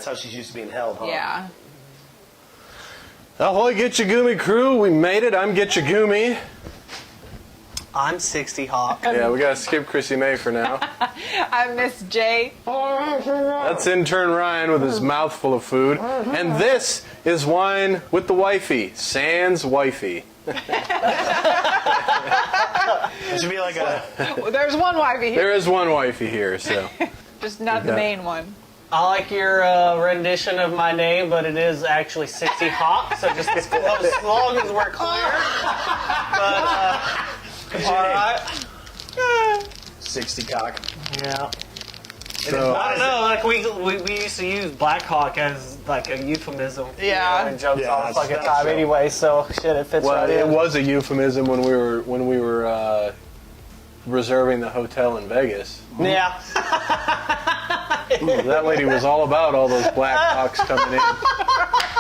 how she's used to being held, huh? Yeah. Ahoy GitcheGumi Crew, we made it. I'm GitcheGumi. I'm 60 Hawk. Yeah, we gotta skip Chrissy May for now. I'm Miss J. That's intern Ryan with his mouth full of food. And this is Wine with the Wifey, sans Wifey. It should be like a... Well, there's one wifey here. There is one wifey here, so. Just not the main one. I like your rendition of my name, but it is actually 60 Hawk, so just as long as we're clear. But, alright. 60 cock. Yeah. So I don't know, like we used to use Black Hawk as like a euphemism. Yeah. And jokes Yeah, all that's- fucking that's time true. anyway, so shit, it fits well, right it in. was a euphemism when we were reserving the hotel in Vegas. Yeah. That lady was all about all those Black Hawks coming in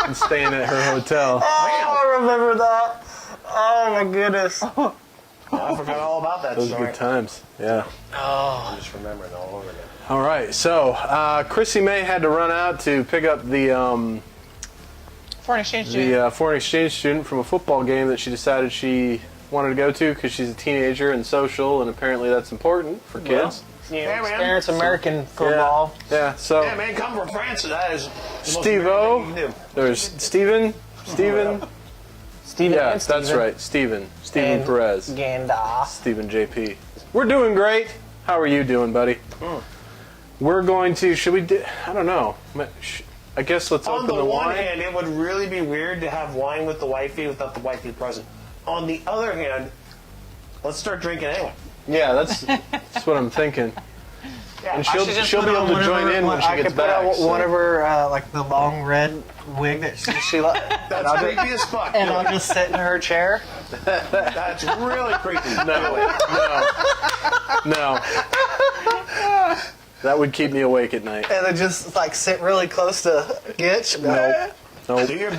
and staying at her hotel. Oh, I remember that. Oh my goodness. I forgot all about that Those story. good times. Yeah. I'm just remembering all over again. All right. So Chrissy May had to run out to pick up the Foreign exchange student. foreign exchange student from a football game that she decided she wanted to go to because she's a teenager and social, and apparently that's important for kids. You know, Yeah, man. experience American football. Yeah. So Yeah, man, come from France. That is the most Steve-O. American thing you can do. there's Steven. Steven Yeah, and that's Steven. right. Steven And Perez. Ganda. Steven JP. We're doing great. How are you doing, buddy? We're going to. Should we do? I don't know. I guess let's On open the the one wine. hand, it would really be weird to have wine with the wifey without the wifey present. On the other hand, let's start drinking anyway. Yeah, that's what I'm thinking. Yeah, And I should just she'll put be on able to one of join her- in when she I gets could put back. on so. one of her, like the long red wig that she That's creepy as fuck. and I'll just sit in her chair. That's really creepy. No. That would keep me awake at night. And then just like sit really close to Gitch. Nope. Do your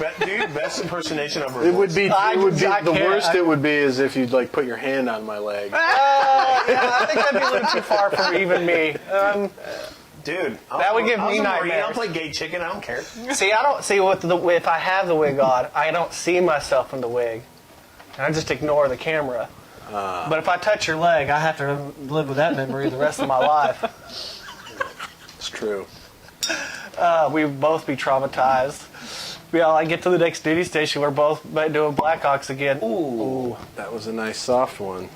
best impersonation of her. It would be. I It would be can't- the worst. It would be is if you'd like put your hand on my leg. Yeah, I think that'd be a little too far for even me. Dude, That would give I was me a Marine. nightmares. I'll play gay chicken. I don't care. See, I don't see what if I have the wig on, I don't see myself in the wig. And I just ignore the camera. But if I touch your leg, I have to live with that memory the rest of my life. It's true. We would both be traumatized. Yeah, I get to the next duty station, we're both doing Blackhawks again. Ooh, that was a nice soft one.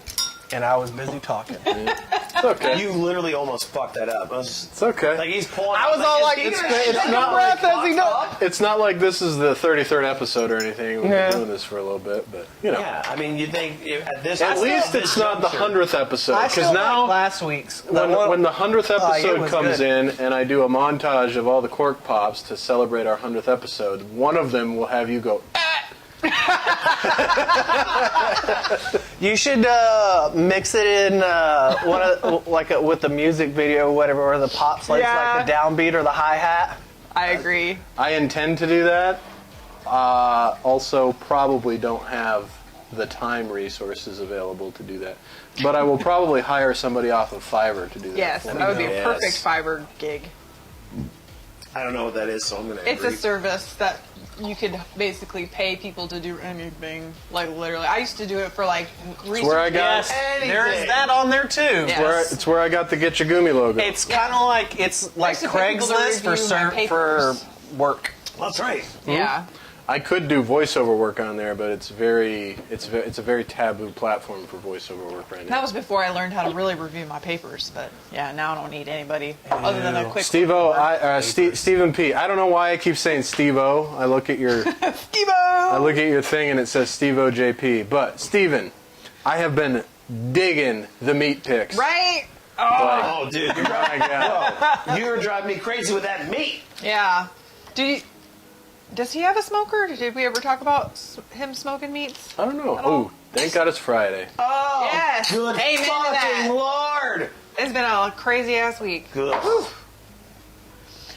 And I was busy talking. It's okay. You literally almost fucked that up. It's okay. Like he's pulling. I was all like, is he it's gonna it's shake not her breath like as he fuck does. up? It's not like this is the 33rd episode or anything. We've Yeah. been doing this for a little bit, but you know. Yeah, I mean, you think at this. At least it's not the 100th episode, I because still now like last week's. when the 100th it episode was comes good. in and I do a montage of all the cork pops to celebrate our 100th episode, one of them will have you go. You should mix it in with the music video or whatever, or the pop slates, Yeah. like the downbeat or the hi-hat. I agree. I intend to do that. Also, probably don't have the time resources available to do that. But I will probably hire somebody off of Fiverr to do that. Yes, for me. that would be a Yes. perfect Fiverr gig. I don't know what that is, so I'm gonna. It's a agree. service that you could basically pay people to do anything. Like literally, I used to do it for like research. where I got- Yes, there is that on there too. Yeah. It's where I got the Gitchegumi logo. It's kind of like it's like used to pay people to Craigslist for review my for papers. work. That's right. Yeah. I could do voiceover work on there, but it's a very taboo platform for voiceover work right That now. was before I learned how to really review my papers. But yeah, now I don't need anybody other than a quick. Steve-O, Stephen P. I don't know why I keep saying Steve-O. I look at your thing and it says Steve-O JP. But Steven, I have been digging the meat pics. Right? Oh, dude, you're My God. you're driving me crazy with that meat. Yeah. Does he have a smoker? Did we ever talk about him smoking meats? I don't know. Oh, thank God it's Friday. Oh, Yes. good Amen to that. fucking Lord. It's been a crazy ass week. Good.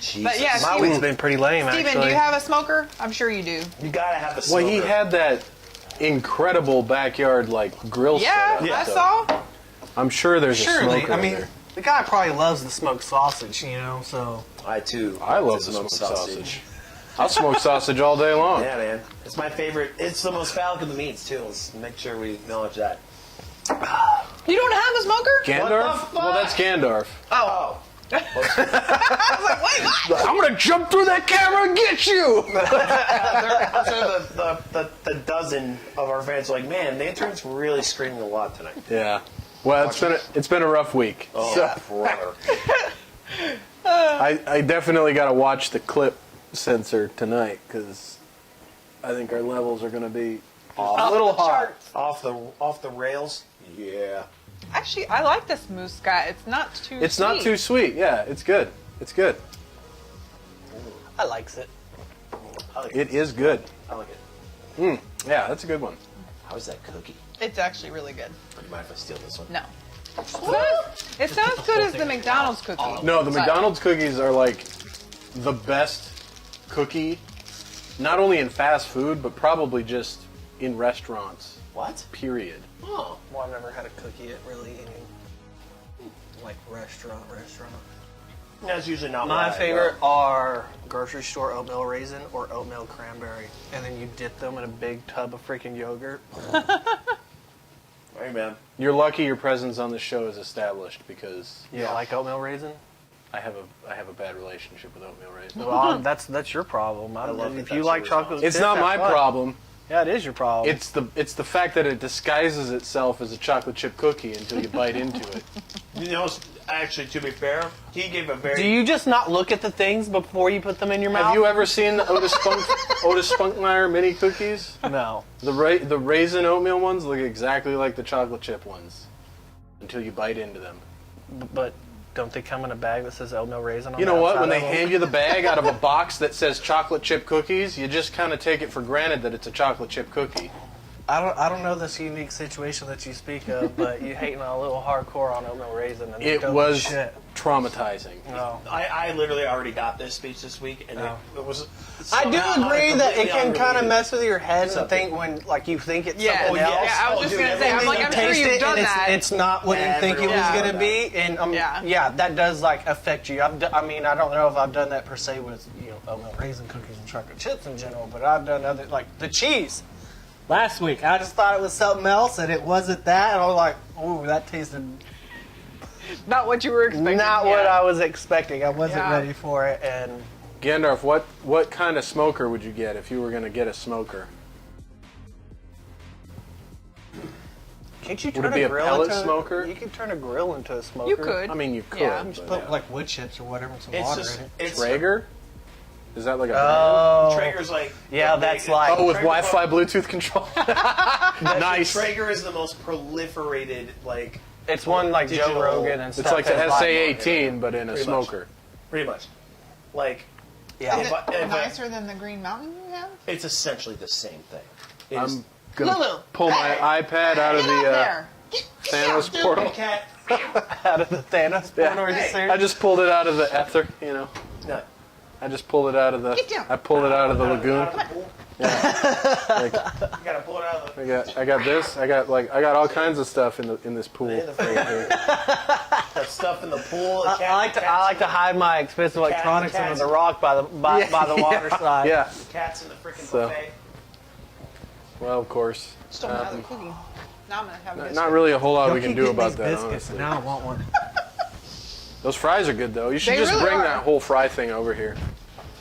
Jesus. But yeah, My week's been pretty lame, Steven, actually. do you have a smoker? I'm sure you do. You gotta have the Well, smoker. he had that incredible backyard grill Yeah, setup. I so saw. I'm sure there's a Surely, smoker I in mean, there. The guy probably loves the smoked sausage, you know, so. I too. I love the smoked sausage. I'll smoke sausage all day long. Yeah, man. It's my favorite. It's the most phallic of the meats, too. Let's make sure we acknowledge that. You don't have a smoker? Gandalf? Well, that's Gandalf. Oh. I was like, wait, what? I'm gonna jump through that camera and get you! I'm sure the dozen of our fans are like, man, the intern's really screaming a lot tonight. Yeah. Well, it's been a rough week. Oh, So, brother. I definitely got to watch the clip sensor tonight because I think our levels are going to be a little hot. Off the rails. Yeah. Actually, I like this mousse guy. It's not too It's sweet. not too sweet. Yeah, it's good. It's good. I likes it. It is good. I like it. Yeah, that's a good one. How is that cookie? It's actually really good. Do you mind if I steal this one? No. It's not as good as the McDonald's cookie. No, the but- McDonald's cookies are like the best cookie, not only in fast food, but probably just in restaurants, What? period. Oh. Well, I've never had a cookie at really any, like, restaurant. That's usually not My what I favorite go. are grocery store oatmeal raisin or oatmeal cranberry. And then you dip them in a big tub of freaking yogurt. Hey, man. You're lucky your presence on the show is established because You don't like oatmeal raisin? I have a bad relationship with oatmeal raisin. Well, that's your problem. I love if that you that's like your chocolate It's chip, not that's my fine. problem. Yeah, it is your problem. It's the fact that it disguises itself as a chocolate chip cookie until you bite into it. You know, actually, to be fair, he gave a very... Do you just not look at the things before you put them in your mouth? Have you ever seen the Otis Spunkmeyer mini cookies? No. The raisin oatmeal ones look exactly like the chocolate chip ones until you bite into them. But don't they come in a bag that says oatmeal raisin on You the know what? outside When they of them? hand you the bag out of a box that says chocolate chip cookies, you just kind of take it for granted that it's a chocolate chip cookie. I don't know this unique situation that you speak of, but you hating on a little hardcore on oatmeal raisin. And It dope was shit. traumatizing. No. I literally already got this speech this week, and it was... I do somehow agree that it completely can kind of unrelated. mess with your head and Something. think when, like, you think it's Yeah, something yeah. else. yeah, I was Oh, just dude, gonna say, I'm like, I'm sure taste you've it done and that. it's not what you think it was Everyone's going to done be, and Yeah. that does like affect you. I mean, I don't know if I've done that per se with oatmeal raisin cookies and chocolate chips in general, but I've done other like the cheese. Last week, I just thought it was something else, and it wasn't that, and I was like, "Ooh, that tasted Not what you were expecting. not yeah. what I was expecting. I wasn't Yeah. ready for it." And Gandalf, what kind of smoker would you get if you were going to get a smoker? can't you Would turn it be a grill pellet into smoker? You could turn a grill into a smoker. You could. I mean, you could. Yeah. but- Just put like wood chips or whatever and some water in it. It's Traeger? Is that like a Oh, Traeger's like... Yeah, that's like- brand? Oh, with Traeger's Wi-Fi Bluetooth control. Nice. Traeger is the most proliferated, like... it's one like Joe digital- Rogan and It's stuff. like the has SA-18, but in a Pretty much. smoker. Pretty much. Like, Yeah. Is If I- it nicer than the Green Mountain you have? it's essentially the same thing. It is- I'm gonna Lulu, pull my iPad out of Get out the there. Get Thanos down, portal. Cat. out of the Thanos portal. Are you Hey, serious? I just pulled it out of the ether, you know. No. I just pulled it out of the. Get down. I pulled it out of the lagoon. Out of the pool. Like, You gotta pull it out of the... I got this. I got all kinds of stuff in this pool. In the right here. That stuff in the pool. The I like to hide my expensive electronics under cats. the rock by the water side. Yeah. Cats in the freaking So- buffet. Well, of course. Just don't have the cookie. Now I'm gonna have this. Not really a whole lot Y'all we can keep do getting about these that. biscuits, Honestly. and now I want one. Those fries are good though. You should They just really bring are. that whole fry thing over here.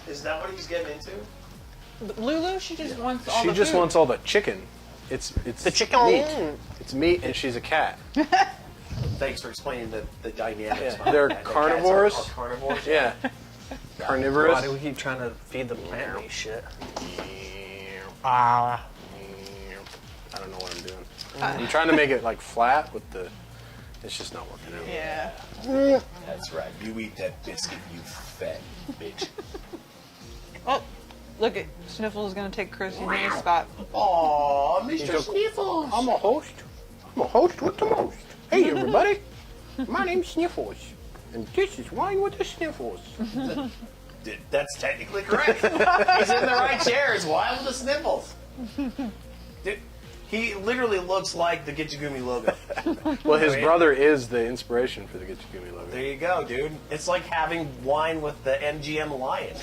Is that what he's getting into? Lulu, she just wants all She the just food. wants all the chicken. It's The chicken. meat. It's meat, and she's a cat. Thanks for explaining the dynamics. Yeah, behind they're that. The cats carnivores. are carnivores. Yeah. Why Carnivorous. do we keep trying to feed the plant meat shit? I don't know what I'm doing. I'm trying to make it like flat with the. It's just not working out. Yeah. That's right. You eat that biscuit, you fat bitch. Oh, look at Sniffles is gonna take Chrissy's new spot. Aw, Mr. Sniffles. I'm a host. I'm a host with the most. Hey everybody, my name's Sniffles, and this is Wine with the Sniffles. That's technically correct. He's in the right chair. It's wild with the sniffles. Dude, He literally looks like the Gitchegumi logo. Well, his brother is the inspiration for the Gitchegumi logo. There you go, dude. It's like having wine with the MGM lion.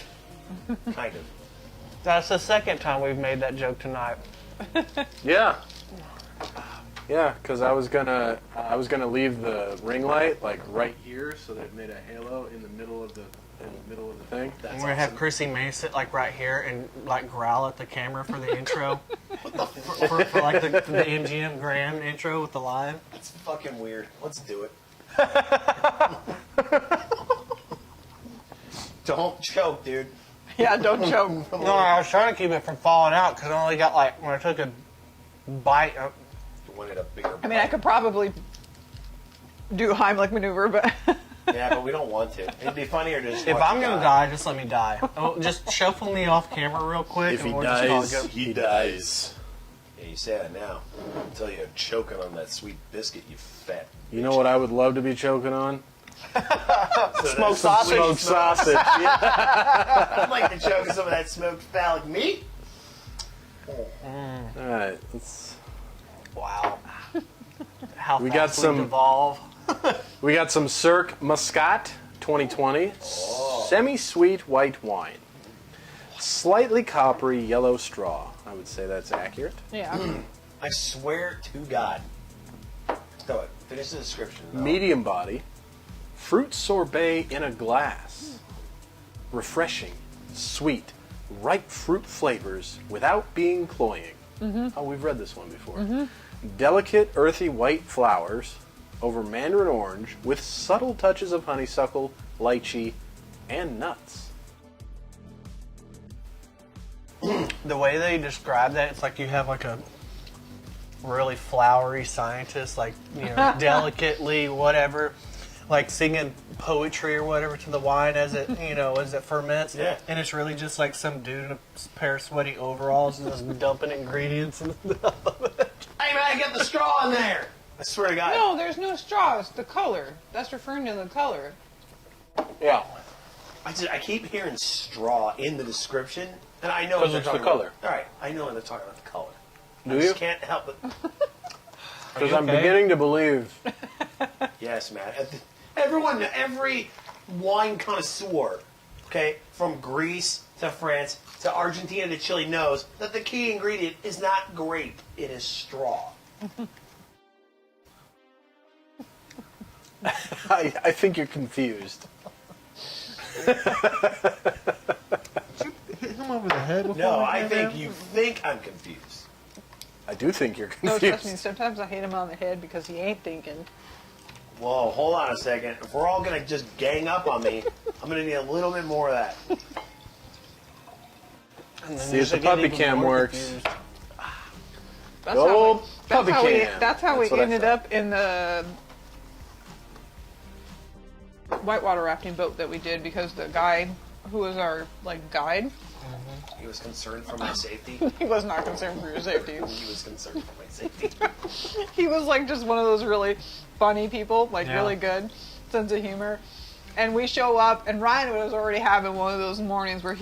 Kind of. That's the second time we've made that joke tonight. Yeah. Yeah, because I was gonna leave the ring light like right here, so that it made a halo in the middle of the thing. We're gonna have Chrissy May sit like right here and like growl at the camera for the intro. for like the MGM Grand intro with the live. It's fucking weird. Let's do it. Don't choke, dude. Yeah, don't choke. No, I was trying to keep it from falling out because I only got like when I took a bite. You wanted a bigger. I mean, I could probably do a Heimlich maneuver, but Yeah, but we don't want to. It'd be funnier to just. If watch I'm you gonna die, just let me die. Oh, just shuffle me off camera real quick. If and he we'll just call it dies, good. he dies. Yeah, you say that now. Until you're choking on that sweet biscuit, you fat. You know what I would love to be choking on? Smoked sausage. Smoked sausage. Yeah. I'd like to choke on some of that smoked phallic meat. All right. Let's. Wow. How We fast got some- devolve. We got some Cirque Muscat 2020 semi-sweet white wine. Slightly coppery yellow straw. I would say that's accurate. yeah. I swear to God. Go ahead. Finish the description. though. Medium body. Fruit sorbet in a glass. Refreshing, sweet, ripe fruit flavors without being cloying. Oh, we've read this one before. Delicate, earthy white flowers over mandarin orange with subtle touches of honeysuckle, lychee, and nuts. The way they describe that, it's like you have like a really flowery scientist, like, you know, delicately whatever, like singing poetry or whatever to the wine as it, you know, as it ferments. Yeah. And it's really just like some dude in a pair of sweaty overalls and just dumping ingredients in the Hey man, get the straw in there! I swear to God. No, there's no straw. It's the color. That's referring to the color. Yeah. I keep hearing straw in the description, and I know what 'Cause they're it's the talking color. about. All right, I know when they're talking about the color. Do I you? just can't help it. Because you I'm okay? beginning to believe. Yes, man. Everyone, every wine connoisseur, okay, from Greece to France to Argentina to Chile knows that the key ingredient is not grape, it is straw. I think you're confused. Hit him over the head before No, we I get think there? you think I'm confused. I do think you're No, confused. trust me. Sometimes I hit him on the head because he ain't thinking. Whoa, hold on a second. If we're all gonna just gang up on me, I'm gonna need a little bit more of that. And then See if just the get puppy even cam more works. confused. That's Go how we, puppy cam. That's how That's we what I ended thought. up in the whitewater rafting boat that we did because the guide, who was our guide, He was concerned for my safety. he was not concerned for your safety. He was concerned for my safety. He was just one of those really funny people, Yeah. really good sense of humor. And we show up, and Ryan was already having one of those mornings where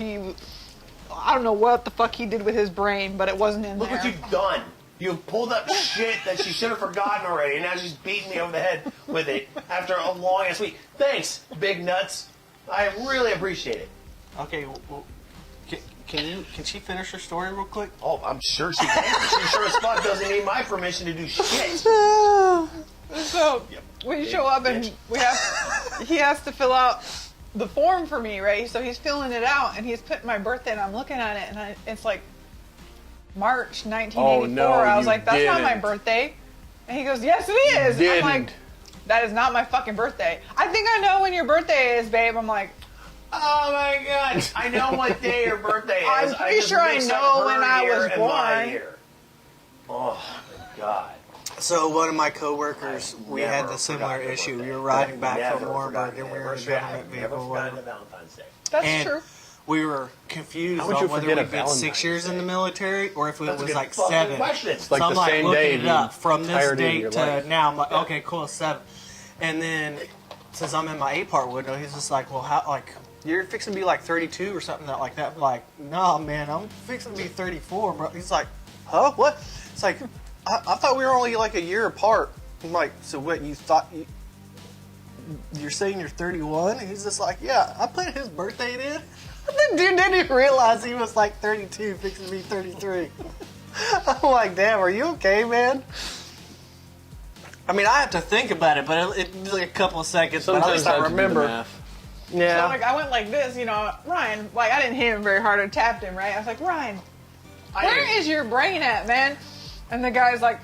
I don't know what the fuck he did with his brain, but it wasn't in Look there. what you've done. You pulled up shit that she should have forgotten already, and now she's beating me over the head with it after a long ass week. Thanks, big nuts. I really appreciate it. Okay, well, can she finish her story real quick? Oh, I'm sure she can. She sure as fuck doesn't need my permission to do shit. So Yep. we Big show up and bitch. he has to fill out the form for me, right? So he's filling it out and he's putting my birthday, and I'm looking at it, and it's like March 1984. Oh, no, I was you like, that's not my didn't. birthday. And he goes, yes, it is. I'm Didn't. like, that is not my fucking birthday. I think I know when your birthday is, babe. I'm like, Oh my god! I know what day your birthday is. I'm pretty just sure I mixed up know her when I year was and my born. year. Oh my god! So one of my coworkers, I've we had never the similar forgotten your issue. birthday. We were riding I've back never from Warburg, forgotten and your we were in a anniversary. I've government never vehicle. forgotten Whatever. the Valentine's Day. that's And true. we were confused How would you on whether forget we a did Valentine's 6 years in the military or if it That's a was good like fucking 7. question. It's like so I'm the same day looking it up the from this entirety of date your to life. now. I'm like, okay, cool, 7. And then since I'm in my 8-part window, he's just like, well, how you're fixing to be like 32 or something like that. I'm like, no, man, I'm fixing to be 34, bro. He's like, huh, what? It's like, I thought we were only like a year apart. I'm like, so what, you're saying you're 31? And he's just like, yeah, I put his birthday in. The dude didn't even realize he was like 32, fixing to be 33. I'm like, damn, are you okay, man? I mean, I have to think about it, but it's like a couple of seconds, but at least I remember. Yeah. So like I went like this, Ryan, like I didn't hit him very hard, I tapped him, right? I was like, Ryan, where is your brain at, man? And the guy's like,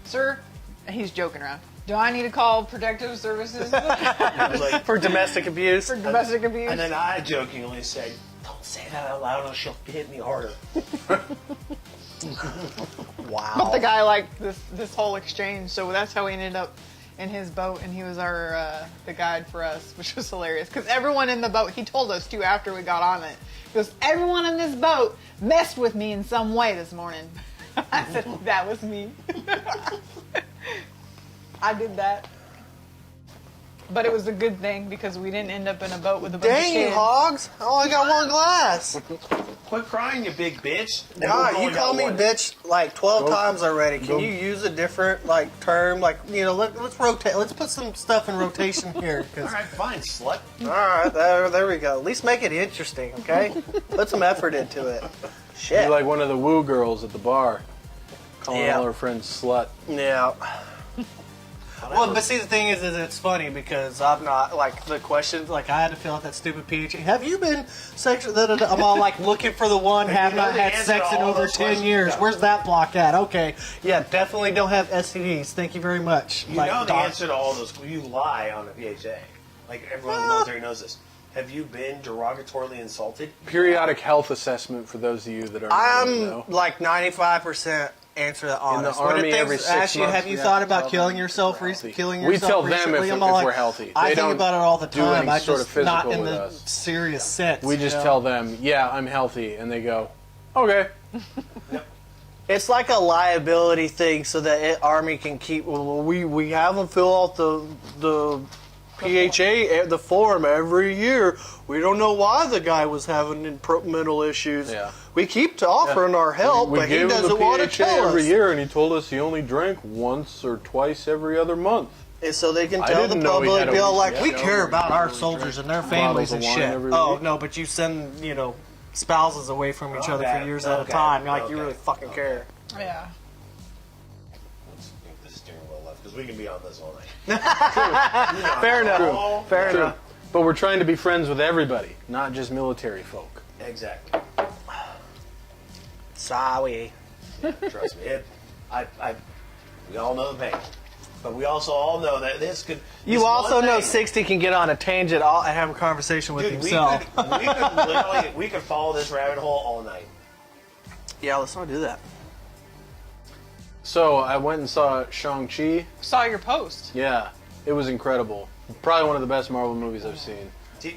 sir, and he's joking around. Do I need to call protective services? Like, For domestic abuse? For domestic abuse? and then I jokingly said, don't say that out loud or she'll hit me harder. Wow. But the guy liked this whole exchange, so that's how we ended up in his boat, and he was our the guide for us, which was hilarious. Because everyone in the boat, he told us too after we got on it, he goes, everyone in this boat messed with me in some way this morning. I said, that was me. I did that. But it was a good thing because we didn't end up in a boat with a bunch of Dang, you kids. hogs. I only got one glass. Quit crying, you big bitch. God, you called me bitch like 12 times already. Can you use a different like term? Like, let's rotate. Let's put some stuff in rotation here. All right, fine, slut. All right, there we go. At least make it interesting, okay? Put some effort into it. Shit. You're like one of the woo girls at the bar, calling all her friends slut. Yeah. Well, but see, the thing is it's funny because I'm not, like, the questions, like, I had to fill out that stupid PhD. Have you been sexual? I'm all, like, looking for the one, have not had sex in over 10 years. Where's that block at? Okay. Yeah, definitely don't have STDs. Thank you very much. You know the answer to all those. You lie on a PHA. Like, everyone in the military knows this. Have you been derogatorily insulted? Periodic health assessment for those of you that are I'm, like, 95%. Answer that honest. In the Army, every 6 months, have you thought about killing yourself recently? We tell them if we're healthy. I They think about it all the do time. any I sort of just not physical in with the us. serious sense. We just tell them, yeah, I'm healthy, and they go, okay. It's like a liability thing, so that Army can keep. Well, we have them fill out the PHA the form every year. We don't know why the guy was having mental issues. Yeah. We keep offering our help, We but he gave him the doesn't want to PHA tell every us. year, and he told us he only drank once or twice every other month. And so they can I tell the didn't know he had public, a be all weekly like, we show care where about he our really soldiers and their drank families bottles and of wine shit. every Oh, week. no, but you send, spouses away from each other for Okay, years at a okay, time. You're like, you okay, really fucking care. Yeah. Let's make the steering wheel left, because we can be on this all night. Fair enough. Fair True. enough. But we're trying to be friends with everybody, not just military folk. Exactly. Sorry. Trust me. We all know the pain. But we also all know that this could... You this also one know thing- 60 can get on a tangent and have a conversation with Dude, himself. we could follow this rabbit hole all night. Yeah, let's not do that. So I went and saw Shang-Chi. Saw your post. Yeah, it was incredible. Probably one of the best Marvel movies I've seen.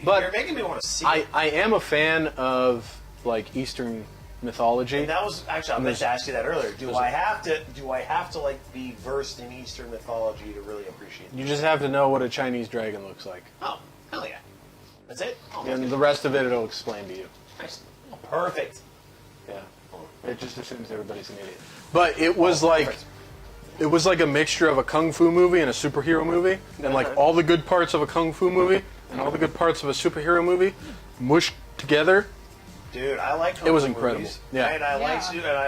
But you're making me want to see I it. am a fan of like Eastern mythology. And that was actually I meant to ask you that earlier. Do I have to like be versed in Eastern mythology to really appreciate it? You just have to know what a Chinese dragon looks like. Oh, hell yeah. That's it? Oh, And the rest of it it'll explain to you. nice. Oh, perfect. Yeah. It just assumes everybody's an idiot. But it was like Perfect. it was like a mixture of a kung fu movie and a superhero movie, and like all the good parts of a kung fu movie and all the good parts of a superhero movie mushed together. Dude, I like It was Kung Fu incredible. movies. Yeah. And I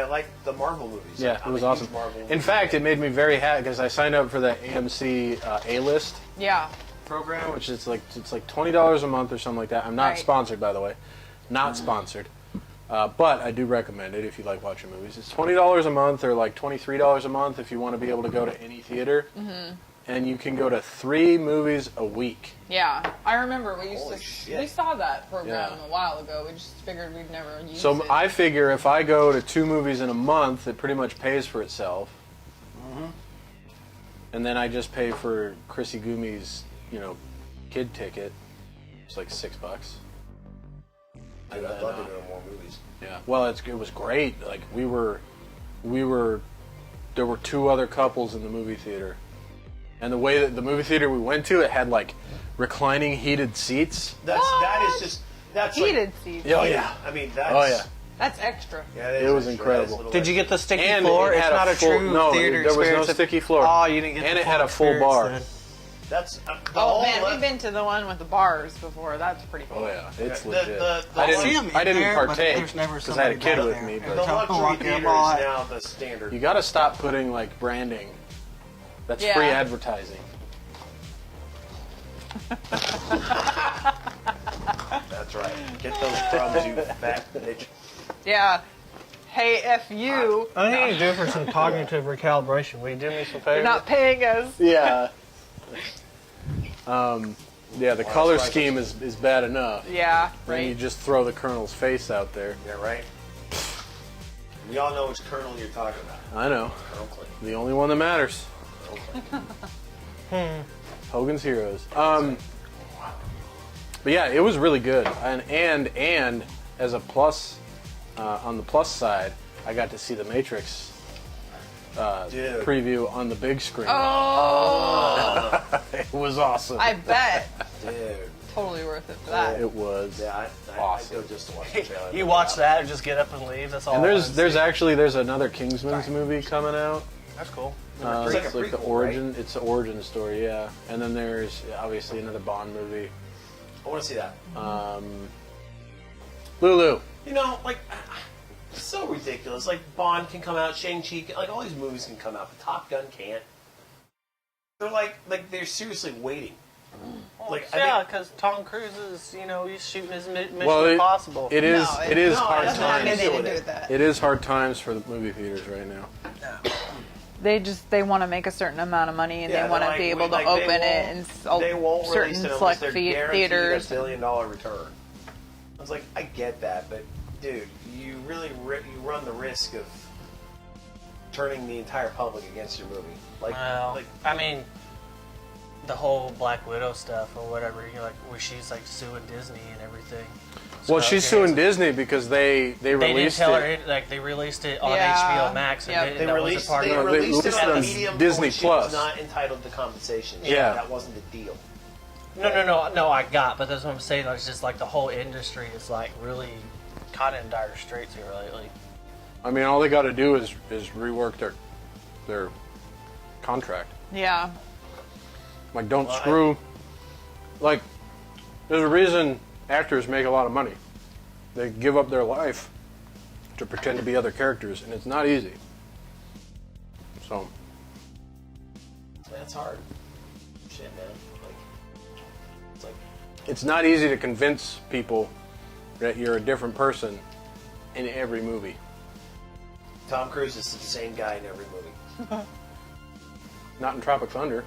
like the Marvel movies. Yeah, I'm it was a huge awesome. Marvel In movie fact, fan. it made me very happy because I signed up for the AMC A-list Yeah. program, which is like $20 a month or something like that. I'm not Right. sponsored, by the way, not sponsored, but I do recommend it if you like watching movies. It's $20 a month or like $23 a month if you want to be able to go to any theater, and you can go to 3 movies a week. Yeah. I remember we used Holy to. shit. We saw that program Yeah. a while ago. We just figured we'd never use So it. I figure if I go to 2 movies in a month, it pretty much pays for itself. And then I just pay for Chrissy Gumi's, kid ticket. It's like $6. Dude, I'd love to go to more movies. Yeah. Well, it was great. Like we were, there were 2 other couples in the movie theater, and the way that the movie theater we went to, it had like reclining heated seats. That's What? like, Heated seats. Oh yeah. I mean, that's. Oh yeah. That's extra. Yeah, It was incredible. Did you get the sticky And floor? it It's had not a full, true no, theater there was experience. no sticky floor. Oh, you didn't get And the it had a full experience bar. then. That's Oh man, we've been to the one with the bars before. That's pretty cool. Oh yeah, it's The- legit. the- I the- see 'em didn't. in I didn't there, but partake there's never because I had a somebody kid back with there. me. the But luxury Walk theater in, is boy. now the standard. you got to stop putting like branding. That's Yeah. free advertising. That's right. Get those crumbs, you fat bitch. Yeah. Hey, F you. I need to do for some cognitive recalibration. Will you do me some favor? You're not paying us. Yeah. Yeah, the color that's right. scheme is bad enough. Yeah, Then you right. just throw the Colonel's face out there. Yeah, right? We all know which Colonel you're talking about. I know. Colonel Clinton. The only one that matters. Colonel Clinton. Hogan's Heroes. But yeah, it was really good. And as a plus, on the plus side, I got to see the Matrix Dude. preview on the big screen. Oh, It was awesome. I bet. Dude. Totally worth it for that. It was. Yeah, Awesome. I'd go just to watch the trailer. You watch that and just get up and leave. That's all. And I there's wanna see. another Kingsman's movie coming out. That's cool. It's like a It's like the prequel, origin. It's the origin story, yeah. And then there's obviously another Bond movie. I want to see that. Lulu. You know, like, it's so ridiculous. Like, Bond can come out, Shang-Chi, like, all these movies can come out, but Top Gun can't. They're they're seriously waiting. Like, Yeah, because Tom Cruise is, he's shooting as Mission Well, Impossible. it is No, it is no, hard that's not times. Anything to with do it. with that. It is hard times for the movie theaters right now. They want to make a certain amount of money and Yeah, they want to they're be like, able to like, they open it won't- in they won't certain release it unless select they're guaranteed theaters. $1 billion return. I was like, I get that, but dude, you really you run the risk of turning the entire public against your movie. Well, I mean, the whole Black Widow stuff or whatever, where she's like suing Disney and everything. Well, So, she's okay, suing Disney because they They didn't released tell it. her they released it on Yeah. HBO Max, and Yep. They that released, was a part they of it. they released it released on it a on medium for Disney which she was Plus. not entitled to compensation. Yeah. That wasn't the deal. No, I got, but that's what I'm saying. It's just like the whole industry is like really kind of in dire straits here lately. I mean, all they got to do is rework their contract. Yeah. Like, don't Well, screw. Like, there's a reason actors make a lot of money. They give up their life to pretend to be other characters, and it's not easy. So, That's hard. Shit, man. It's like, it's not easy to convince people that you're a different person in every movie. Tom Cruise is the same guy in every movie. Not in Tropic Thunder.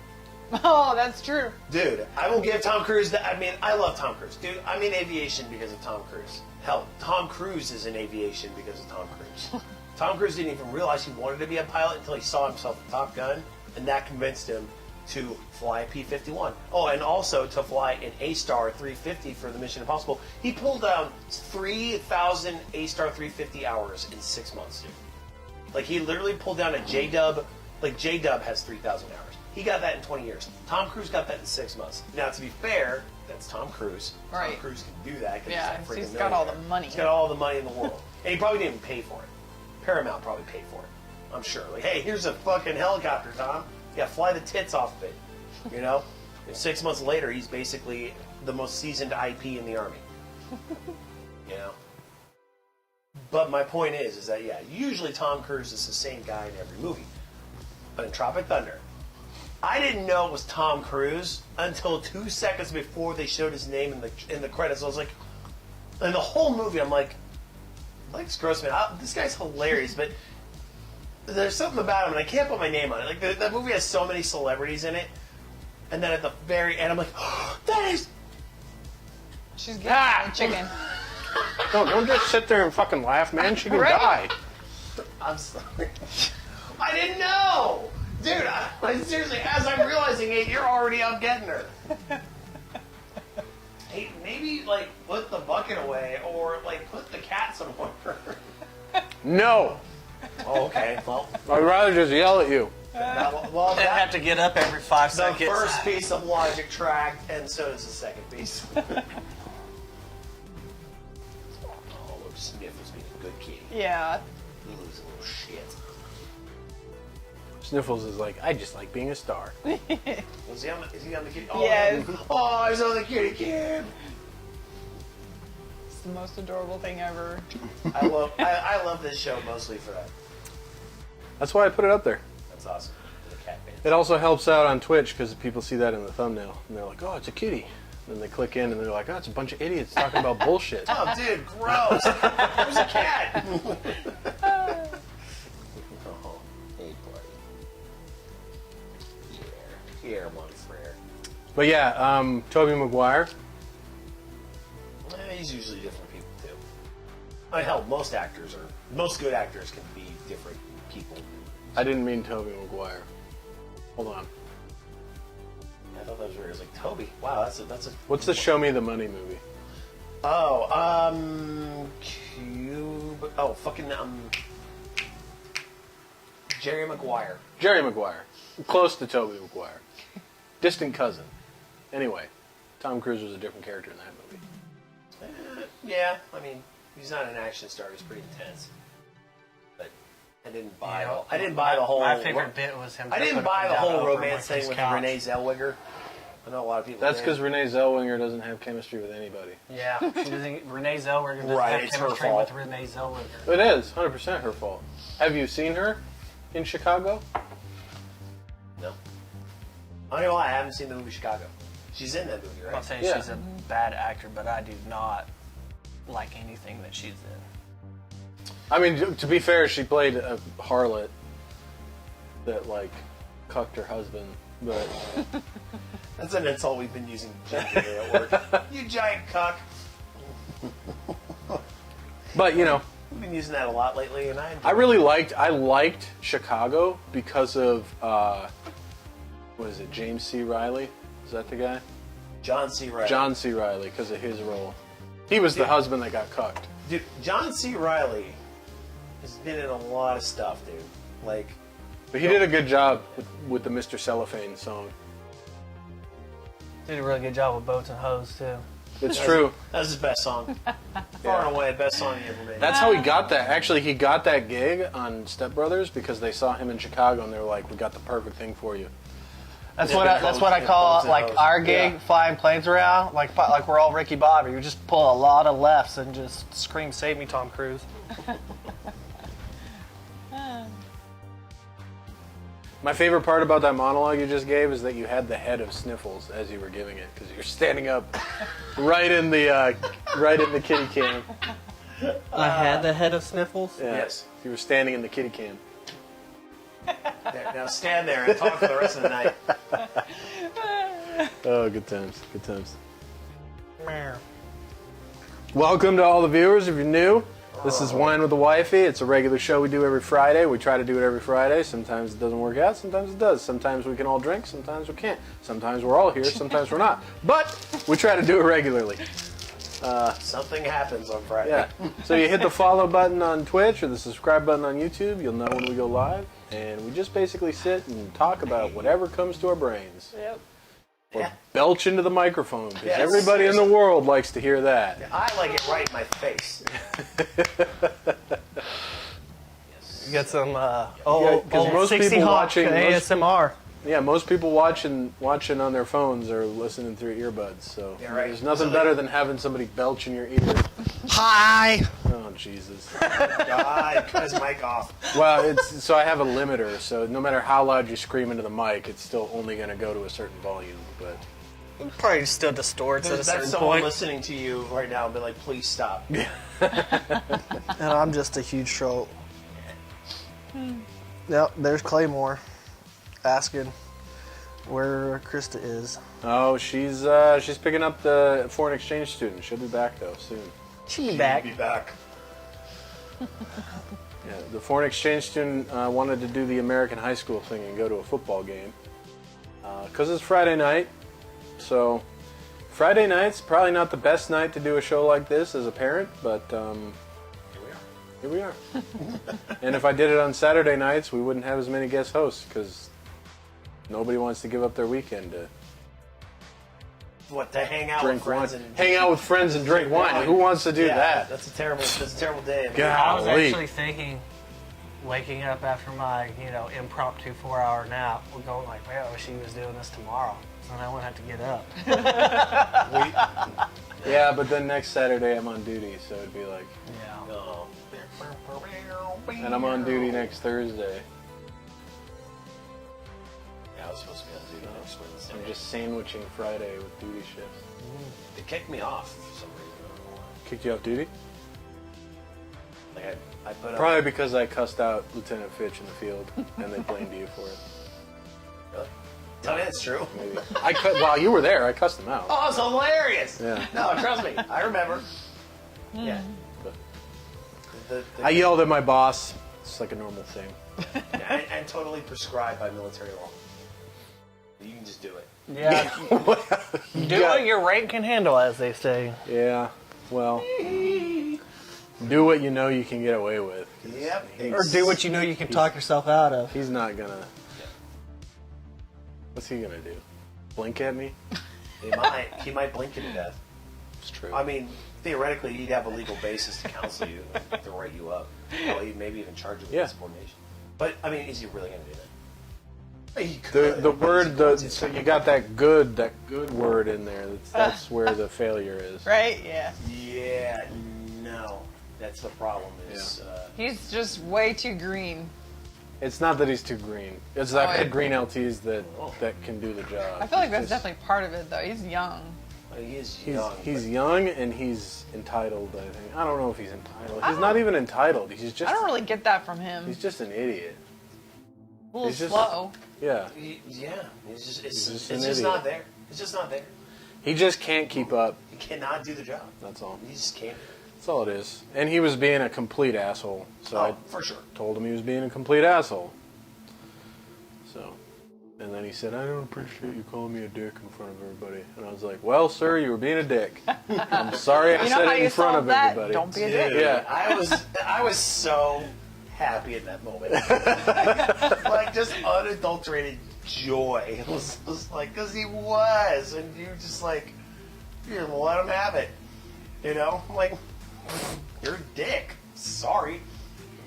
Oh, that's true. Dude, I will give Tom Cruise that. I mean, I love Tom Cruise. Dude, I'm in aviation because of Tom Cruise. Hell, Tom Cruise is in aviation because of Tom Cruise. Tom Cruise didn't even realize he wanted to be a pilot until he saw himself in Top Gun, and that convinced him to fly a P-51. Oh, and also to fly an A-Star 350 for the Mission Impossible. He pulled down 3,000 A-Star 350 hours in 6 months, dude. Like, he literally pulled down a J-Dub. Like, J-Dub has 3,000 hours. He got that in 20 years. Tom Cruise got that in 6 months. Now, to be fair, that's Tom Cruise. Right. Tom Cruise can do that because Yeah, he's a freaking he's got all the millionaire. money. He's got all the money in the world. And he probably didn't even pay for it. Paramount probably paid for it. I'm sure. Like, hey, here's a fucking helicopter, Tom. Yeah, fly the tits off of it. You know? And 6 months later, he's basically the most seasoned IP in the Army. You know? But my point is that, yeah, usually Tom Cruise is the same guy in every movie. But in Tropic Thunder, I didn't know it was Tom Cruise until 2 seconds before they showed his name in the credits. I was like, and the whole movie, I'm like, Lex Grossman, this guy's hilarious, but there's something about him, and I can't put my name on it. Like, that movie has so many celebrities in it, and then at the very end, I'm like, oh, that is... She's getting the chicken. Don't just sit there and fucking laugh, man. She can Right. die. I'm sorry. I didn't know! Dude, I seriously, as I'm realizing it, you're already up getting her. Hey, maybe, like, put the bucket away, or, like, put the cat somewhere. No. Oh, okay. Well, I'd rather just yell at you. well They have to get up every 5 the seconds. first piece of logic tracked, and so does the second piece. Oh, look, Sniff is being a good Yeah. Lulu's a little shit. Sniffles is like, I just like being a star. Is he on the kitty? Oh, Yes. Oh, he's on the kitty cam. It's the most adorable thing ever. I love this show mostly for that. That's why I put it up there. That's awesome. The cat fans. It also helps out on Twitch because people see that in the thumbnail and they're like, oh, it's a kitty. Then they click in and they're like, oh, it's a bunch of idiots talking about bullshit. Oh, dude, gross. There's a cat. Oh, hey, buddy. Here, mon frere. But yeah, Tobey Maguire. He's usually different people too. I mean, hell, most good actors can be different people. I didn't mean Tobey Maguire. Hold on. I thought that was weird. I was like, Toby. Wow, that's a. What's the Show Me the Money movie? Oh, fucking Jerry Maguire. Jerry Maguire. Close to Tobey Maguire. Distant cousin. Anyway, Tom Cruise was a different character in that movie. Yeah, I mean, he's not an action star. He's pretty intense. But I didn't buy. I didn't buy the whole. My favorite bit was him. I didn't jumping buy the up and down whole over romance Winfrey's thing with couch. Renee Zellweger. I know a lot of people. That's did. because Renee Zellweger doesn't have chemistry with anybody. Yeah, Renee Zellweger doesn't Right, have it's her chemistry fault. with Renee Zellweger. It is 100% her fault. Have you seen her in Chicago? No. I don't know why I haven't seen the movie Chicago. She's in that movie, I'm right? not saying Yeah. she's a bad actor, but I do not like anything that she's in. I mean, to be fair, she played a harlot that, like, cucked her husband, but... That's an insult we've been using gently at work. You giant cuck. But, you know, We've been using that a lot lately, and I liked Chicago because of, what is it, James C. Riley? Is that the guy? John C. Reilly. John C. Riley, because of his role. He was the husband that got cucked. Dude, John C. Riley has been in a lot of stuff, dude. Like, But he did a good job with the Mr. Cellophane song. Did a really good job with Boats and Hoes too. It's true. that's his best song. Far and away, best song he ever made. That's how he got that. Actually, he got that gig on Step Brothers because they saw him in Chicago and they were like, "We got the perfect thing for you." That's Yeah, what big that's Boats what I and call Boats and like Hoes. our gig, Yeah. flying planes around, like we're all Ricky Bobby. You just pull a lot of lefts and just scream, "Save me, Tom Cruise." My favorite part about that monologue you just gave is that you had the head of Sniffles as you were giving it because you're standing up right in the kitty cam. I had the head of Sniffles. Yeah. Yes. You were standing in the kitty cam. There, now stand there and talk for the rest of the night. Oh, good times. Good times. Welcome to all the viewers. If you're new, this is Wine with the Wifey. It's a regular show we do every Friday. We try to do it every Friday. Sometimes it doesn't work out. Sometimes it does. Sometimes we can all drink. Sometimes we can't. Sometimes we're all here. Sometimes we're not. But we try to do it regularly. Something happens on Friday. Yeah. So you hit the follow button on Twitch or the subscribe button on YouTube. You'll know when we go live. And we just basically sit and talk about whatever comes to our brains. Yep. Or belch into the microphone because Yes. everybody in the world likes to hear that. I like it right in my face. You got some old 60 people Hawk watching- ASMR. Yeah, most people watching on their phones or listening through earbuds. So Yeah, right. there's nothing So better than having somebody belch in your ear. Hi. Oh Jesus! God, cut his mic off. Well, so I have a limiter. So no matter how loud you scream into the mic, it's still only going to go to a certain volume. But Probably still distorts at a That's certain someone point. listening to you right now and be like, please stop. And I'm just a huge troll. Yep, there's Claymore asking where Krista is. oh, she's picking up the foreign exchange student. She'll be back though soon. She'll be back. Be back. Yeah, the foreign exchange student wanted to do the American high school thing and go to a football game because it's Friday night. So Friday night's probably not the best night to do a show like this as a parent, but here we are. And if I did it on Saturday nights, we wouldn't have as many guest hosts because nobody wants to give up their weekend to What, to hang out Drink with wine. friends and Hang out with friends and drink wine. Who wants to do yeah, that? That's a terrible day. God. I was Golly. actually thinking, waking up after my, impromptu 4-hour nap, we're going like, man, I wish he was doing this tomorrow. So then I wouldn't have to get up. Yeah, but then next Saturday I'm on duty, so it'd be like, Yeah. Oh. and I'm on duty next Thursday. Yeah, I was supposed to be on duty next Wednesday. I'm just sandwiching Friday with duty shifts. They kicked me off for some reason. I don't know why. Kicked you off duty? Like I put up. Probably because I cussed out Lieutenant Fitch in the field, and they blamed you for it. Really? Tell me that's true. Maybe. While you were there, I cussed him out. Oh, it's hilarious. Yeah. No, trust me. I remember. Yeah. But The I yelled at my boss. It's like a normal thing. and totally prescribed by military law. You can just do it. Yeah. Do what your rank can handle, as they say. Yeah. Well, do what you know you can get away with. Yep. Or do what you know you can talk yourself out of. He's not gonna. What's he gonna do? Blink at me? He might blink you to death. It's true. I mean, theoretically, he'd have a legal basis to counsel you, to write you up. Well, he'd maybe even charge you with insubordination. But, I mean, is he really going to do that? He could, the word, so you got that good word in there. That's where the failure is. Right? Yeah. Yeah, no. That's the problem. Is He's just way too green. It's not that he's too green. It's that Oh, yeah. green LTs that can do the job. I feel like that's It's just- definitely part of it, though. He's young. he is He's young. he's young and he's entitled. I think. I don't know if he's entitled. He's not even entitled. He's just. I don't really get that from him. He's just an idiot. a little he's just- slow. Yeah. It's just just an idiot. not there. It's just not there. He just can't keep up. He cannot do the job. That's all. He just can't. That's all it is. And he was being a complete asshole. So I For sure. told him he was being a complete asshole. So, and then he said, "I don't appreciate you calling me a dick in front of everybody." And I was like, "Well, sir, you were being a dick. I'm sorry I You know said how it you in front solve of that? everybody." Don't be a dick. Yeah. I was so happy in that moment. Like, just unadulterated joy. It was like, because he was, and you just like, you didn't let him have it. You know? I'm like, you're a dick. Sorry.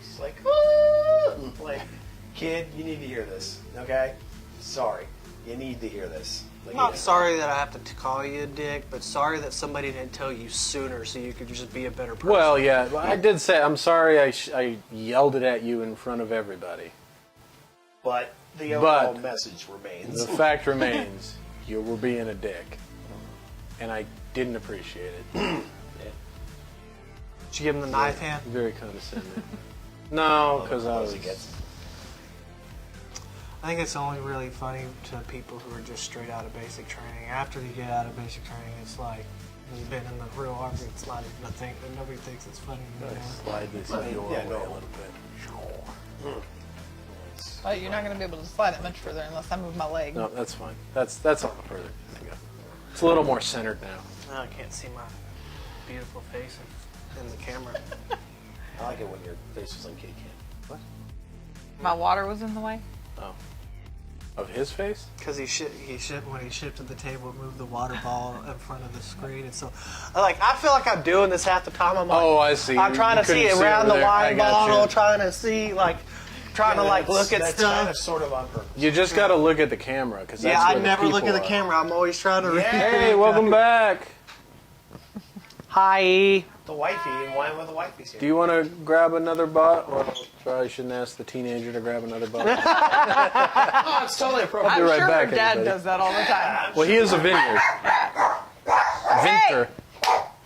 It's like, like, kid, you need to hear this, okay? Sorry. You need to hear this. Like, Not sorry that I have to call you a dick, but sorry that somebody didn't tell you sooner so you could just be a better person. Well, yeah, I did say, I'm sorry I yelled it at you in front of everybody. But the overall message remains. The fact remains, you were being a dick. And I didn't appreciate it. Did you give him the knife hand? Very condescending. No, because I was... I think it's only really funny to people who are just straight out of basic training. After you get out of basic training, it's like you've been in the real army. It's not even a thing. Nobody thinks it's funny anymore. Slide this in your way a little bit. But you're not going to be able to slide it much further unless I move my leg. No, that's fine. That's all further. It's a little more centered now. Now I can't see my beautiful face in the camera. I like it when your face was on kitty cat. What? My water was in the way. Oh. Of his face? Because when he shifted the table, it moved the water ball in front of the screen, and so, I feel like I'm doing this half the time. I'm like, Oh, I see. I'm trying to see around the wine bottle, trying to look at that's stuff. kind of sort of on purpose. You just got to look at the camera because that's Yeah, I where the never look at people the are. camera. I'm always trying to read. Hey, welcome back. Hi. The wifey and wine with the wifey's here. Do you want to grab another bot? Well, probably shouldn't ask the teenager to grab another bot. Oh, it's totally appropriate. I'm be right sure back, her dad everybody. does that all the time. Well, he is a vineyard. Vinter.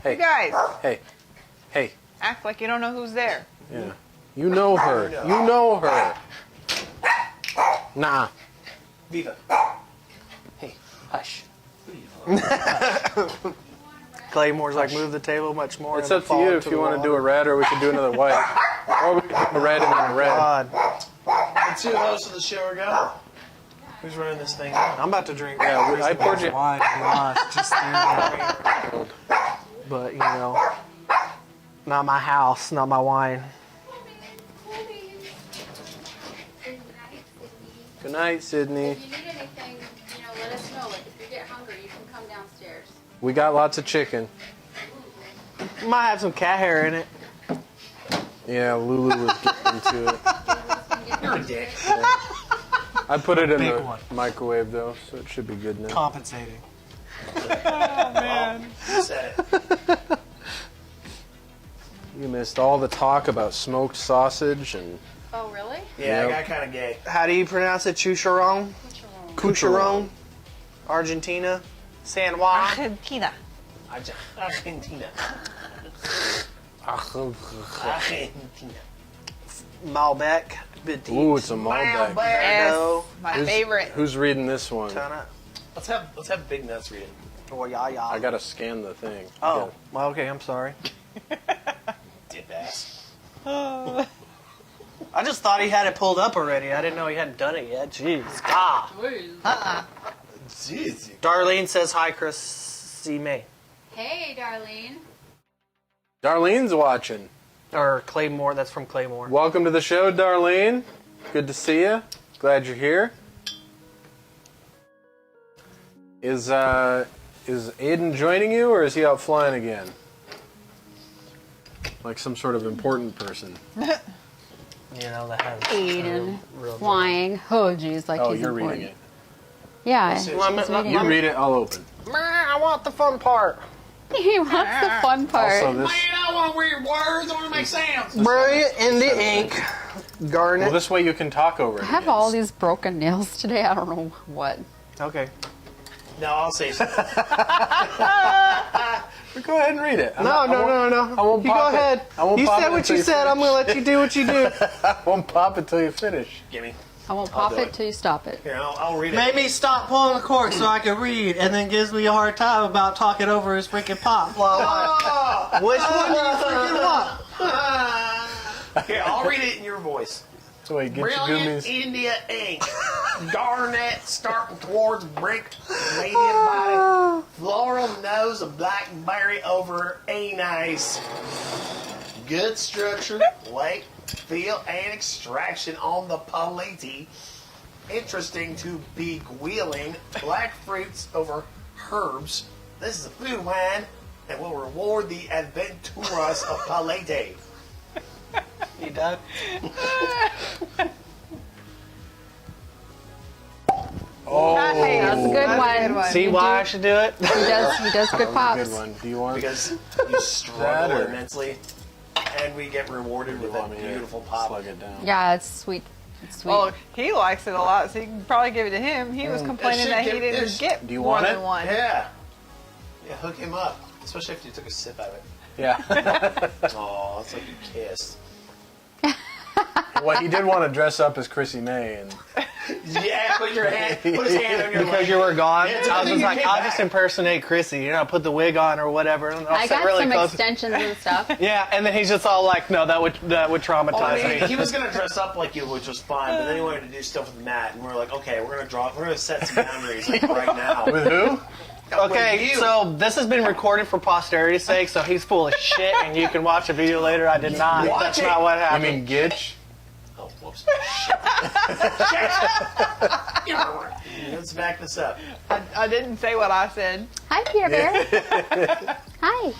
You guys, Hey. Hey. act like you don't know who's there. Yeah. You know her. You know her. Nah. Viva. Hey, hush. Claymore's like, move the table much more. It's and up to fall you into if you the want to do a water. red or we can do another white. Or we can do a red and then a red. God, Let's see who the host of the show are going. Who's running this thing? I'm about to drink. Yeah, I poured you. wine. To be honest, just staring at me. But not my house, not my wine. Good night, Sydney. If you need anything, let us know. Like, If you get hungry, you can come downstairs. We got lots of chicken. Might have some cat hair in it. Yeah, Lulu was getting into it. You're a dick. I put it in Big the one. microwave though, so it should be good now. Compensating. You said it. You missed all the talk about smoked sausage and Oh, really? Yeah, Yep. I got kind of gay. How do you pronounce it? Chicharron? Cucharon? Argentina? San Juan? Argentina. Argentina. Argentina. Malbec? Petit? ooh, it's a Malbec. Yes, No. my Who's- favorite. Who's reading this one? Kinda. Let's have Big Nuts read it. Oh, yeah. I gotta scan the thing. Oh, well, okay, I'm sorry. Dip ass. I just thought he had it pulled up already. I didn't know he hadn't done it yet. Jeez. Ah. Jeez. Darlene says hi, Chrissy May. Hey, Darlene. Darlene's watching. Or Claymore, that's from Claymore. Welcome to the show, Darlene. Good to see you. Glad you're here. Is Aiden joining you, or is he out flying again? Like some sort of important person. You know, that has Aiden. real Flying. Oh, geez, like Oh, he's you're important. reading it. Yeah. Well, he's reading You it. read it, I'll open. I want the fun part. He wants the fun part. Also, this, I want weird words. I want to make sounds. Brilliant in the ink. Garnet. well, this way you can talk over it. I have again. all these broken nails today. I don't know what. Okay. No, I'll say something. Go ahead and read it. No. I won't You go pop it. ahead. I won't You pop said it what until you said. I'm going to let you do what you do. I won't pop it till you finish. Gimme. I won't I'll pop do it it. till you stop it. Here, I'll read it. Made me stop pulling the cork so I could read, and then gives me a hard time about talking over his freaking pop. Oh! Which one do you freaking want? Here, I'll read it in your voice. So wait, Brilliant Gitchegumi's. India ink. Garnet starting towards brick. Medium body. Floral nose of blackberry over anise. Good structure, weight, feel, and extraction on the palate. Interesting to be wheeling black fruits over herbs. This is a food wine and will reward the adventurous of palate. You done? Oh, That's a good That's a one. good one. See why I should do it? He does good pops. good one. Do you want? Because you struggle That or- immensely, and we get rewarded with want a me to beautiful pop. Slug it down. Yeah, it's sweet. It's sweet. Well, he likes it a lot, so you can probably give it to him. He was complaining should that he give didn't this- get Do you more want than it? one. Yeah. Yeah, hook him up. Especially if you took a sip out of it. Yeah. Oh, it's like you kissed. Well, he did want to dress up as Chrissy May, and Yeah, put his hand on your Because leg. you were gone, Yeah, I was just you like, came I'll back. just impersonate Chrissy, put the wig on or whatever, and I'll I sit got really some close. extensions and stuff. Yeah, and then he's just all like, no, that would traumatize Oh, I mean, me. he was gonna dress up like you, which was fine, but then he wanted to do stuff with Matt, and we're like, okay, we're gonna set some boundaries like right now. with who? Okay, With you. so this has been recorded for posterity's sake, so he's full of shit, and you can watch a video later. I did not. Watch That's it. not what I happened. mean, Gitch. Oh, whoops. Shit. Let's back this up. I didn't say what I said. Hi, Pierre Bear. Hi.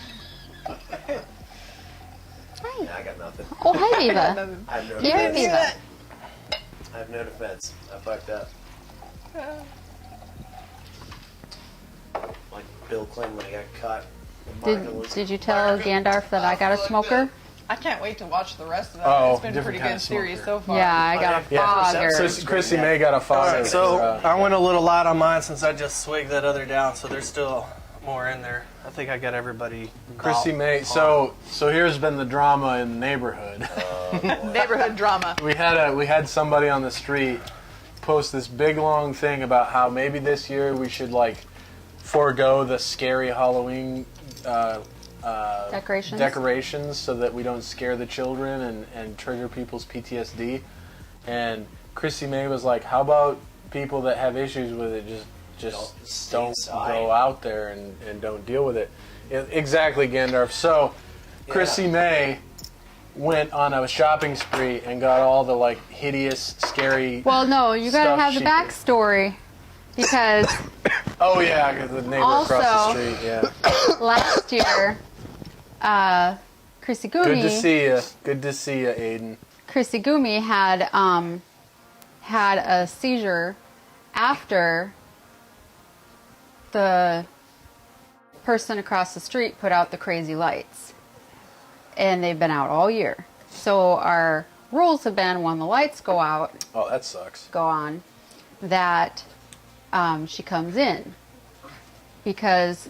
Hi. Yeah, I got nothing. Oh, hi, Viva. I have no Pierre defense. Viva. I have no defense. I fucked up. Like Bill Clinton when he got caught. Did you tell Gandalf that I got a smoker? I can't wait to watch the rest of that. Oh, It's been a different pretty kind good of series smoker. so far. Yeah, I got a Yeah, fogger. Chrissy May got a father. So I went a little light on mine since I just swigged that other down, so there's still more in there. I think I got everybody. Chrissy about May. par. So here's been the drama in the neighborhood. Neighborhood drama. we had somebody on the street post this big long thing about how maybe this year we should like forego the scary Halloween Decorations? so that we don't scare the children and trigger people's PTSD. And Chrissy May was like, how about people that have issues with it just don't inside. go out there and don't deal with it. Exactly, Gandalf. So Chrissy May went on a shopping spree and got all the like hideous, scary. Well, no, you gotta stuff have the she could. backstory because Oh yeah, 'cause the neighbor across the Also- street. Yeah. Last year, Chrissy Good to Gumi, see you. Good to see you, Aiden. Chrissy Gumi had a seizure after the person across the street put out the crazy lights, and they've been out all year. So our rules have been when the lights go out, Oh, that sucks. go on, that she comes in, because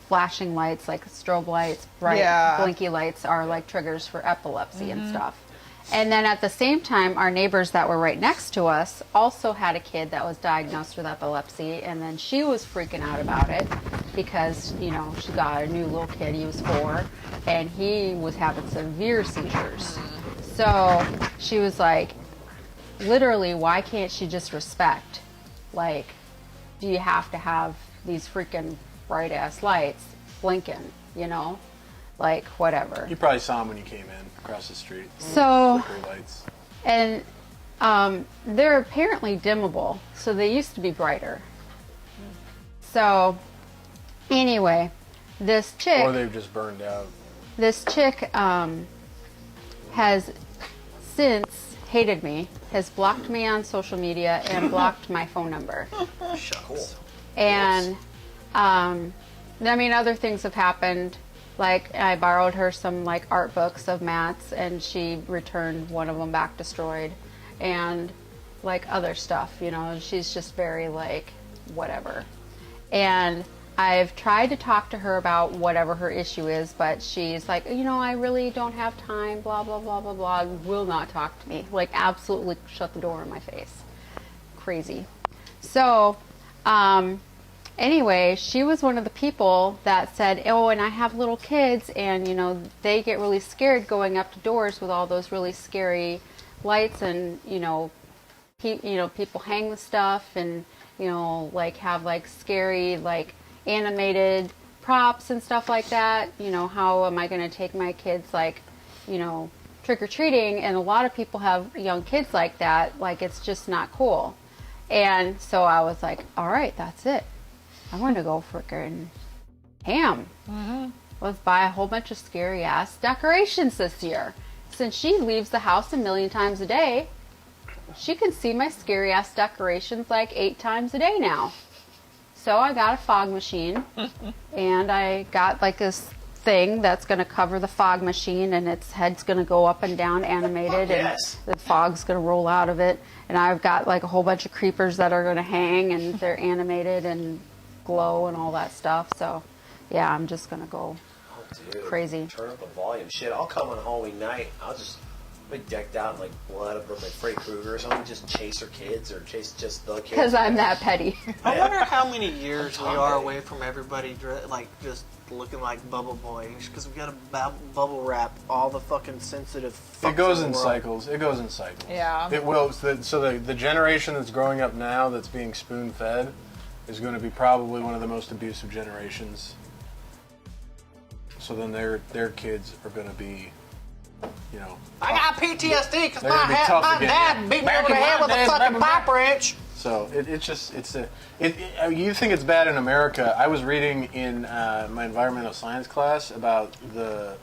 flashing lights like strobe lights, bright blinky lights are like triggers for epilepsy and stuff. And then at the same time, our neighbors that were right next to us also had a kid that was diagnosed with epilepsy, and then she was freaking out about it because she got a new little kid. He was 4, and he was having severe seizures. So she was like, literally, why can't she just respect? Like, do you have to have these freaking bright ass lights blinking? Like, whatever. You probably saw him when you came in across the street. So, Flicker lights. and they're apparently dimmable, so they used to be brighter. So, anyway, this Or chick they've just burned out. has since hated me, has blocked me on social media, and blocked my phone number. Cool. And other things have happened. Like, I borrowed her some like art books of Matt's, and she returned one of them back destroyed, and like other stuff. She's just very like whatever. And I've tried to talk to her about whatever her issue is, but she's like, I really don't have time. Blah blah blah blah blah. Will not talk to me. Like, absolutely shut the door in my face. Crazy. So. Anyway, she was one of the people that said, oh, and I have little kids, and, they get really scared going up to doors with all those really scary lights, and, people hang the stuff, and, like, have, like, scary, like, animated props and stuff like that. How am I going to take my kids, like, trick-or-treating? And a lot of people have young kids like that. Like, it's just not cool. And so I was like, all right, that's it. I want to go frickin' ham. Let's buy a whole bunch of scary ass decorations this year. Since she leaves the house a million times a day, she can see my scary ass decorations like 8 times a day now. So I got a fog machine, and I got like this thing that's going to cover the fog machine, and its head's going to go up and down animated, Yes. and the fog's going to roll out of it. And I've got like a whole bunch of creepers that are going to hang, and they're animated and glow and all that stuff. So yeah, I'm just gonna go Dude, crazy. Turn up the volume. Shit, I'll come on Halloween night. I'll just be decked out in like blood or like Freddy Krueger or something. Just chase her kids or chase just the kids. Because I'm that petty. I wonder how many years we I'm are Tom away from everybody like just looking like Bubble Boy, because we got to bubble wrap all the fucking sensitive. It goes fucks in the world. cycles. It goes in cycles. Yeah. It will. So the generation that's growing up now that's being spoon fed is going to be probably one of the most abusive generations. So then their kids are going to be, I got PTSD because They're gonna be tough my to get. dad beat me over the head with a fucking pipe wrench. So you think it's bad in America. I was reading in my environmental science class about the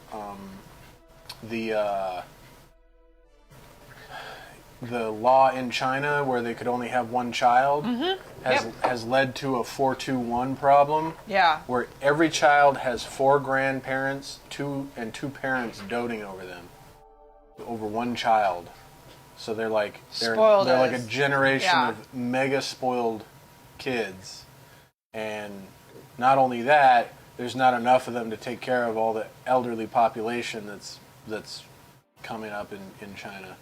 law in China where they could only have one child has led to a 4-2-1 problem. Yeah. Where every child has 4 grandparents, 2 parents doting over them, over one child. So they're like they're like a generation of mega spoiled kids, and not only that, there's not enough of them to take care of all the elderly population that's coming up in China.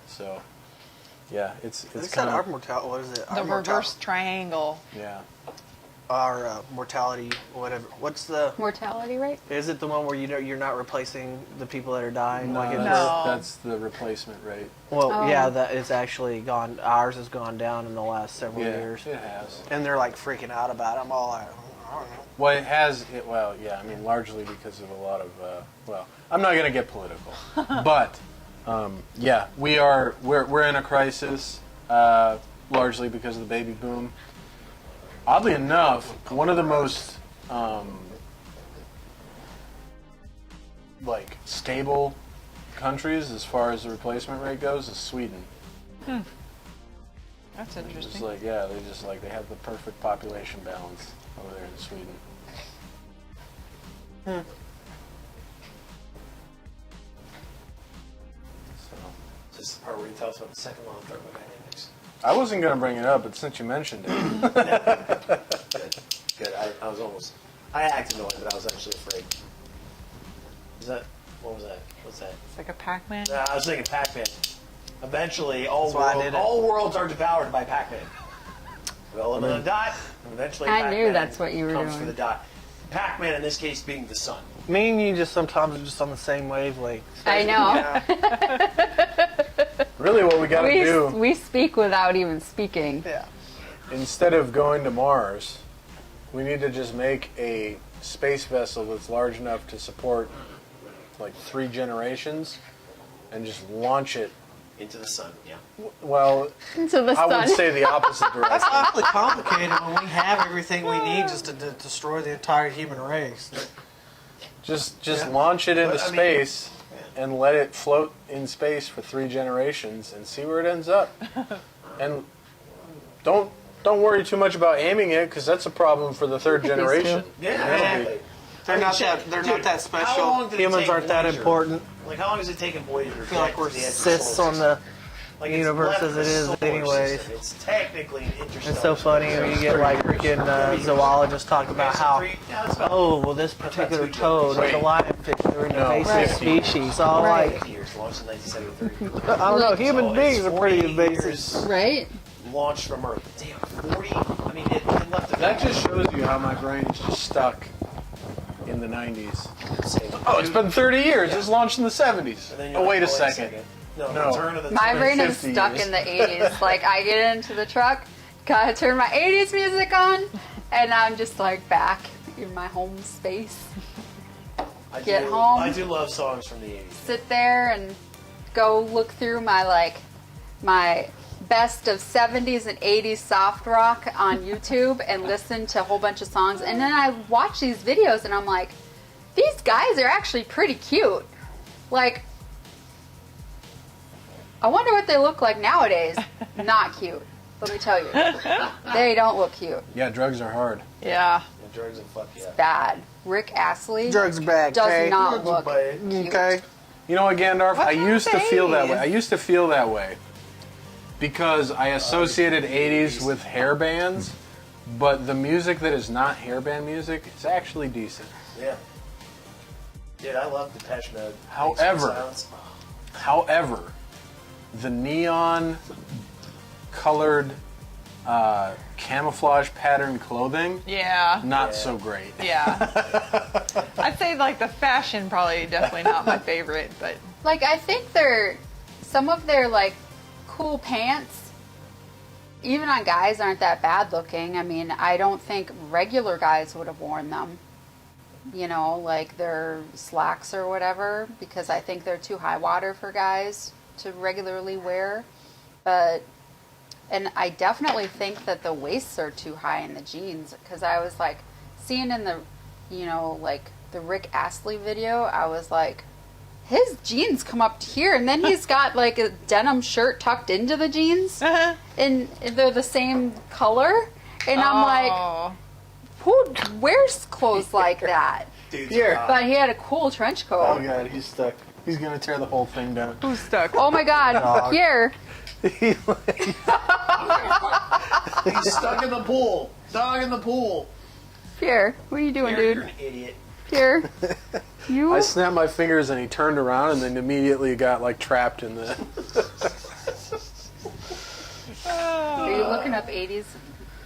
So yeah, it's They said kind our of mortality. What is it? The reverse triangle. yeah. Our mortality, whatever. What's the? Mortality rate? Is it the one where you're not replacing the people that are dying? No, like that's the replacement rate. Well, Oh. yeah, that it's actually gone. Ours has gone down in the last several Yeah, years, it has. and they're like freaking out about it. I'm all like, I don't know. Well, it has. Well, yeah. I mean, largely because of a lot of. Well, I'm not going to get political, but yeah, we're in a crisis, largely because of the baby boom. Oddly enough, one of the most like stable countries as far as the replacement rate goes is Sweden. That's It's interesting. like, yeah, they have the perfect population balance over there in Sweden. So, This is the part where you tell us about the second law of thermodynamics. I wasn't gonna bring it up, but since you mentioned it, Good. I was almost. I acted annoyed, but I was actually afraid. Is that? What was that? What's that? It's like a Pac-Man. I was thinking Pac-Man. Eventually, why I did it. all worlds are devoured by Pac-Man. We'll live on a dot, and eventually I Pac-Man knew that's what you were comes doing. for the dot. Pac-Man, in this case, being the sun. Me and you just sometimes are just on the same wavelength. I know. really what we gotta do, We speak without even speaking. Yeah. instead of going to Mars, we need to just make a space vessel that's large enough to support like 3 generations and just launch it. Into the sun, yeah. Well, Into the I would sun. say the opposite That's direction. awfully complicated when we have everything we need just to destroy the entire human race. Just launch it into But, I mean, space and let it float in space for 3 generations and see where it ends up. And don't worry too much about aiming it, because that's a problem for the 3rd generation. Yeah, exactly. They're not that How long special. did it Humans take aren't that Voyager? important. Like, how long has it taken Voyager? I feel like we're to the edge of cysts solar on the Like, universe it's as left it is the solar anyways. system. It's technically an interstellar. It's so funny when you get like freaking zoologists talking about how, oh, well, this particular toad is a lionfish, they're an invasive Right. species. All Right. like, Years launched in 1973. I don't know, human So beings it's are pretty 48 invasive. years Right? launched from Earth. Damn, 40. I mean, it left the That just shows you how my brain's just stuck in the 90s. Oh, it's been 30 years. It was launched in the 70s. And then you're Oh, like, wait a second. No, No. turn of the My been brain is 50 stuck years. in the 80s. Like, I get into the truck, gotta turn my 80s music on, and I'm just like back in my home space. Get home. I do love songs from the 80s. Sit there and go look through my best of 70s and 80s soft rock on YouTube and listen to a whole bunch of songs. And then I watch these videos and I'm like, these guys are actually pretty cute. Like, I wonder what they look like nowadays. Not cute. Let me tell you. They don't look cute. Yeah, drugs are hard. Yeah. And drugs and fuck yeah. Bad. Rick Astley drugs are bad, does okay? not look bad. cute. Okay. You know what, Gandalf? I What's used to wrong with feel that the way. I used to feel that way because I associated 80s with hair bands, but the music that is not hairband music is actually decent. Yeah. Dude, I love Depeche Mode. However- Sounds. However, the neon colored camouflage pattern clothing, Yeah. not Yeah. so great. Yeah. I'd say like the fashion probably definitely not my favorite, but Like, I think some of their like cool pants, even on guys, aren't that bad looking. I mean, I don't think regular guys would have worn them. You know, like their slacks or whatever, because I think they're too high water for guys to regularly wear. And I definitely think that the waists are too high in the jeans, because I was like, seeing in the, like the Rick Astley video, I was like, his jeans come up to here, and then he's got like a denim shirt tucked into the jeans, and they're the same color, and I'm like, oh. who wears clothes like that? Dude, Here. But he had a cool trench Oh coat. god, he's stuck. He's gonna tear the whole thing down. Who's stuck? Oh my God! Here, he's stuck in the pool. Stuck in the pool. here. What are you doing, You're dude? an idiot. Here, you. I snapped my fingers and he turned around and then immediately got like trapped in the. Are you looking up 80s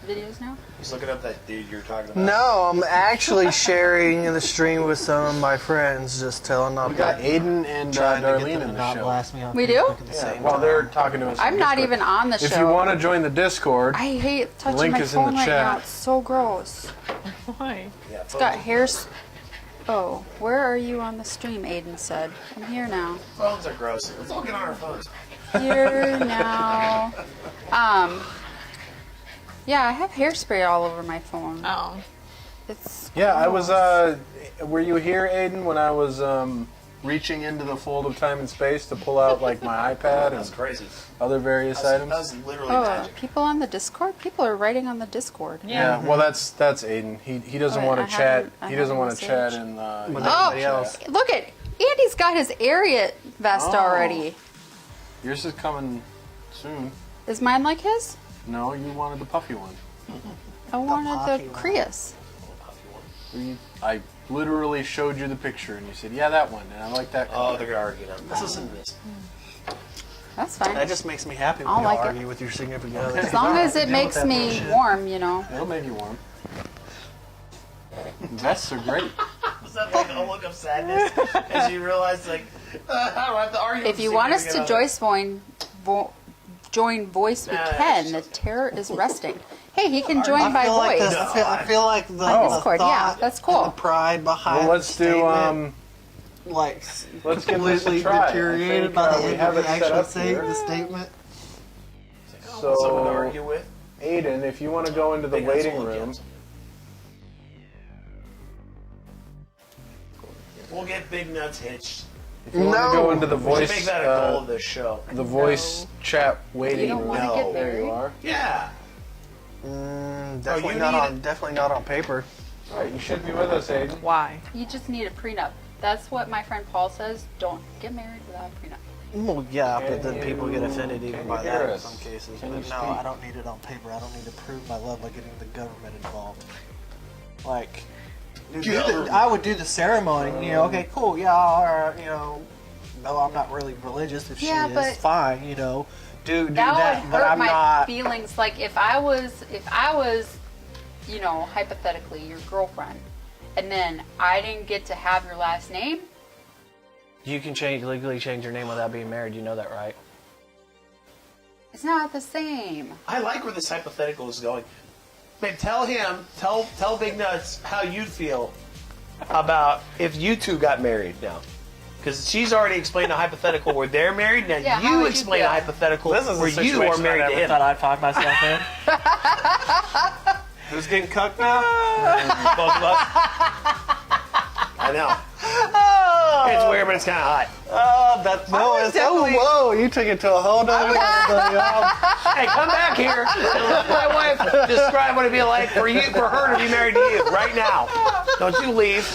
videos now? He's looking up that dude you're talking about. No, I'm actually sharing the stream with some of my friends, just telling them We got Aiden and trying to get Darlene them in to the not show. blast me on We do? Facebook at the Yeah, same while time. they're talking to us. I'm on not Discord. even on the show. If you want to join the Discord, I hate touching Link my is in the phone right chat. now. It's so gross. Why? Yeah, It's got hairs. Oh, where are you on the stream? Aiden said. I'm here now. Phones are gross. Let's all get on our phones. Here now. Yeah, I have hairspray all over my phone. Oh. It's Yeah, I was. gross. Were you here, Aiden, when I was reaching into the fold of time and space to pull out like my iPad That's and crazy. other various items? That was literally Oh, magic. people on the Discord? People are writing on the Discord. Yeah, well, that's Aiden. He doesn't Okay, want I to chat. haven't- He I doesn't haven't want to chat messaged. in. With Oh, everybody else. look at Andy's got his area vest Oh. already. Yours is coming soon. Is mine like his? No, you wanted the puffy one. I wanted puffy the one. Prius. I literally showed you the picture, and you said, "Yeah, that one," and I like that Oh, color. they're gonna argue now. Let's listen to this. That's fine. That just makes me happy when I'll you like it. argue with your significant other. As long as it Deal with makes that me bullshit. warm, you know. It'll make you warm. Vests are great. Was that like a look of sadness as you realize, like, I don't have to argue? If with you want us to significant join voice with Nah, Ken, it's the just- terror is resting. Hey, he can join by I feel like voice. the, I feel like the, On the Discord, yeah, thought that's and cool. the pride behind Well, let's the do. statement, like Let's give this a completely try. I deteriorated think, by the we end have of it set actually up saying here. the statement. Someone to So, argue with. Aiden, if you want to go into the Big nuts waiting will room, get. We'll get Big Nuts hitched. if you want to go into the We should voice, make that a goal of this show. the voice chat waiting You don't room. want to No. get There married? you are. Yeah. Definitely you not need on. Definitely not on paper. All right, you should be with us, Aiden. Why? You just need a prenup. That's what my friend Paul says. Don't get married without a prenup. Well, yeah, but then Can people you- get offended even can by you hear that in us? some cases. Can But you no, speak? I don't need it on paper. I don't need to prove my love by getting the government involved. Like, I would do the ceremony. You know, okay, cool, yeah, all right, you know. No, I'm not really religious. If Yeah, she but is, fine. You know, do That that. would But hurt I'm my not. feelings. Like if I was, you know, hypothetically your girlfriend, and then I didn't get to have your last name. You can legally change your name without being married. You know that, right? It's not the same. I like where this hypothetical is going. Babe, tell Big Nuts how you'd feel about if you two got married now. Because she's already explained a hypothetical where they're married. Now Yeah, how you would you explain a feel? hypothetical This is where a you are situation married I to never him. thought I'd find myself in. Who's getting cucked now? Both of us. I know. It's weird, but it's kind of hot. Oh, that's no. would It's, definitely- whoa! You took it to a whole nother level. Hey, come back here and let my wife describe what it'd be like for her to be married to you right now. Don't you leave.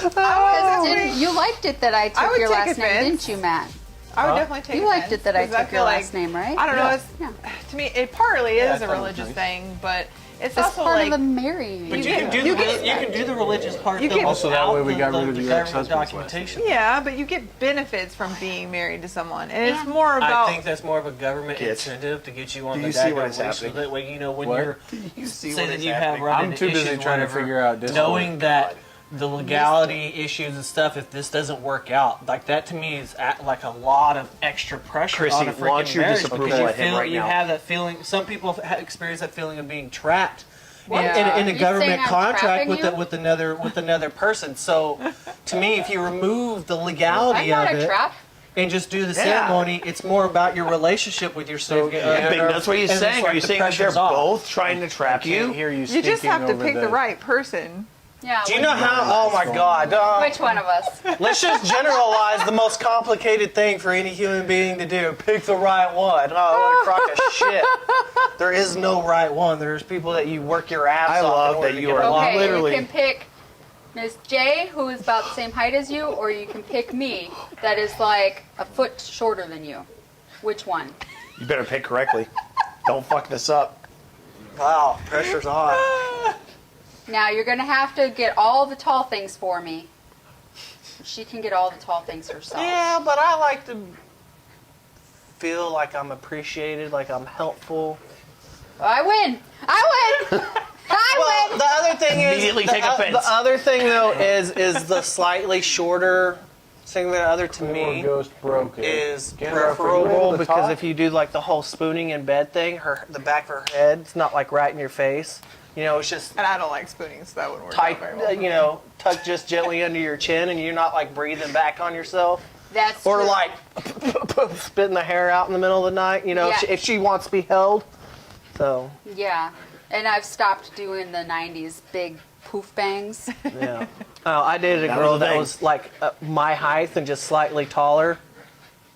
You liked it that I I took would your take last name, offense. didn't you, Matt? I would definitely take You liked offense, it that I 'cause took feel your like- last name, right? I don't know. Yeah. It's, Yeah. To me, it partly Yeah, I is a thought it was religious nice. thing, but it's It's also part like of the marrying. But You you can- can do you the can- you can do the religious part. You though, can- Also, that way we without got rid the of your government ex-husband's last documentation. yeah, but you get benefits from being married to someone, and it's Yeah. more about. I think that's more of a government Kids. incentive to get you on Do the you see what daggone is leash, so happening? that way you know when What? you're You see say what that is you have happening. run I'm into too busy issues, trying to whatever, figure out Discord. knowing that the legality issues and stuff. If this doesn't work out, like that to me is like a lot of extra pressure Chrissy, on a freaking launch your marriage disapproval because you at him feel right you now. have that feeling. Some people have experienced that feeling of being trapped. Yeah. In a You government saying I'm contract trapping with you? with another person. So, to me, if you remove the I'm legality not of a it trap. and just do the Yeah. ceremony, it's more about your relationship with your significant other. Big Nuts, what are you And it's saying? like Are you the saying that they're pressure's off. both trying to trap Can't you? hear you You just speaking have to over pick the right person. Yeah. Do you know how? Oh my God! Which one of us? Let's just generalize the most complicated thing for any human being to do. Pick the right one. Oh, what a crock of shit. There is no right one. There's people that you work your ass I off. love in order that to you get are along. Okay, literally- you can pick Miss J, who is about the same height as you, or you can pick me, that is like a foot shorter than you. Which one? You better pick correctly. Don't fuck this up. Wow, pressure's on. Now you're gonna have to get all the tall things for me. She can get all the tall things herself. Yeah, but I like to feel like I'm appreciated, like I'm helpful. I win. I win. I Well, win. the other thing is Immediately take offense. The other thing though is the slightly shorter significant other to Or me ghost broke it. is Again, are you able preferable to because talk? if you do like the whole spooning in bed thing, the back of her head, it's not like right in your face. You know, it's just And I don't like spooning, so that wouldn't work tight. out very well. You know, tucked just gently under your chin, and you're not like breathing back on yourself. That's Or true. like spitting the hair out in the middle of the night, you know, Yeah. if she wants to be held. So, Yeah. And I've stopped doing the 90s big poof bangs. Yeah. Oh, I dated a That girl was the that thing. was like my height and just slightly taller,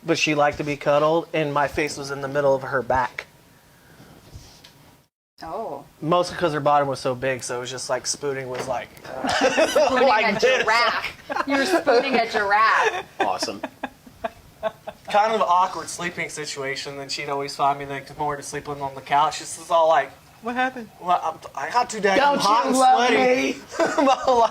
but she liked to be cuddled, and my face was in the middle of her back. Oh. Mostly because her bottom was so big, so it was just like spooning was like. Spooning Like a this. giraffe. You were spooning a giraffe. Awesome. Kind of an awkward sleeping situation. Then she'd always find me the next morning sleeping on the couch. She's just all like, What happened? well, I got too damn Don't hot you and love sweaty. me?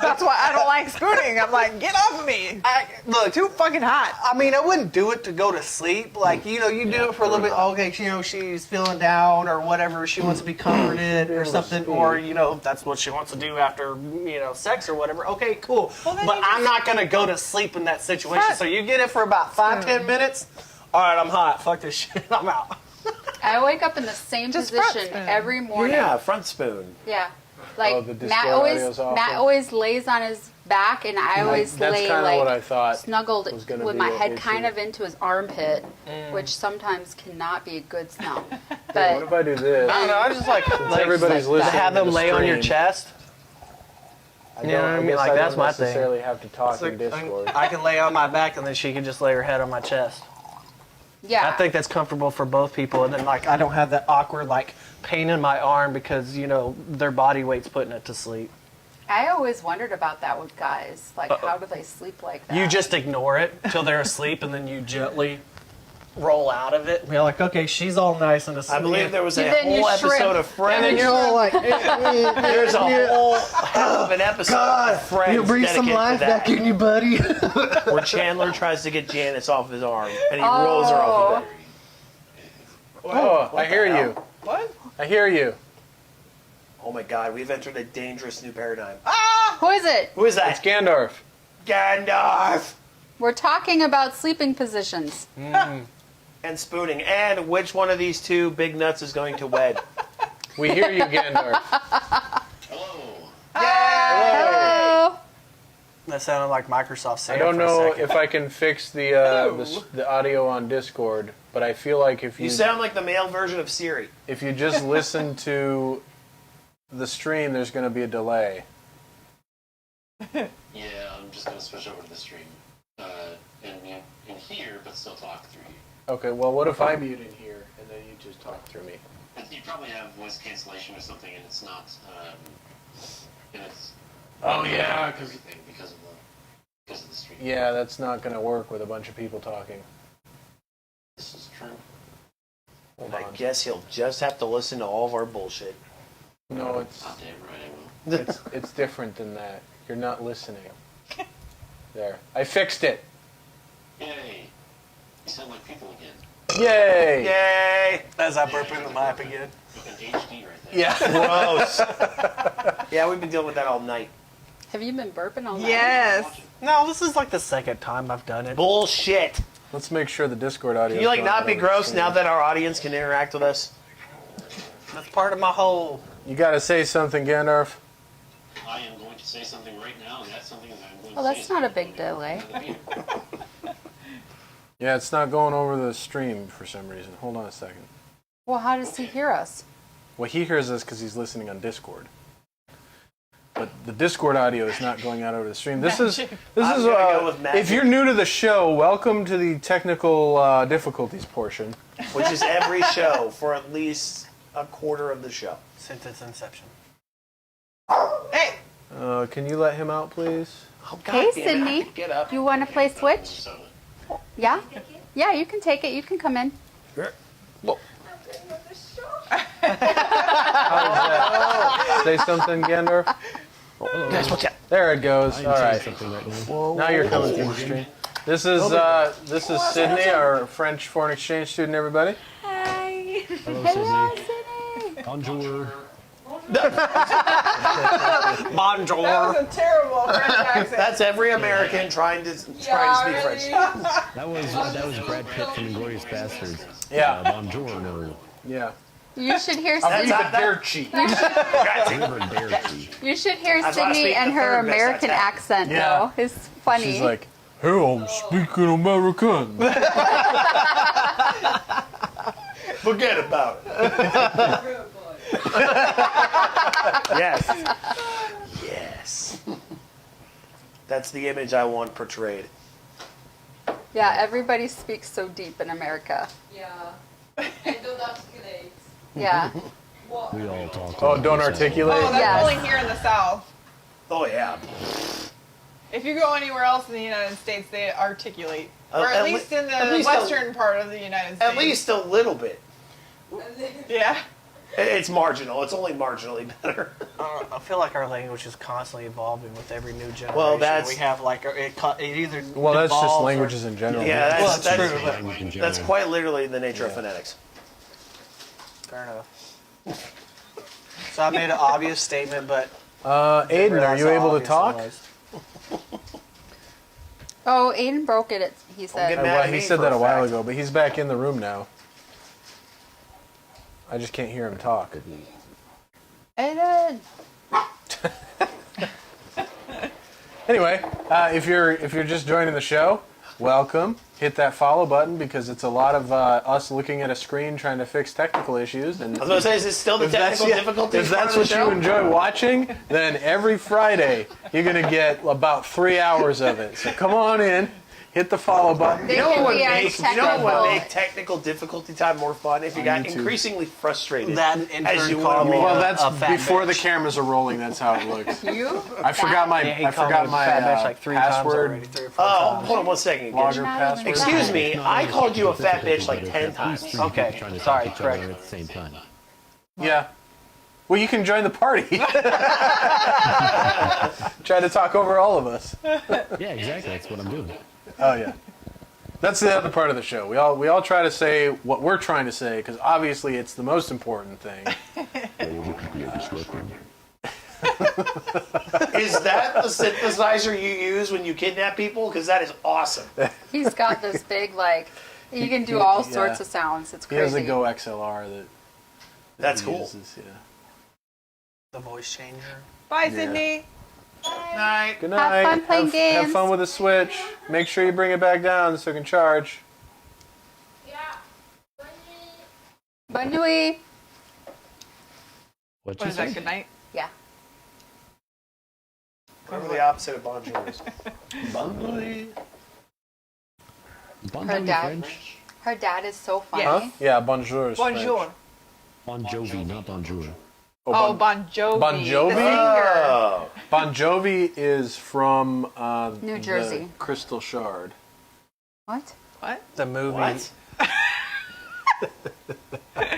That's why I don't like spooning. I'm like, get off of me. Look, Too fucking hot. I mean, I wouldn't do it to go to sleep. Like, you know, you do it for a little bit. Okay, you know, she's feeling down or whatever. She wants to be comforted or something. Or, you know, that's what she wants to do after, you know, sex or whatever. Okay, cool. Well, then But you I'm not going to go to sleep in that situation. Front So you get it for about 5-10 minutes. All right, I'm hot. Fuck this shit. I'm out. I wake up in the same Just front position spoon. every morning. Yeah, front spoon. Yeah. Like Oh, the Discord audio's awful. Matt always lays on his back and I always That's lay kind of like what I thought. snuggled was gonna with be my an head issue. kind of into his armpit, which sometimes cannot be a good smell. What But if I do this? I don't know. I just like everybody's to listening have to them the lay on your stream. chest. I You know don't- what I mean? guess Like, that's don't my thing. necessarily have to talk It's like, in Discord. I can lay on my back and then she can just lay her head on my chest. yeah. I think that's comfortable for both people, and then like I don't have that awkward like pain in my arm because you know their body weight's putting it to sleep. I always wondered about that with guys. Like, how do they sleep like that? You just ignore it till they're asleep, and then you gently roll out of it. You're like, okay, she's all nice and asleep. I believe there was a Then you whole episode shrimp. of Friends. And then you're all like, There's a whole hell of an episode of Friends you breathe some life dedicated back in you, buddy. to that, where Chandler tries to get Janice off his arm, and he rolls her off of it. Oh, I hear the you. What? I hear you. Oh my God, we've entered a dangerous new paradigm. Who is it? Who is It's that? Gandalf. Gandalf! We're talking about sleeping positions. And spooning. And which one of these two big nuts is going to wed? We hear you, Gandalf. Hello. Hello. That sounded like Microsoft Sam I don't for a know second. if I can fix the audio on Discord, but I feel like if You you sound like the male version of Siri. if you just listen to the stream, there's going to be a delay. Yeah, I'm just gonna switch over to the stream in here, but still talk through you. Okay, well, what if I mute in here and then you just talk through me? But you probably have voice cancellation or something, and it's not. And it's. Oh, yeah, everything because of the stream. Yeah, that's not going to work with a bunch of people talking. This is true. Hold I on. guess he'll just have to listen to all of our bullshit. No, it's Goddamn right I will. it's different than that. You're not listening. There. I fixed it. Yay! You sound like people again. Yay! Yay! As I burp in the mic again. With an HD right there. Yeah. Gross. Yeah, we've been dealing with that all night. Have you been burping all night? Yes. No, this is like the second time I've done it. Bullshit. Let's make sure the Discord audio. Can you like not be gross now that our audience can interact with us? That's part of my whole. You got to say something, Gandalf. I am going to say something right now, and that's something that I'm going Well, to that's say. not a big delay. Yeah, it's not going over the stream for some reason. Hold on a second. Well, how does he hear us? Well, he hears us because he's listening on Discord. But the Discord audio is not going out over the stream. This is I'm gonna go with magic. if you're new to the show, welcome to the technical difficulties portion. Which is every show for at least a quarter of the show. Since its inception. Hey! Can you let him out, please? Oh, God Hey, damn it, I Sydney. could get up. You want to play Switch? So, Yeah? Yeah, you can take it. You can come in. Say something, Gandalf. Guys, watch out. There it goes. All right. Something right now. Now you're coming through the stream. This is Sydney, our French foreign exchange student. Everybody. Hi. Hello, Sydney. Sydney. Bonjour. Bonjour. a terrible French accent. That's every American trying to speak French. That was Brad Pitt from Inglourious Bastards. Yeah. Bonjour, no. Yeah. You should hear That's Sydney. not that. cheek. Oliver Dairy. You should hear That's why I Sydney speak and the her third best American accent. accent, Yeah. though. It's funny. She's like, hey, I'm speaking American. Forget about it. Yes. Yes. That's the image I want portrayed. Yeah, everybody speaks so deep in America. Yeah. And don't articulate. Yeah. What? We all talk. Oh, don't articulate? Oh, that's Yes. only here in the South. Oh, yeah. If you go anywhere else in the United States, they articulate. Or At at le- least in the at least western part of the United States. At least a little bit. Yeah. It's marginal. It's only marginally better. I feel like our language is constantly evolving with every new generation. Well, that's- we have like it either. Well, that's just devolves or- languages in general. Yeah, Well, that's, that's that's, true, but- Language in that's general. quite literally the nature of phonetics. Fair enough. So I made an obvious statement, but Aiden, are realize you how able to obvious it talk? was. Oh, Aiden broke it. He get said. mad Well, at he me said for that a a while fact. ago, but he's back in the room now. I just can't hear him talk. Aiden. Anyway, if you're just joining the show, welcome. Hit that follow button because it's a lot of us looking at a screen trying to fix technical issues. And I was going to say, is this still the if that's, technical difficulty? if that's what you enjoy watching, then every Friday you're going to get about 3 hours of it. So come on in, hit the follow button. They You know can what be our makes technical. technical difficulty time more fun? If you got YouTube. increasingly frustrated That in as turn you called want me to Well, a that's fat before the bitch. cameras are rolling. That's how it looks. You? I forgot my Yeah, he I called forgot me my fat bitch like 3 times password. already, 3 or 4 Oh, times. hold on one second. Blogger Not password. even Excuse me, I called you a fat bitch like 10 times. Okay, Trying to sorry, talk to each other correct. at the same time. Yeah. Well, you can join the party. Try to talk over all of us. Yeah, exactly. That's what I'm doing. Oh yeah. That's the other part of the show. We all try to say what we're trying to say because obviously it's the most important thing. Is that the synthesizer you use when you kidnap people? Because that is awesome. He's got this big, like, you can do all sorts Yeah. of sounds. It's He has crazy. a Go XLR that That's he cool. uses, yeah. The voice changer. Bye, Sydney. Night. Good Have night. fun playing Have games. fun with the Switch. Make sure you bring it back down so it can charge. Bonne nuit. What What you is that? say? Good night. Yeah. Whatever the opposite of bonjour is. Bon Her Jovi dad. French? Her dad is so funny. Yes. Huh? Yeah, bonjour. is Bonjour. French. Bon Jovi, not Bonjour. Oh, Bon Jovi. Bon Jovi? The singer. Oh. Bon Jovi is from New the Jersey. Crystal Shard. What? What? The movie. What?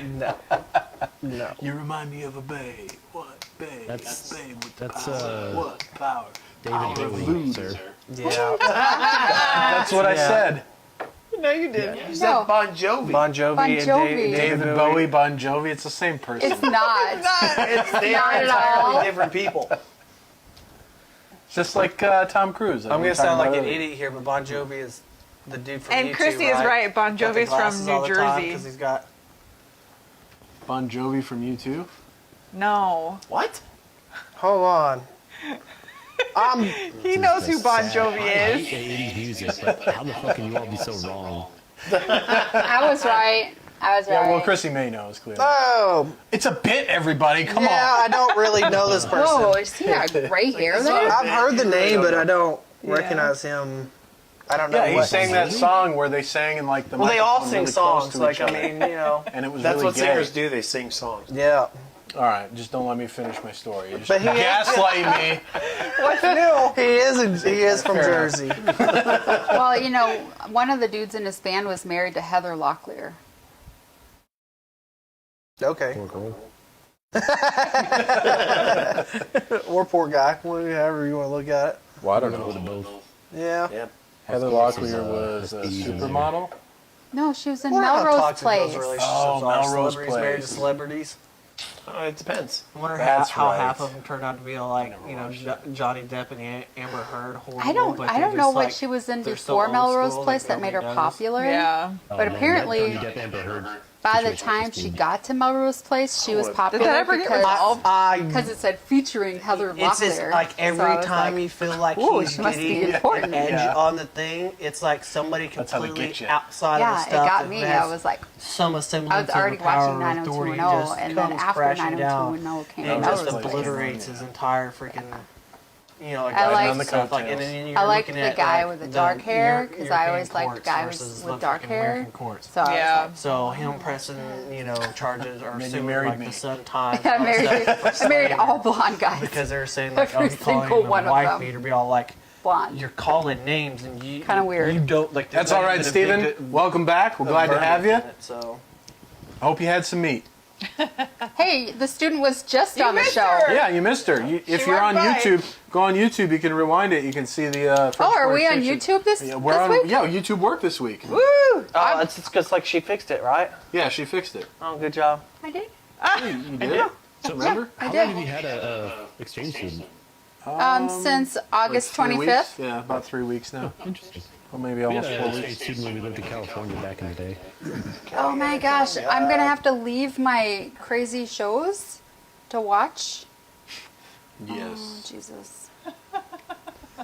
No. No. You remind me of a babe. What babe? That's- babe with that's, power. What power? David Bowie, sir. Yeah. That's what I Yeah. said. No, you didn't. You said No. Bon Jovi. Bon Jovi Bon and Jovi. David Bowie, Bon Jovi. It's the same person. It's not. It's they Not are at entirely all. different people. Just like Tom Cruise. I'm gonna sound like an idiot here, but Bon Jovi is the dude from And YouTube, Christy is right. Bon Got the Jovi's from glasses all New the time Jersey. 'cause he's got. Bon Jovi from U2. No. What? Hold on. He knows who Bon I Jovi hate is. 80s music, but how the fuck can you all be so wrong? I was right. I was right. Yeah, well, Chrissy May knows clearly. Oh, It's a bit, everybody. Come yeah. on. I don't really know this person. Whoa, is he got gray hair there? I've heard the name, but I don't recognize him. I don't know. Yeah, he what sang that song where they sang in like the. Well, they all microphone sing really close songs. to Like each I other. mean, you know. and it was That's really what gay. singers do. They sing songs. Yeah. All right, just don't let me finish my story. You just But he is- gaslight me. What's new? He is from Fair Jersey. Well, you know, one of the dudes in his band was married to Heather Locklear. Okay. Poor girl. Or poor guy, however you want to look at it. Well, I don't Go know. to both. Yeah. Yeah. Heather Locklear was a Asian supermodel. No, she was in Wonder how Melrose toxic Place. those relationships Oh, are. Melrose Celebrities married to Place. celebrities. It depends. I wonder That's how right. half of them turned out to be like, you know, Johnny Depp and Amber Heard. Horrible, I don't. but I they're don't know just what like- she was in they're so before old Melrose school, Place like that made her nobody knows. popular. Yeah. Oh, But man, apparently- Johnny Depp, Amber Heard. by the time she got to Melrose Place, she was Did that popular ever get resolved? because it said featuring Heather It's just Locklear. like So every I was time like, you feel like "Ooh, he's she must be getting important." an edge Yeah. on the thing, it's like somebody That's how they completely get you. outside of yeah, the it stuff got that me. has I was like, some I semblance was already of the power watching or authority 90210, just and then comes after crashing down 90210 came and out, just I was like, obliterates his entire freaking, like I riding like- on the stuff, like, and then you're I liked looking the at, guy like, with the dark hair, 'cause I European always liked the courts guy versus with the dark fucking hair. American courts. So I was Yeah. like, So him pressing, charges or And then you suing married like me. the Sun Times. I and all married, stuff. I married all blonde guys. Because they're saying like, Every you're calling single him one a of wife them. beater, be all like, blonde. you're calling names and you Kinda weird. You don't like. That's all right, Steven. Welcome back. We're glad to have you. So I hope you had some meat. Hey, the student was just You on the missed show. her. Yeah, you missed her. If you're on went by. YouTube, go on YouTube. You can rewind it. You can see the. Oh, are we on Extension. YouTube this, Yeah, we're this on. week? Yeah, YouTube worked this week. Woo! oh, it's because like she fixed it, right? Yeah, she fixed it. Oh, good job. I did. You did? So Remember? I how did. long have you had a exchange student? Since August Like 3 25th. weeks? Yeah, about 3 weeks now. Interesting. Well, maybe We had almost an 4 exchange weeks. student when we lived in California back in the day. Oh my gosh, I'm gonna have to leave my crazy shows to watch. Oh, Yes. Jesus. Oh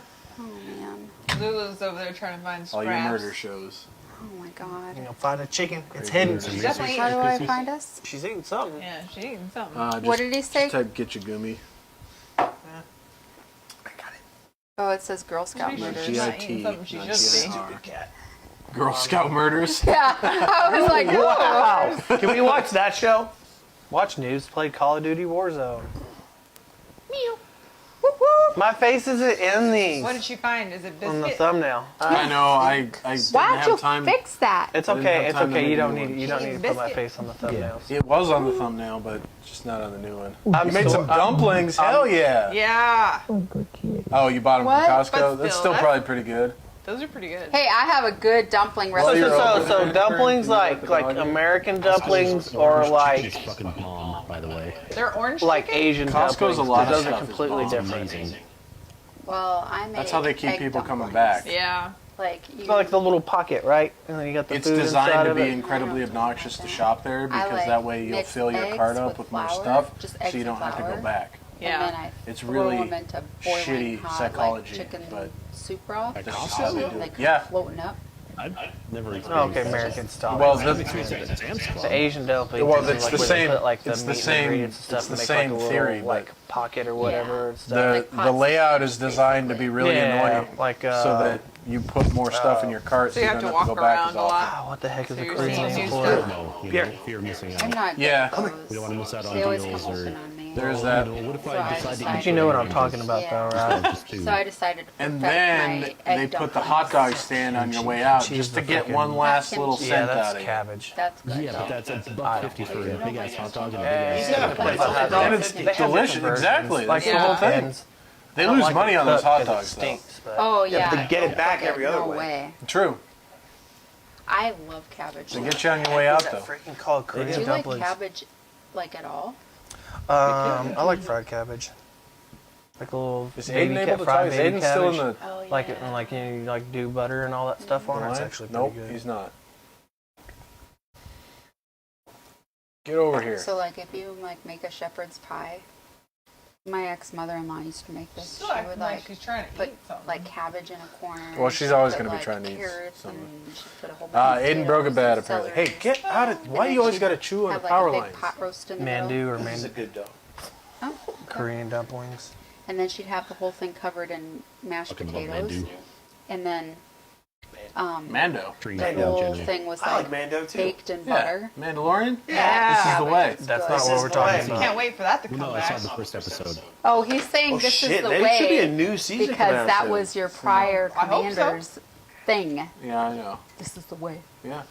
man. Lulu's over there trying to find All scraps. your murder shows. Oh my God. Find a chicken. It's hidden. Crazy. Definitely. How do I find us? She's eating something. Yeah, she eating something. Just, What did he say? Just type Gitchegumi. Oh, it says Girl Scout She's murders. G.I. not eating something she not should be. GSR. Girl Scout murders. Yeah, I was like, Wow. Can we watch that show? Watch News played Call of Duty Warzone. My face isn't in these What did she find? Is it on the biscuit? thumbnail. I know. I didn't why'd have you time. fix that? It's I didn't okay. have It's time to okay. You make don't new need. ones. You don't need to put my Biscuit. face on the thumbnails. It was on the thumbnail, but just not on the new one. I'm You made some so- dumplings. Hell yeah. Yeah, Oh, you bought them What? from Costco? But That's still, still that's- probably pretty good. those are pretty good. Hey, I have a good dumpling Well, recipe. you're open. So dumplings like American dumplings or Chicken like is fucking bomb, by the way. They're orange like chicken? Asian Costco's dumplings. a lot but of those are stuff is completely bomb. different. Amazing. Well, I make That's how they keep egg people coming dumplings. back. Yeah. Like, you, It's like the little pocket, right? And then you got the It's food designed inside to of be it. incredibly obnoxious to shop there I because like that way you'll mixed fill your eggs cart up with with more flour, stuff, just so eggs you and don't have to flour. go back. Yeah. And then I It's throw really them into boiling shitty hot, psychology, like chicken but soup broth. At This is Costco? how they do Like it. Yeah. floating up. I've never experienced Okay, that. American style. Well, I've experienced it at Sam's Club. the Asian dumpling. Well, is it's like the where they same- Put, like, the it's the meat same- and ingredients and stuff. it's the and make, same like, a little, theory, but like pocket or whatever. And stuff. The Like the pots layout and is designed to be really Yeah, annoying, like, so that you put more stuff in your cart, So you have to don't walk have to go back around as a often. lot. Oh, what the heck is So a you're Korean seeing name new for stuff. it? No, you Here. know, fear of missing out. I'm not Yeah. good at We those. don't want to miss out on They always come deals or. open on me. There's You that. know, what if So I I decide to decided- eat You know what I'm burgers? talking about, Yeah. though, right? Just to- So I decided to And perfect then my they egg put the dumplings. hot dog stand on your way out Cheese just to the get frickin- one last Kimchi. little Yeah, cent that's out of you. cabbage. That's good. Yeah, but that's $1.50 for a big ass hot dog and a big ass. Yeah, But but it's hot and dog it's and delicious. different versions. Exactly. Like That's the whole thing. They lose money on those hot dogs, though. Stinks, but Oh yeah. but they get it back Okay, every other no way. True. I love cabbage. They get you on your way out, Is though. that freaking called Korean Do you like dumplings? cabbage, like at all? I like fried cabbage. Like a little Is baby Aiden able to try? fried Is baby Aiden still in cabbage. the Oh yeah. Like it, and like you like do butter and all that stuff on it. It's line? actually pretty Nope, good. he's not. Get over here. So like if you like make a shepherd's pie, my ex-mother-in-law used to make this. Still She acting would like like she's trying to put eat something. like cabbage in a corner. Well, and she's she'd always put, gonna be like, trying to eat carrots something. and she'd put a whole bunch of Aiden broke a potatoes bad and apparently. celery Hey, get and out of! stuff. Why And do you then always she'd got to chew on have the like power a big lines? pot roast in the middle. Mandu or This is a mandu good dough. Oh, okay. Korean dumplings. And then she'd have the whole thing covered in mashed Fucking love potatoes. Mandu. And then Mando. Trees the in whole general. thing was I like like Mando too. baked in Yeah. butter. Mandalorian. Yeah. This is the way. That's good. not This what is we're the talking way. about. Can't wait for that to come No, I back. saw the first episode. Oh, he's saying Oh this shit! is the There way should be a new season because coming out that soon. was your prior I hope so. commander's thing. Yeah, I know. This is the way. Yeah,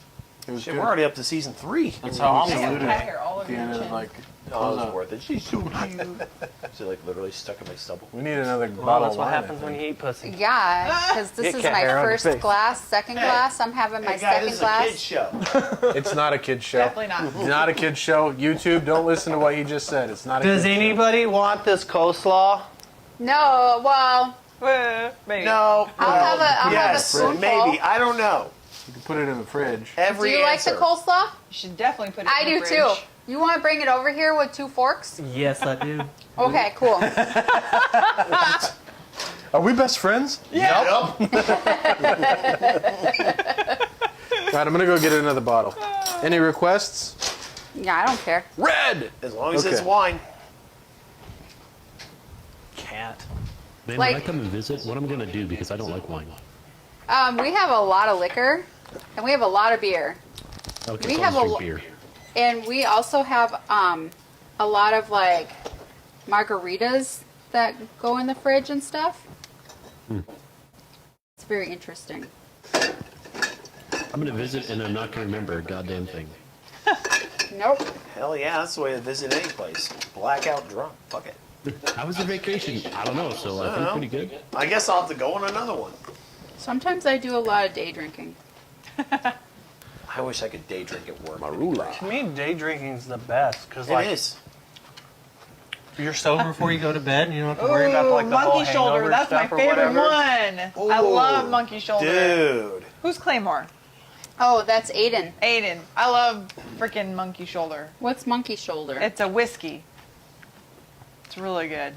it was Shit, good. we're already up to season 3. That's how we I got saluted cat hair all at over the your end of chin. like. Oh, it was close worth it. She's so cute. She like literally stuck in my stubble. We need another Well, bottle that's of what wine. happens when you eat pussy. Yeah, because this Get is cat my hair on your first face. glass, second glass. I'm having my Hey guys, second this is a glass. kid's show. It's not a kid's show. Definitely not. It's not a kid's show. YouTube, don't listen to what he just said. It's not a Does kid's anybody want this coleslaw? No, well, Maybe. No. I'll have a yes, spoonful. maybe. I don't know. You can put it in the fridge. Every Do you like the answer. coleslaw? You should definitely put it I in the do fridge. too. You want to bring it over here with 2 forks? Yes, I do. Okay, cool. Are we best friends? Yeah. Yup. All right, I'm gonna go get another bottle. Any requests? Yeah, I don't care. Red. As long as it's Okay. wine. Can't. Man, Like- when I come and visit, what am I gonna do? Because I don't like wine. We have a lot of liquor, and we have a lot of beer. Okay, We so have I'll a drink lo- beer. And we also have a lot of like margaritas that go in the fridge and stuff. It's very interesting. I'm gonna visit and I'm not gonna remember a goddamn thing. Nope. Hell yeah, that's the way to visit any place. Blackout drunk. Fuck it. How was your vacation? I don't know, so I think pretty good. I guess I'll have to go on another one. Sometimes I do a lot of day drinking. I wish I could day drink at work. Marula. To me, day drinking's the best because It like is. you're sober before you go to bed, and you don't have to worry about like the whole monkey shoulder. hangover That's my stuff or favorite whatever. one. I love Ooh, monkey shoulder. Dude. Who's Claymore? Oh, that's Aiden. Aiden. I love freaking monkey shoulder. What's monkey shoulder? It's a whiskey. It's really good.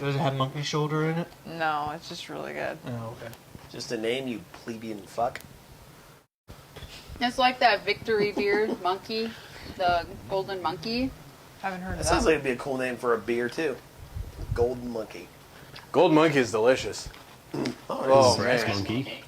Does it have monkey shoulder in it? No, it's just really good. Oh, okay. Just a name, you plebeian fuck. It's like that Victory beer monkey, the golden monkey. Haven't heard That of sounds that. like it'd be a cool name for a beer too. Golden Monkey. Gold Monkey is delicious. Oh, Brass man. monkey.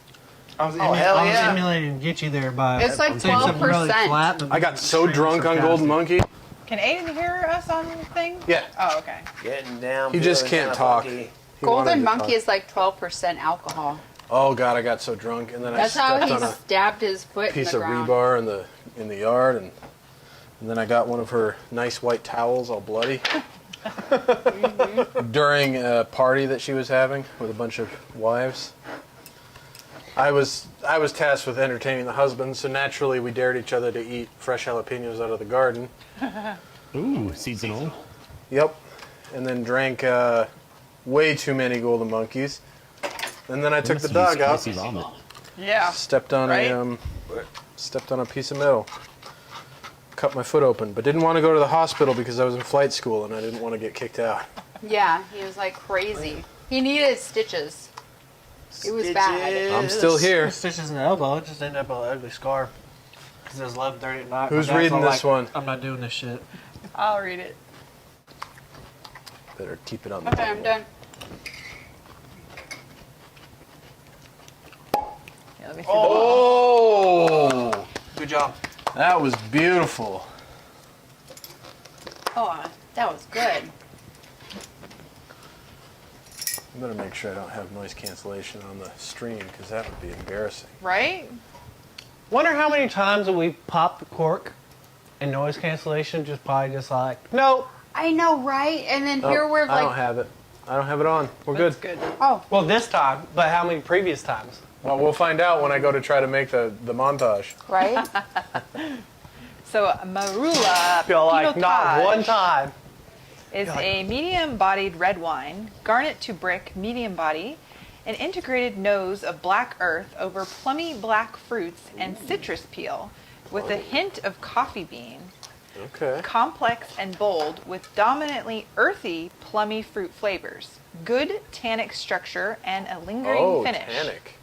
I was, hell I was yeah. emulating get you there by It's like saying something really 12%. flat, but I got so extremely drunk on Golden sarcastic. Monkey. Can Aiden hear us on the thing? Yeah. Oh, okay. Getting down. He just feeling can't kinda talk. funky. He wanted Golden to monkey talk. is like 12% alcohol. Oh god, I got so drunk, and then That's I how stepped he on a stabbed his foot in piece the of ground. rebar in the yard, and then I got one of her nice white towels, all bloody, during a party that she was having with a bunch of wives. I was tasked with entertaining the husband, so naturally we dared each other to eat fresh jalapenos out of the garden. Ooh, seeds and all. Yep, and then drank way too many Golden Monkeys, and then I took the dog out. Spicy vomit. Yeah. Stepped on Right? a piece of metal. Cut my foot open, but didn't want to go to the hospital because I was in flight school and I didn't want to get kicked out. Yeah, he was like crazy. He needed stitches. It was bad. I'm still here. Stitches in the elbow, it just ended up an ugly scar. Because it was 11:30 at night. Who's My dad's reading all this like, one? I'm not doing this shit. I'll read it. Better keep it on the Okay, I'm table. done. Yeah, let me see Oh, Good job. that was beautiful. Oh, that was good. I better make sure I don't have noise cancellation on the stream because that would be embarrassing. Right? Wonder how many times that we popped the cork and noise cancellation just like, nope. I know, right? And then here we're I don't like, have it. I don't have it on. We're good. That's good. oh, Well, this time, but how many previous times? Well, we'll find out when I go to try to make the montage. right? So Marula I feel like not Pinotage one time. is a medium-bodied red wine, garnet to brick, medium body, an integrated nose of black earth over plummy black fruits and citrus peel, with a hint of coffee bean. Okay. Complex and bold, with dominantly earthy, plummy fruit flavors. Good tannic structure and a lingering finish. tannic.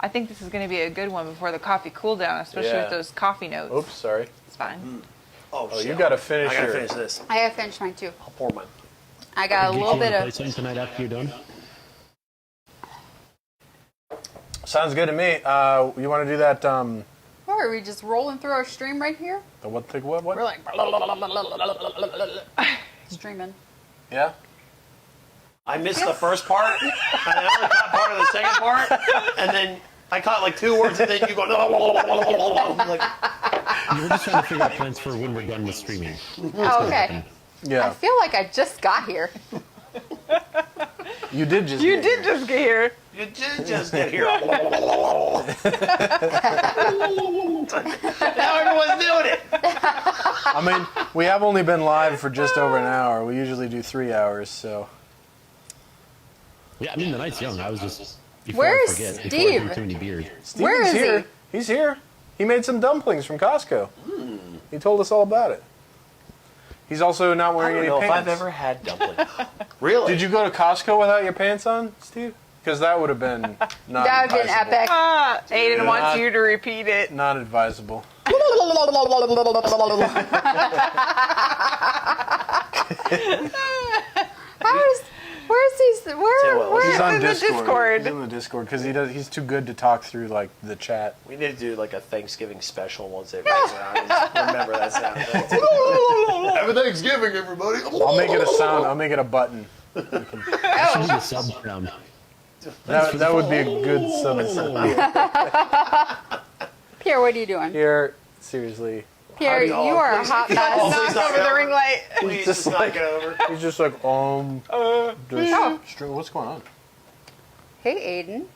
I think this is going to be a good one before the coffee cool down, especially Yeah. with those coffee notes. Oops, sorry. It's fine. Oh, Oh, shit. you gotta finish I gotta your- finish this. I gotta finish mine too. I'll pour mine. I got a Get little you bit to play of. something tonight after you're done. Sounds good to me. You want to do that? Oh, are we just rolling through our stream right here? The what? Thing, what? We're like streaming. Yeah. I missed the first part, and I only caught part of the second part, and then I caught like 2 words, and then you go. Like, We're just trying to figure out plans for when we're done with streaming. Oh, okay. I Yeah. feel like I just got here. You did just. You get did here. just get here. you did just get here. Now everyone's doing it. I mean, we have only been live for just over an hour. We usually do 3 hours, so. Yeah, I mean the night's young. I was just Before Where I is forget, before I Steve? drink too many beers. Where Steven's is here. he? He's here. He made some dumplings from Costco. He told us all about it. He's also not I wearing don't any know pants. if I've ever had dumplings. Really? Did you go to Costco without your pants on, Steve? Because that would have been not That would have been advisable. epic. Aiden wants Not- you to repeat it. Not advisable. Where's these? Tell you what, Where? He's on in the Discord. He's in the Discord because he's too good to talk through like the chat. We need to do like a Thanksgiving special once it rolls around. And remember that sound. Happy Thanksgiving, everybody. I'll make it a sound. I'll make it a button. That should be a sub sound. That would be a good sub. Pierre, what are you doing? Here, seriously, Pierre, you are a hot mess. Oh, Knock please knock over it the over. ring light. Please just just knock like- it over. he's just like what's going on? Hey, Aiden.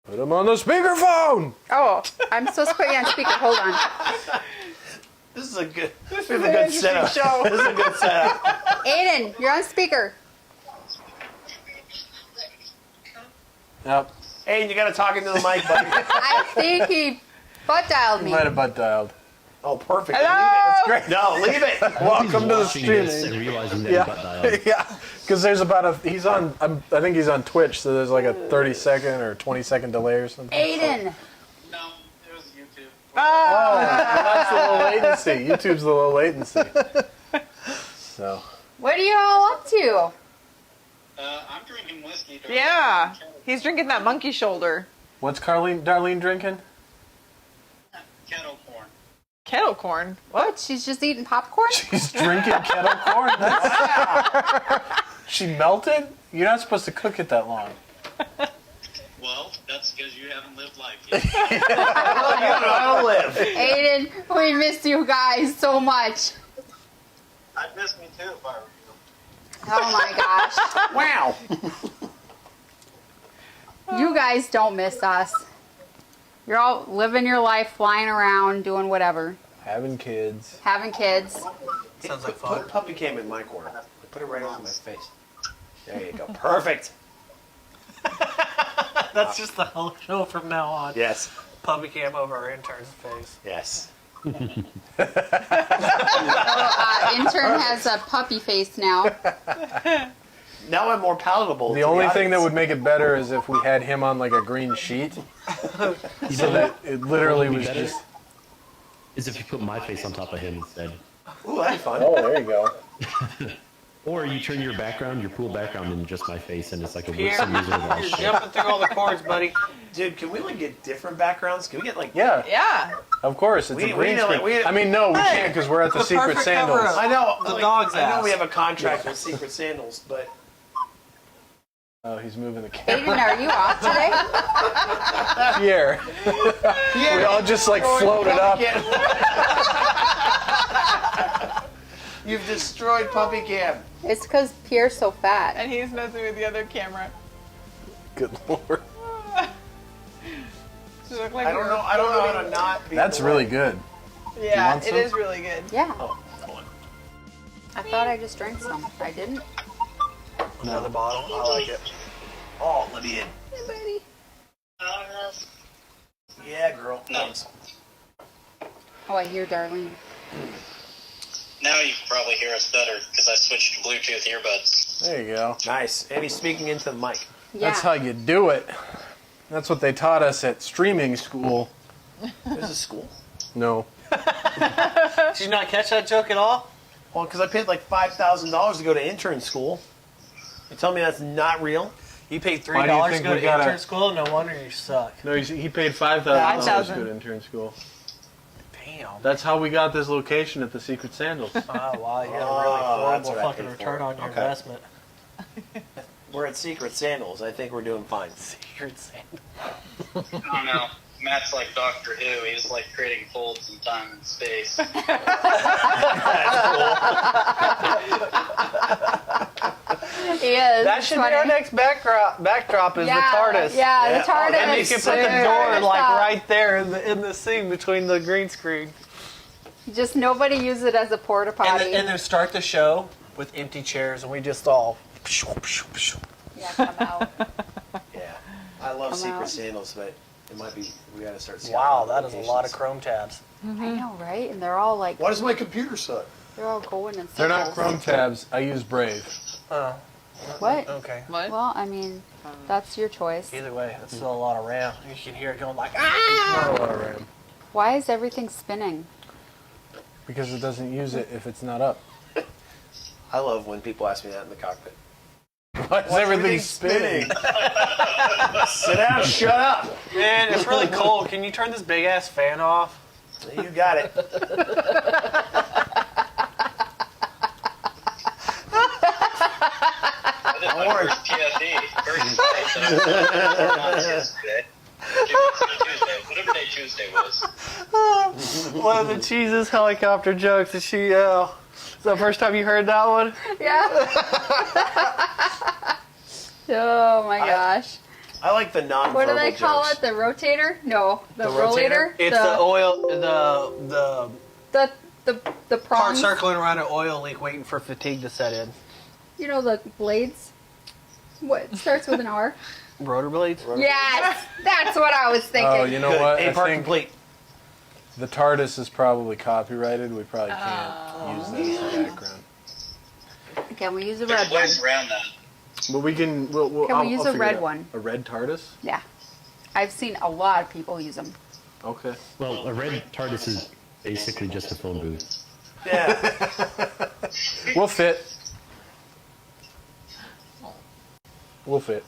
Put him on the speakerphone. Oh, I'm supposed to put you on speaker. Hold on. This is a good. This is an interesting show. This is a good setup. Aiden, you're on speaker. Yep, Hey, you got to talk into the mic, buddy. I think he butt dialed he me. might have butt dialed. Oh, perfect. Hello? Leave it. No, leave it. Welcome to the Watching this stream. and realizing that he butt dialed. Yeah, because there's about he's on. I think he's on Twitch, so there's like a 30-second or 20-second delay or something. Aiden. No, it was YouTube. Oh, that's the low latency. YouTube's the low latency. So What are you all up to? I'm drinking whiskey. Yeah. He's drinking that monkey shoulder. what's Darlene drinking? Kettle corn. Kettle corn. What? She's just eating popcorn? She's drinking kettle corn. She melted. You're not supposed to cook it that long. Well, that's because you haven't lived life yet. I don't live. Aiden, we miss you guys so much. I'd miss me too if I were you. Oh my gosh. Wow. You guys don't miss us. You're all living your life, flying around, doing whatever, Having kids. having kids. Sounds like Put fun. puppy cam in my corner. Put it right over my face. There you go. Perfect. That's just the whole show from now on. Yes. Puppy cam over our intern's face. Yes. Intern has a puppy face now. Now I'm more palatable. The to only thing that audience. would make it better is if we had him on like a green sheet, so that it literally was better? just. Is if you put my face on top of him instead. Ooh, that'd be fun. Oh, there you go. Or you turn your background, your pool background, into just my face, and it's like a Pierre, Wixom user of all you're shit. jumping through all the cords, buddy. Dude, can we like get different backgrounds? Can we get like? Yeah, Yeah. of course. It's We- a we green know, screen. we- I mean, no, we can't because we're at the the Secret perfect Sandals. cover-up. I know The like, dog's I know ass. we have a contract with Secret Sandals, but Oh, he's moving the camera. Aiden, are you off today? Pierre. We all just like floated up. You've destroyed Puppy Cam. It's because Pierre's so fat. And he's messing with the other camera. Good lord. You look like I don't know. I don't know how to not be. That's the really way. good. Yeah, want it some? is really good. Yeah. Oh, hold on. I thought I just drank some. I didn't. Another bottle. I like it. Oh, let me in. Hey, buddy. Yeah, girl. Thanks. Oh, I hear Darlene. Now you can probably hear a stutter because I switched to Bluetooth earbuds. There you go. Nice. And he's speaking into the mic. Yeah. That's how you do it. That's what they taught us at streaming school. This is school. No. Did you not catch that joke at all? Well, because I paid like $5,000 to go to intern school. You tell me that's not real? You paid Why do you $3 to think go we to gotta- intern school? No wonder you suck. No, he paid $5,000 to $5,000. go to intern school. Damn. That's how we got this location at the Secret Sandals. Oh, wow, you got a really Oh, that's horrible what I fucking paid for. return on your Okay. investment. We're at Secret Sandals. I think we're doing fine. Secret Sandals. I don't know. Matt's like Doctor Who. He's like creating folds in time and space. He is. That It's should be funny. our next backdrop is Yeah, the TARDIS. Yeah, Yeah. the TARDIS. And you can put the Yeah. door like Stop. right there in the scene between the green screen. Just nobody use it as a porta And, potty. then start the show with empty chairs and we just all Yeah, come out. secret out. sandals, but it might be. We gotta start. scouting Wow, other that is a lot of locations. Chrome tabs. I know, right? And they're all like, Why does my computer suck? they're all going in circles. They're not Chrome tabs. I use Brave. Oh, What? okay. What? Well, I mean, that's your choice. Either way, that's still a lot of RAM. You can hear it going like, Not ah! a lot of RAM. Why is everything spinning? Because it doesn't use it if it's not up. I love when people ask me that in the cockpit. Why is everything spinning? Sit down, shut up. Man, it's really cold. Can you turn this big ass fan off? You got it. Don't worry. TSE. Whatever day Tuesday was. One of the cheeses helicopter jokes. Is she? Is that the first time you heard that one? Yeah. Oh my gosh. I like the non-verbal What do they call jokes. it? The rotator? No, the, The rollator. It's the oil. The the part prongs. circling around an oil leak, waiting for fatigue to set in. You know the blades. What starts with an R? Rotor blades. Yes, that's what I was thinking. Oh, you know what? A I part think complete. the TARDIS is probably copyrighted. We probably can't use that as a background. Can we use a There's red one? ways around that. But we can. We'll, Can we I'll use a figure it red out. one? A red TARDIS? Yeah, I've seen a lot of people use them. Okay. Well, a red TARDIS is basically just a phone booth. Yeah. We'll fit. We'll fit.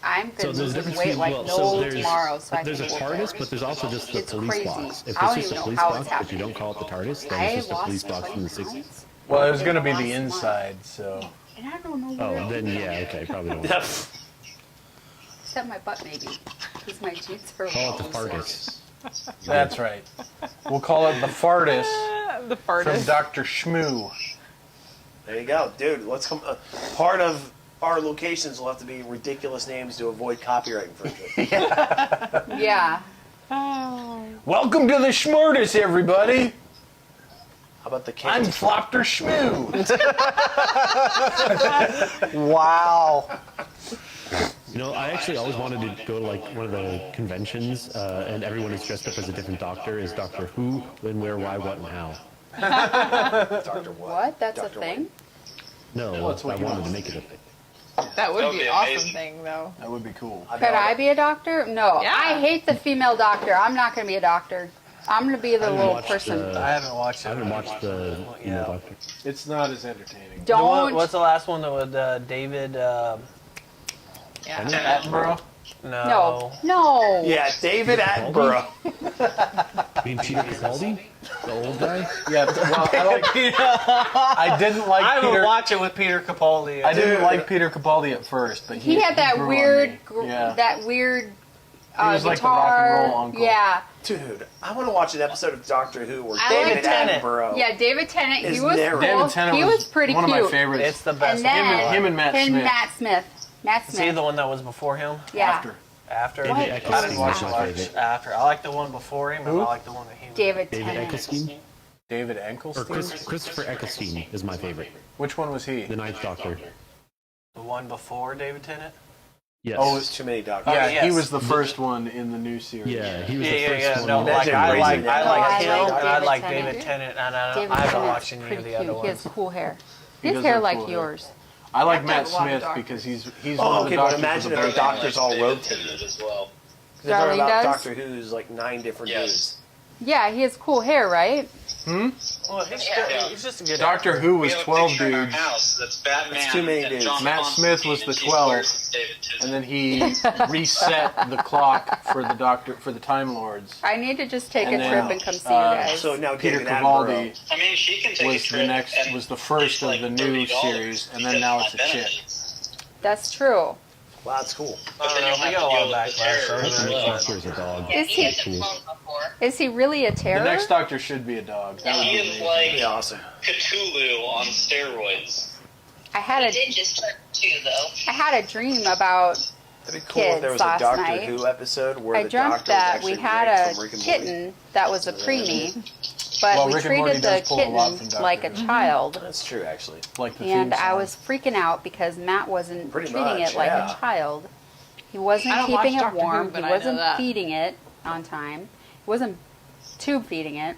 I'm So gonna there's a lose difference weight between, like well, no so there's, tomorrow, so I there's a can TARDIS, but there's also just the It's police crazy. box. If I don't it's just even a know police how box, it's but you don't call it the TARDIS, then I it's just a lost police box from the 20 60s. pounds, Well, it was going to be Last the month. inside, so. and I don't know Oh, where. then yeah, okay, probably don't. Except my butt, maybe, because my jeans are Call it the long. TARDIS. That's right. We'll call it the Fardis The from fartest. Dr. Shmoo. There you go, dude. Let's come. Part of our locations will have to be ridiculous names to avoid copyright infringement. Yeah. Welcome to the Schmortis, everybody. How about the I'm king? Flopter Shmoo. Wow. You know, I actually always wanted to go to like one of the conventions, and everyone is dressed up as a different doctor. Is Doctor Who, when, where, why, what, and how. Dr. What? That's Dr. a thing? No, That's what I you wanted want. to make it a thing. That would That would be be an awesome amazing. thing, though. That would be cool. Could I be a doctor? No. Yeah. I hate the female doctor. I'm not going to be a doctor. I'm going to be the haven't little watched, person. I haven't watched it. I haven't watched the Yeah. Doctor. It's not as entertaining. The one- Don't. what's the last one that with David? Yeah. Attenborough? No. No. Yeah, David Attenborough. You mean Peter Capaldi, the old guy? Yeah, well, I didn't like I Peter. would watch it with Peter Capaldi. I didn't like Peter Capaldi at first, but He had that grew on weird, me. Yeah. that weird was like the guitar. rock and roll uncle. Yeah. Dude, I want to watch an episode of Doctor Who where I David like Tennant. Attenborough. Yeah, David Tennant. He Is was narrator. cool. David Tennant he was pretty one cute. of my favorites. It's the best And one. then him and Matt Smith. Matt Smith. Matt Is he Smith. the one that was before him? Yeah. After. After? David I Eccleston didn't watch is my much favorite. after. I like the one before him, and Who? I like the one that he was. David David Tennant. Eccleston? David Or Enkelstein? Christopher Eccleston is my favorite. Which one was he? The Ninth Doctor. The one before David Tennant? Yes. Oh, There's too many doctors. Yeah, yes. he was the first one in the new series. yeah, he was Yeah, the yeah, first yeah. one. No, on like the I series. like Crazy. I No, like I him. like and I David like Tennant. David Tennant, and I David haven't Tennant's watched any pretty of the cute. other He has ones. cool hair. He His does hair have like cool hair. yours. I like I've Matt got a lot of Smith doctors. because he's one Oh, of okay, the but doctors imagine with if the the best- doctors all David rotated. did as well. They're talking Darlene about does? Doctor Who's like 9 different Yes. dudes. Yeah, he has cool hair, right? Well, he's just a good Doctor Who We was have a 12 picture in our dudes, house that's Batman That's too many and dudes. John Matt Smith was the Constantine, 12, and she swears it's David Tennant. and then he reset the clock for the Doctor for the Time Lords. I need to just take And a then, trip and come see you guys. So now Peter David Capaldi Attenborough. I mean, she can take a was trip the next and was the first of it's the like new $30 series, and then because now of it's a my chick. benefits. That's true. Wow, that's cool. But then know, you'll we have got to a lot deal of with the backlash terror over as The well. Doctor is a dog. Is he? That's cool. Is he really a terror? The next Doctor should be a dog. That would He be is amazing. like Pretty awesome. Cthulhu on steroids. I had a did just turn 2 though. I had a dream about. That'd be cool if there was Kids a last Doctor night. Who episode where I the dreamt Doctor was that actually we had Rick a from Rick and Morty. kitten that was a preemie, but Well, we Rick and Morty treated does the pull a lot from kitten Doctor like a Who. child. That's true, actually. Like the And theme I song. was freaking out because Matt wasn't Pretty treating much, it like yeah. a child. He He wasn't I don't keeping watch it Doctor Who, warm. but He I know wasn't that. feeding it on time. He wasn't tube feeding it.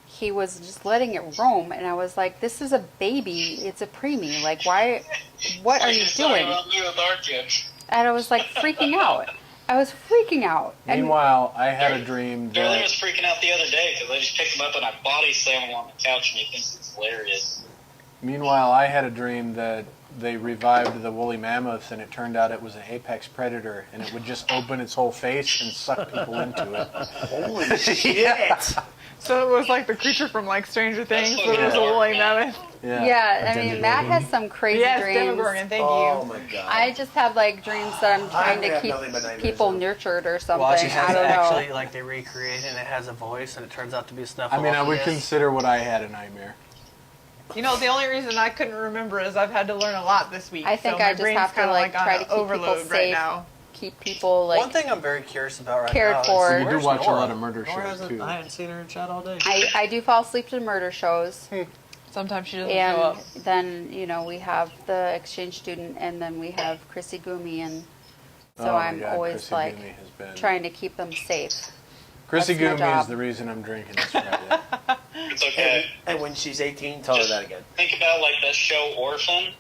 He was just letting it roam, and I was like, "This is a baby. It's a preemie. Like, why? What are you doing?" With our kids. And I was like freaking out. I was freaking out. And Meanwhile, I had a dream Darlene that was freaking out the other day because I just picked him up and I body slam him on the couch and he thinks it's hilarious. Meanwhile, I had a dream that they revived the woolly mammoth, and it turned out it was an apex predator, and it would just open its whole face and suck people into it. Holy shit! So it was like the creature from like Stranger Things, That's where there's a what woolly we mammoth. yeah, I mean, Matt has some crazy Yes, dreams. Demogorgon, thank Oh you. my god. I just have like dreams that I'm trying to have keep nothing but nightmares, people though. nurtured or something. Well, she has I don't actually, know. like, they recreate it and it has a voice and it turns out to be a I snuffle. mean, I would consider what I had a nightmare. You know, the only reason I couldn't remember is I've had to learn a lot this week. I think so I my just brain's have to kinda like on try an to keep people overload safe, right now. keep people like. One thing I'm very curious about right cared now for. is You do where's watch a Nora? lot of murder Nora shows, hasn't- too. I haven't seen her in chat all day. I do fall asleep to murder shows, Sometimes she doesn't show and up. then we have the exchange student, and then we have Chrissy Gumi, and so Oh my I'm God, always Chrissy like Gumi has been- trying to keep them safe. Chrissy That's my Gumi is job. the reason I'm drinking this Friday. It's okay. And when she's 18, tell her that again. Think about like that show Orphan.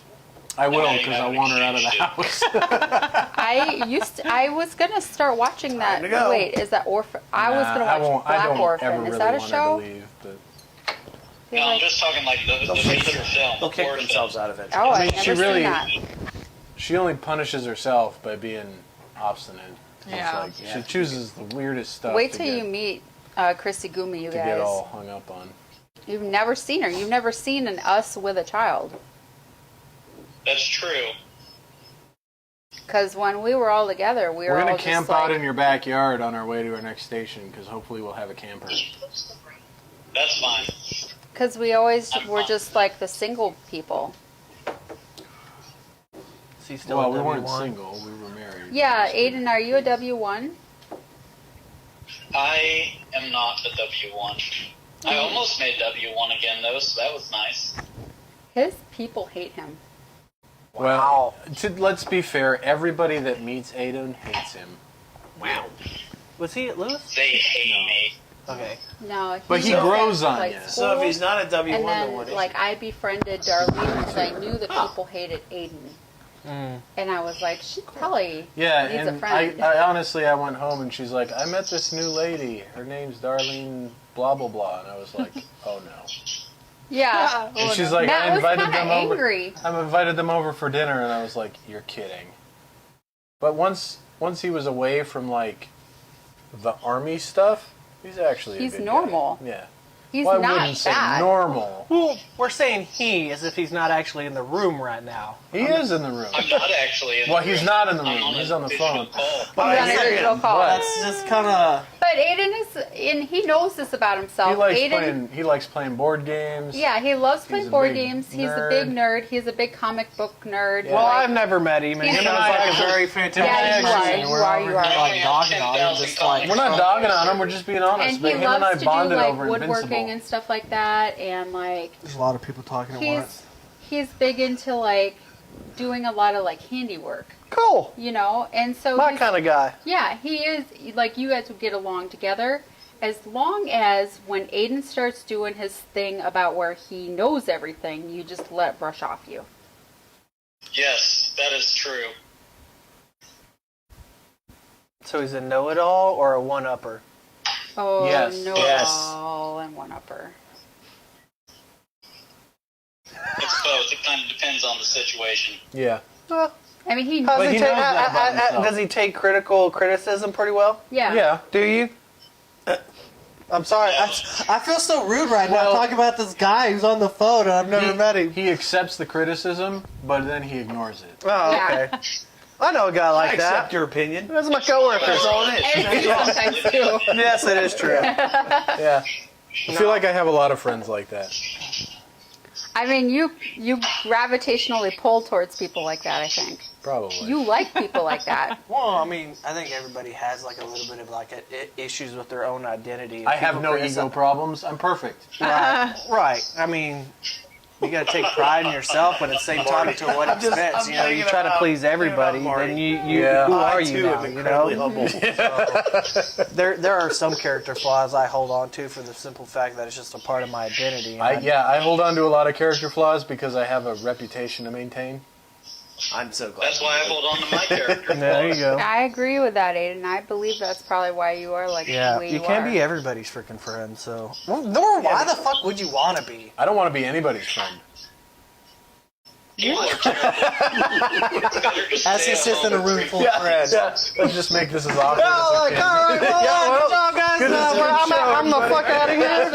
I will, Okay, because yeah, I want her out of the exchange house. I was gonna start watching that. Time to go. Wait, is that Orphan? I was Nah, gonna I watch won't- I Black don't Orphan. ever Is really that a want show? her to leave, but Feel No, I'm like- just talking like the They'll feature kick, film. they'll kick Orphan. themselves out of it. Oh, I've mean, she never really- seen that. she only punishes herself by being obstinate. It's Yeah. like, she chooses the weirdest stuff Wait to till get, you meet Chrissy Gumi, you to get guys. all hung up on. You've never seen her. You've never seen an Us with a child. That's true. Because when we were all together, we were We're all going just to camp like, out in your backyard on our way to our next station, because hopefully we'll have a camper. That's fine. because we always were just like the single people. Is he still Well, a we weren't W1? single. We were married. Yeah, Aiden, are you a W1? I am not a W1. I almost made W1 again though, so that was nice. His people hate him. Well, let's be fair. Everybody that meets Aiden hates him. Wow. Was he at Lewis? They hate me. Okay. No, But he was grows at, on like, ya. So if school, he's not a W1, and then what then is like I befriended Darlene because I knew the people hated Aiden, and I was like, she probably Yeah, needs a and friend. I honestly, I went home and she's like, I met this new lady. Her name's Darlene blah, blah, blah. And I was like, oh no. yeah. And she's like, Matt I was invited kinda them over. angry. I invited them over for dinner, and I was like, "You're kidding." But once he was away from like the army stuff, he's actually He's a good normal. Guy. Yeah. He's Well, I not wouldn't say bad. normal. Well, we're saying he as if he's not actually in the room right now. He is in the room. I'm not actually in Well, the he's room. not in the I'm room. on He's a on the digital phone. call. He's on a digital call. But That's just kind of. But Aiden is, and he knows this about himself. He likes playing board games. Yeah, he loves playing a board big games. He's a nerd. big nerd. He's a big comic book nerd. Yeah. Well, Like, I've never met him, and He's- him and I I like a actually- very fantastic Yeah, you are, person. you We're are, over you are. here, like Yeah, dogging on him, 10,000 just like. We're not dogging on him. We're just being honest. and But he him and I loves to do bonded like over woodworking Invincible. and stuff like that. And like There's a lot of people talking at once. he's big into like doing a lot of like handiwork, Cool. and so My he's- kind of guy. Yeah, he is. Like, you guys would get along together as long as when Aiden starts doing his thing about where he knows everything, you just let it brush off you. Yes, that is true. So he's a know-it-all or a one-upper? Oh, Yes. no, Yes. all and one upper. It's both. It kind of depends on the situation. Yeah. I mean, he. But he knows that about himself. does he take critical criticism pretty well? Yeah. Yeah. Do you? I'm sorry. I feel so rude right now Well- talking about this guy who's on the phone and I've never met him. He accepts the criticism, but then he ignores it. Oh, Yeah. okay. I know a guy like I accept that. your opinion. That's my coworker. That's all it is. And he sometimes too. Yes, it is true. Yeah. I feel like I have a lot of friends like that. I mean, you gravitationally pull towards people like that, I think. Probably. You like people like that. Well, I mean, I think everybody has like a little bit of like issues with their own identity. I have no ego problems. I'm perfect. Right. I mean, You got to take pride in yourself, but at the same time, to what expense? You know, you try to please everybody, then you who are you now? You know, there are some character flaws I hold on to for the simple fact that it's just a part of my identity. I hold on to a lot of character flaws because I have a reputation to maintain. I'm so glad. That's why I hold on to my character. There you go. I agree with that, Aiden. I believe that's probably why you are like the way you you can't are. be everybody's freaking friend. So, nor why the fuck would you want to be? I don't want to be anybody's friend. People are terrible. As he's just in a room full of friends. Let's just make this as awkward Oh, as like, all right, well, good job, guys. I'm the fuck out of here.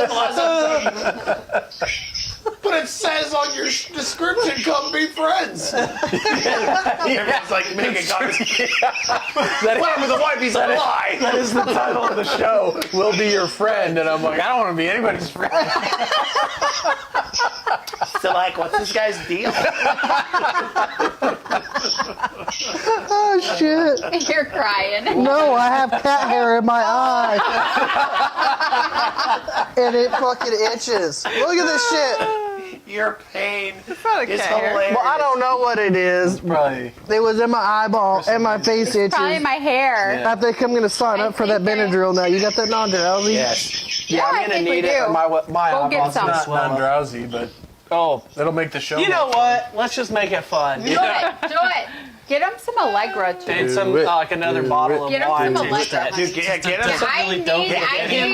But it says on your description, come be friends. Everyone's like making comments. Whatever, the wifey's a lie. That is the title of the show. We'll be your friend, and I'm like, I don't want to be anybody's friend. So like, what's this guy's deal? Oh, shit. You're crying. No, I have cat hair in my eye. And it fucking itches. Look at this shit. Your pain probably is cat hair. hilarious. Well, I don't know what it is. Probably. It was in my eyeball and my face itches. Probably my hair. I think I'm going to sign up for that Benadryl now. You got that non-drowsy? Yes. Yeah, I I'm think going to we need it. do. My Go get eyeball's some. gonna Not swell up. non-drowsy, but Oh, it'll make the show. you know more fun. what? Let's just make it fun. Do it. Do it. Get him some Allegra too. And some Do it. like another Do bottle it. of Get him wine. some too. Allegra. Dude, get him some.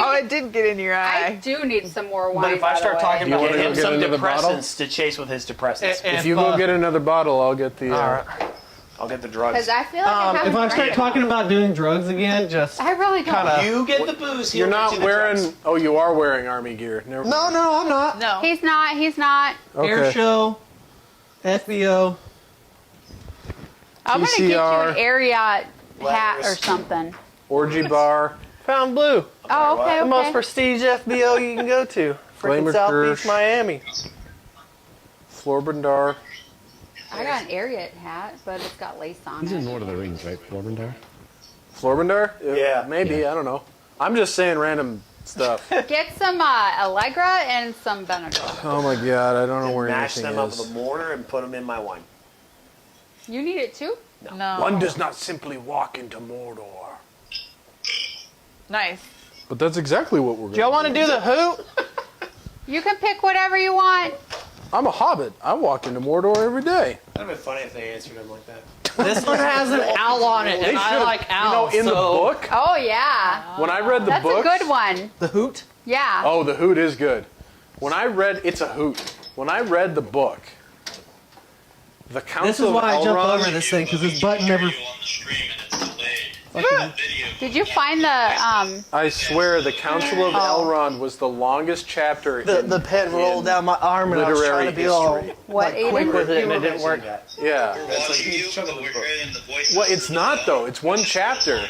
Oh, it did get in your I eye. do need some more wine. But if I by start the talking way. about Get him get some another bottle? depressants to chase with his depressants. If you go get another bottle, I'll get the. all right. I'll get the drugs. Because I feel like I If haven't I start drank. talking about doing drugs again, just I really don't. kinda- You get the booze. You're he'll not get you the wearing. drugs. Oh, you are wearing army gear. Never no, mind. I'm not. No. He's not. He's not. Air show, FBO. I'm gonna get you TCR. an Ariat hat Letters. or something. Orgy bar. Fountain Blue, Oh, okay, the most okay. prestige FBO you can go to. Freaking Flamer South Kirsch. Beach, Miami. Florbandar. I got an Ariat hat, but it's got lace on He's in it. Lord of the Rings, right? Florbandar? Florbandar? Yeah. Maybe. Yeah. I don't know. I'm just saying random stuff. Get some Allegra and some Benadryl. Oh my god, I don't know where Mash anything them up is. with a mortar and put them in my wine. You need it too? No. One does not simply walk into Mordor. Nice. But that's exactly what we're going Do y'all want to do the hoot? You can pick whatever you want. I'm a hobbit. I walk into Mordor every day. That'd be funny if they answered him like that. This one has an owl on it, and I should've- like owls. in the so- book, Oh yeah, when I read the that's books, a good one. The hoot? Yeah. Oh, the hoot is good. When I read, it's a hoot. When I read the book, the Council This is why I of jumped Elrond, over this thing, because this button never... On the stream and it's delayed. Video. Did you find the I swear, the Council of Elrond was the longest chapter The in pen rolled down my arm, and I was literary trying to be all history. what, like, quick Aiden? with it, You and it were didn't work. mentioning that. Yeah. That's like Watching a you, huge chunk but of the we're book. hearing the voices. Well, it's not though. It's one chapter,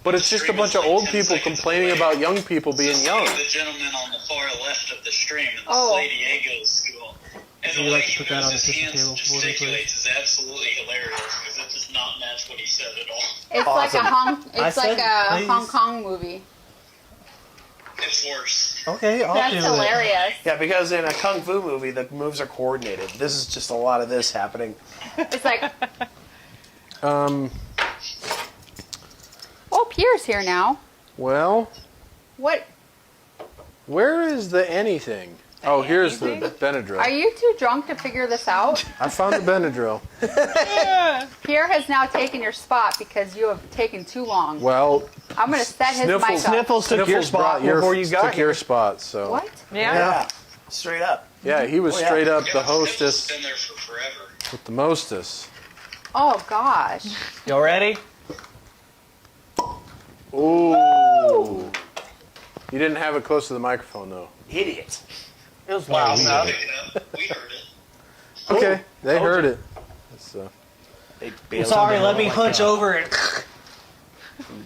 but it's just a bunch of old people complaining about young people being young. The gentleman on the far left of the stream in the Oh. Slay Diego school. And Would the you way like to he put that moves on the his kitchen hands table and for me, please? gesticulates is absolutely hilarious because it does not match what he said at all. It's like a It's like said, a please. Hong Kong movie. It's worse. Okay, I'll That's do it. hilarious. Yeah, because in a kung fu movie, the moves are coordinated. This is just a lot of this happening. It's like, Um. oh, Pierre's here now. Well, What? where is the anything? Oh, here's the Are Benadryl. you too drunk to figure this out? I found the Benadryl. Pierre has now taken your spot because you have taken too long. Well, I'm going to set his mic up. Sniffles took your Sniffles spot brought before you got took here. your spot. So What? Yeah. Yeah, straight up. yeah, he was Oh, yeah. straight up the Sniffles hostess been there for forever. with the mostest. Oh, gosh. Y'all ready? Ooh. You didn't have it close to the microphone though. Idiot. It was loud enough. Pick it up. We heard it. Okay, they Told heard you. it. It's, They bailed Sorry, you let me out. hunch over and...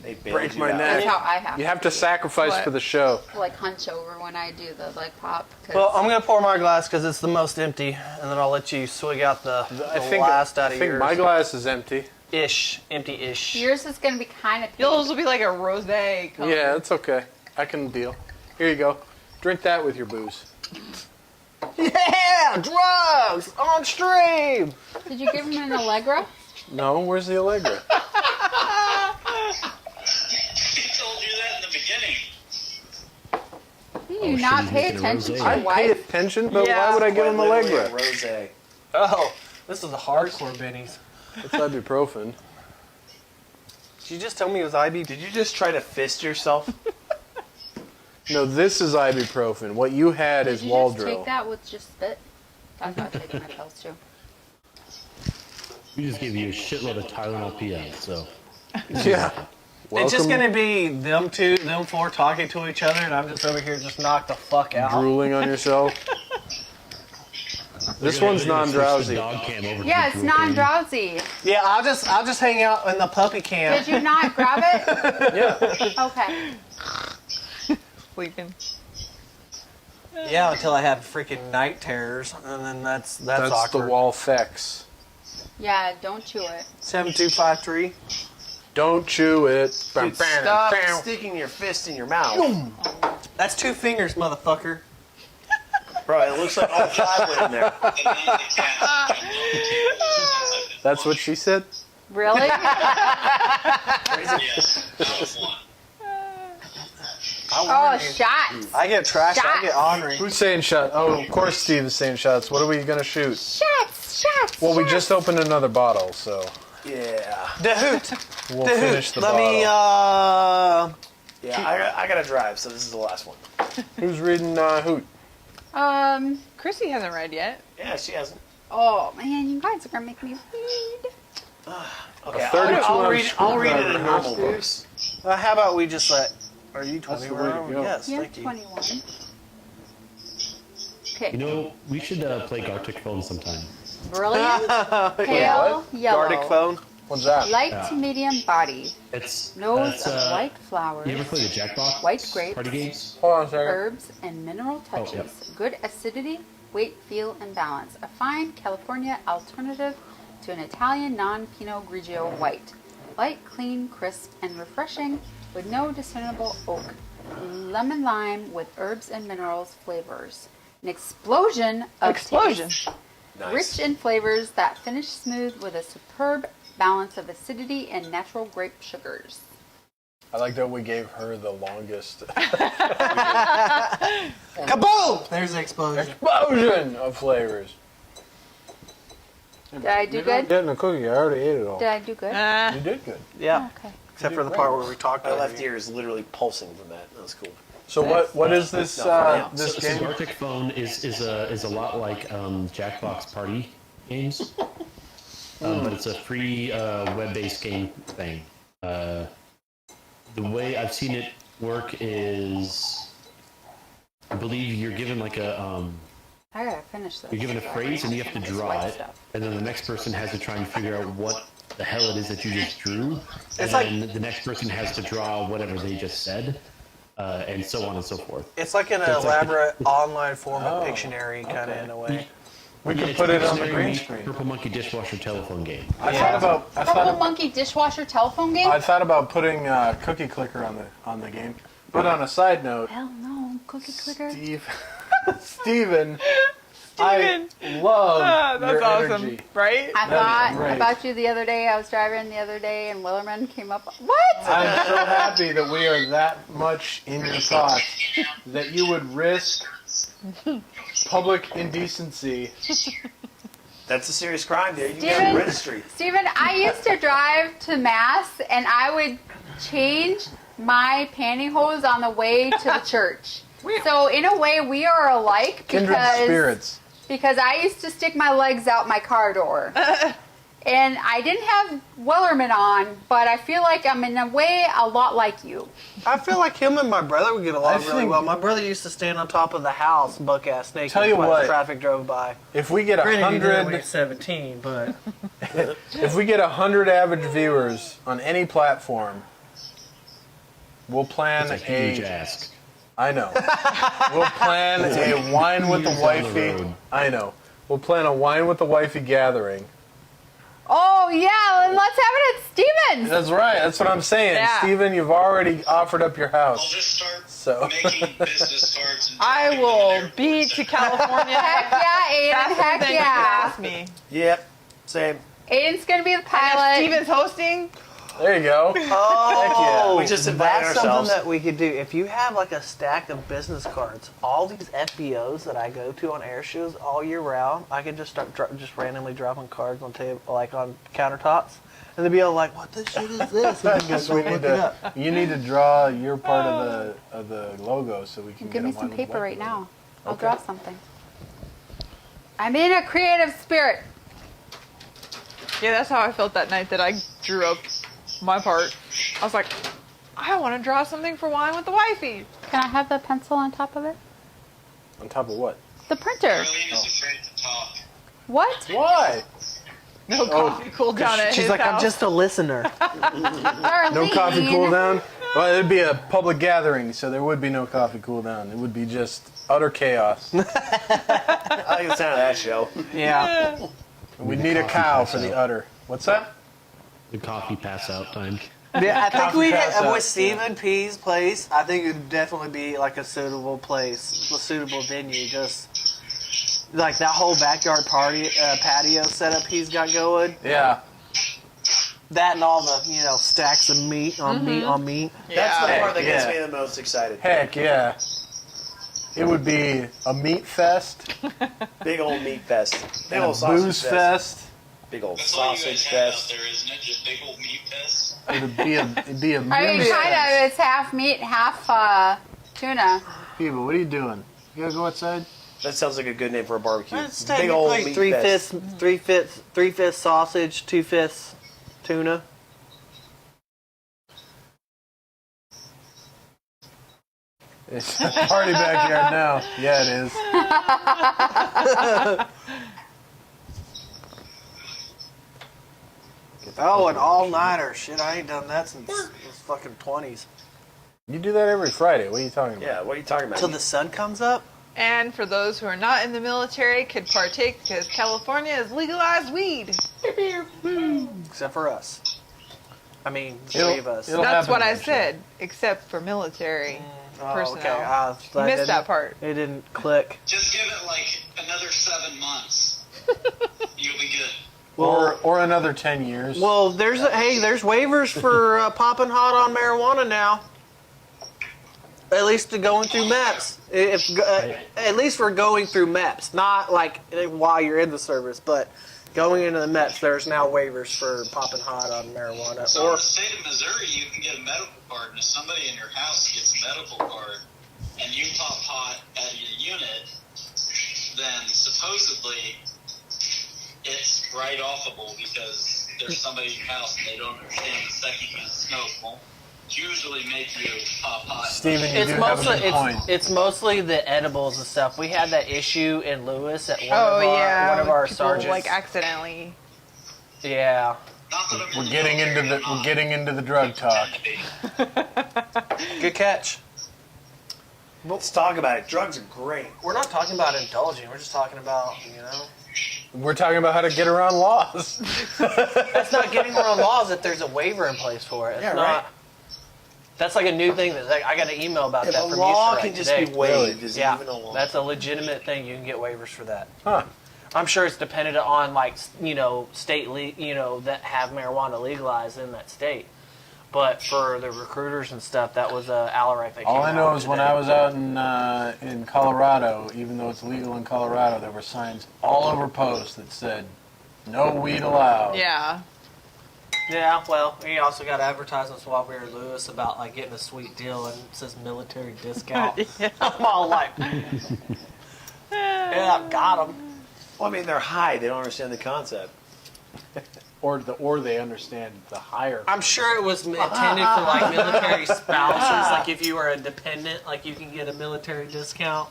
They bailed break you my out. neck. That's how I have You have to sacrifice What? for the show. like hunch over when I do the like pop. 'cause- Well, I'm going to pour my glass because it's the most empty, and then I'll let you swig out the last out I of think yours. my glass is empty. Empty-ish. yours is going to be kind of pink. Yours will be like a rosé color. Yeah, it's okay. I can deal. Here you go. Drink that with your booze. Yeah, drugs on stream. Did you give him an Allegra? No, where's the Allegra? He told you that in the beginning. Do Oh, you shit, not he's pay making a attention to rosé. your I pay wife? attention, but Yeah. why would I give him Quite literally Allegra? a rosé. Oh, this is a hardcore Benny's. It's ibuprofen. Did you just tell me it was IB? Did you just try to fist yourself? No, this is ibuprofen. What you had is Did you just Waldro. take that with just spit? That's how I take my pills too. We just gave you a shitload of Tylenol PM, so. Yeah. It's just Welcome. gonna be them four talking to each other, and I'm just over here just knocked the fuck out. Drooling on yourself. This We're gonna- one's we're gonna switch the non-drowsy. dog cam over to Yeah, the it's drool cam. non-drowsy. Yeah, I'll just hang out in the puppy cam. Did you not grab it? Yeah. Okay. Sleeping. Yeah, until I have freaking night terrors, and then that's That's the awkward. wall fex. Yeah, don't chew it. 7253. Don't chew it. Dude, stop sticking your fist in your mouth. That's 2 fingers, motherfucker. Bro, it looks like all 5 went in there. And then the cat jumped on the table. That's what she said? Really? Yes, that was one. Oh, shots. I get trashed. I get ornery. Who's saying shot? Oh, of course Steve is saying shots. What are we going to shoot? Shots. Well, we shots. just opened another bottle, so Yeah. The hoot. we'll The finish hoot. the Let bottle. me, Yeah, I gotta drive, so this is the last one. Who's reading Hoot? Chrissy hasn't read yet. Yeah, she hasn't. Oh man, you guys are gonna make me read. Okay, 32 I'll read screwdriver it in normal Steve. books. how about we just let... Are you 20? That's the way to go. Yes, Yeah, thank you. 21. Okay. You know, we should play Gartic Phone sometime. Brilliant. Pale yellow. Gardic phone. What's that? Light to medium body. It's Nose that's, of white flowers. You ever play the Jackbox White grapes. party games? Hold on a second. Herbs and mineral touches. yep. Good acidity, weight, feel, and balance. A fine California alternative to an Italian non-Pinot Grigio white. Light, clean, crisp, and refreshing with no discernible oak. Lemon lime with herbs and minerals flavors. An explosion of taste. Nice. Rich in flavors that finish smooth with a superb balance of acidity and natural grape sugars. I like that we gave her the longest Kaboom! There's the explosion. explosion of flavors. Did I do You're not good? getting a cookie. I already ate it all. Did I do good? You did good. Yeah. Okay. Except for the part where we talked My about left ear is literally pulsing from that. That was cool. So what is this this So game? Gartic Phone is a lot like Jackbox party games, but it's a free web-based game thing. The way I've seen it work is, I believe you're given like a I gotta finish this. you're given a phrase and you have to This draw white it, stuff. and then the next person has to try and figure out what the hell it is that you just drew, and It's like- then the next person has to draw whatever they just said, and so on and so forth. It's like an it's like- elaborate online form of Pictionary, kind of in a way. We Yeah, can it's put a it on the Pictionary green meets screen. Purple Monkey dishwasher telephone game. I thought Purple about Monkey dishwasher telephone game? I thought about putting Cookie Clicker on the game. But on a side note, Hell no, cookie clicker. Steven, I love That's your awesome, energy. right? I That is thought great. about you the other day. I was driving the other day and Willerman came up. What? I'm so happy that we are that much in your thoughts that you would risk public indecency. That's a serious crime, dude. You got Steven? a registry. Steven, I used to drive to Mass and I would change my pantyhose on the way to the church. So in a way, we are alike Kindred spirits. because I used to stick my legs out my car door. And I didn't have Wellerman on, but I feel like I'm in a way a lot like you. I feel like him and my brother would get along I really think- well. My brother used to stand on top of the house, buck ass naked, Tell you while what. traffic drove by. If we get Granted, he did it when he 100, was 17, but if we get 100 average viewers on any platform, we'll plan It's a huge a. ask. I know. We'll plan a wine with the Years down the wifey. road. I know. We'll plan a wine with the wifey gathering. Oh, yeah, and let's have it at Steven's. That's right. That's what I'm saying. Yeah. Steven, you've already offered up your I'll house. just start So making business cards and I dropping them in will airports. be to California. Heck yeah, Aiden. Faster Heck than you can yeah. ask me. Yep. Same. Aiden's gonna be the And if pilot. Steven's hosting, there you go. Oh, We just invited that's ourselves. something that we could do. If you have like a stack of business cards, all these FBOs that I go to on air shows all year round, I could just start just randomly dropping cards on table, like on countertops, and they'd be all like, "What the shit is this?" And you Just go we look need it up. to. You need to draw your part of the logo so we can Give get me them some on paper the right whiteboard. now. I'll Okay. draw something. I'm in a creative spirit. yeah, that's how I felt that night that I drew up my part. I was like, I want to draw something for Wine with the Wifey. Can I have the pencil on top of it? On top of what? The printer. Arlene is afraid to talk. What? Why? No coffee cooled down at She's his like, house. "I'm just a listener." No coffee cool down? Well, it'd be a public gathering, so there would be no coffee cool down. It would be just utter chaos. I like the sound of that show. Yeah. We'd need a cow for the utter. What's that? The coffee pass out time. Yeah, I think Coffee we pass out. with Stephen P's place. I think it'd definitely be like a suitable place, a suitable venue. Just like that whole backyard party patio setup he's got going. Yeah. That and all the stacks of meat on meat on meat. That's the Yeah. part that gets Yeah. me the most excited. Heck yeah. It would be a meat fest, Big old meat fest. Big and a old sausage booze fest. Big old That's all you sausage guys have out fest. there, isn't it? Just big old meat fest. It'd be a I mean, booze kind fest. of. It's half meat, half tuna. People, what are you doing? You gotta go outside? That sounds like a good name for a barbecue. It's Big old meat three fest. fifths, three fifths sausage, 2/5 tuna. It's a party backyard now. Yeah, it is. Oh, an all-nighter. Shit, I ain't done that since the fucking 20s. You do that every Friday. What are you talking about? Yeah, what are you talking about? Till the sun comes up? And for those who are not in the military, could partake because California has legalized weed. Except for us. I mean, the It'll- three of us. it'll That's happen what I eventually. said, except for military personnel. Okay. You missed that part. It didn't click. Just give it like another 7 months. You'll be good. Or another 10 years. Well, there's waivers for popping hot on marijuana now. At least to going through MEPS. At least we're going through MEPS, not like while you're in the service, but going into the MEPS. There's now waivers for popping hot on marijuana. So in Or the state of Missouri, you can get a medical card, and if somebody in your house gets a medical card, and you pop hot at your unit, then supposedly it's right offable because there's somebody in your house and they don't understand the second you smoke won't usually make you pop hot. Steven, you it's do have a mostly good point. it's mostly the edibles and stuff. We had that issue in Lewis at one Oh, of our people, sergeants. like accidentally. Yeah. Not that I'm We're in getting into military, the I'm we're not. getting into the drug talk. Good catch. Let's talk about it. Drugs are great. We're not talking about indulging. We're just talking about, We're talking about how to get around laws. That's not getting around laws if there's a waiver in place for it. It's Yeah, not. right. That's like a new thing that I got an email about If that a from law Easter can egg just today. be waived, is it Yeah, even a law? that's a legitimate thing. You can get waivers for that. Huh. I'm sure it's dependent on state that have marijuana legalized in that state. But for the recruiters and stuff, that was a Alaric that came All I know out is when today. I was out in Colorado, even though it's legal in Colorado, there were signs all over posts that said, "No weed allowed." Yeah. Yeah, well, we also got advertisements while we were in Lewis about like getting a sweet deal, and it says military discount. I'm all like, yeah, got them. Well, I mean, they're high. They don't understand the concept. Or they understand the higher. I'm sure it was intended for like military spouses. Like if you were a dependent, like you can get a military discount.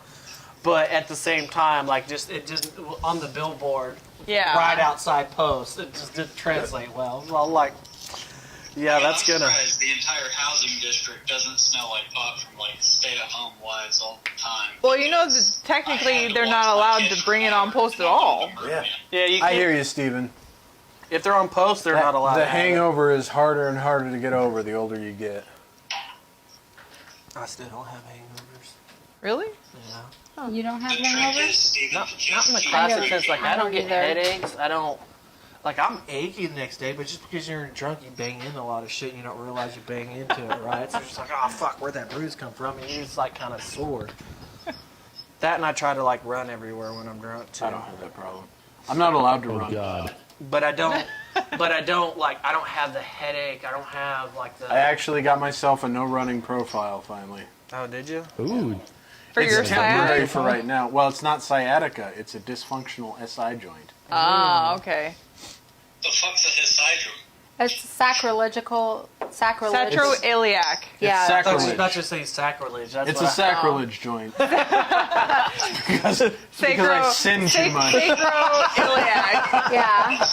But at the same time, like it just on the billboard, Yeah. right outside post, it just didn't translate well. Well, like, yeah, that's I'm gonna. surprised the entire housing district doesn't smell like pot from like stay-at-home wives all the time. Well, technically they're not allowed to bring it on post at all. Yeah. Yeah, you I can't, hear you, Steven. if they're on post, they're not allowed. The to have it. hangover is harder and harder to get over the older you get. I still don't have hangovers. Really? Yeah. You don't have The trick is, hangovers? Steven, Not in the just classic don't- sense. Like I I don't don't get either. headaches. I don't. Like I'm achy the next day, but just because you're drunk, you bang into a lot of shit, and you don't realize you bang into it, right? So you're just like, oh fuck, where'd that bruise come from? And you're just like kind of sore. That and I try to like run everywhere when I'm drunk too. I don't have that problem. I'm not allowed to Oh run. God. But I don't. But I don't like. I don't have the headache. I don't have like the. I actually got myself a no running profile finally. Oh, did you? Ooh. For It's your temporary sciatica? for right now. Well, it's not sciatica. It's a dysfunctional SI joint. Ah, okay. the fuck's a hysidrum? It's sacrilege. Sacroiliac. Yeah. It's I thought sacrilege. you about to say sacrilege. That's It's what a sacrilege joint. because I sin too much. Sacroiliac. Yeah.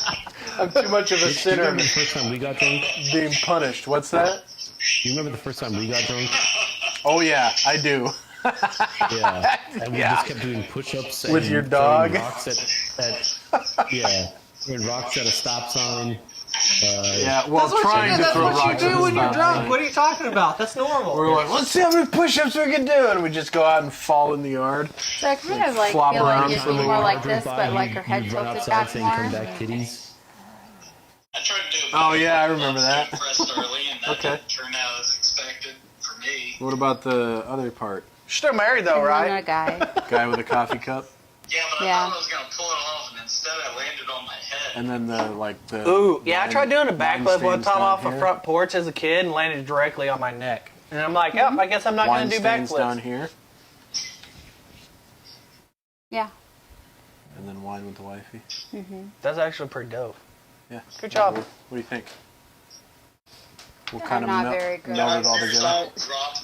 I'm too much of a Do you sinner remember the first time we got drunk? being punished. What's that? Do you remember the first time we got drunk? Oh yeah, I do. Yeah. And we just kept doing push-ups. With and your dog? throwing Rocks yeah. Throwing rocks at a stop sign. Yeah, well, trying to That's throw what you rocks at do the when you're stop drunk. sign. What are you talking about? That's normal. We're like, let's see how many push-ups we can do, and we just go out and fall in the yard. So I kind of like Flop feel around like you'd for a be little more while, like this, but like her head You'd run tilted outside back saying, "Come more. back, kitties." I tried to do it. Oh, yeah, I remember that. Pressed early, and that Okay. didn't turn out as expected for me. What about the other part? You're still married though, And then right? a guy. Guy with a coffee cup, Yeah, but Yeah. I thought I was gonna pull it off, and instead I landed on my head. and then the Ooh, yeah, I line- tried doing a line backflip one stains time down off a here. front porch as a kid and landed directly on my neck. And I'm like, yep, I guess I'm not Line going to do stains down backflips. here, Yeah. and then wine with the wifey. That's actually pretty dope. Yeah. Good job. What do you think? We'll I'm kind of not very good meld at it all this, together. but- Drop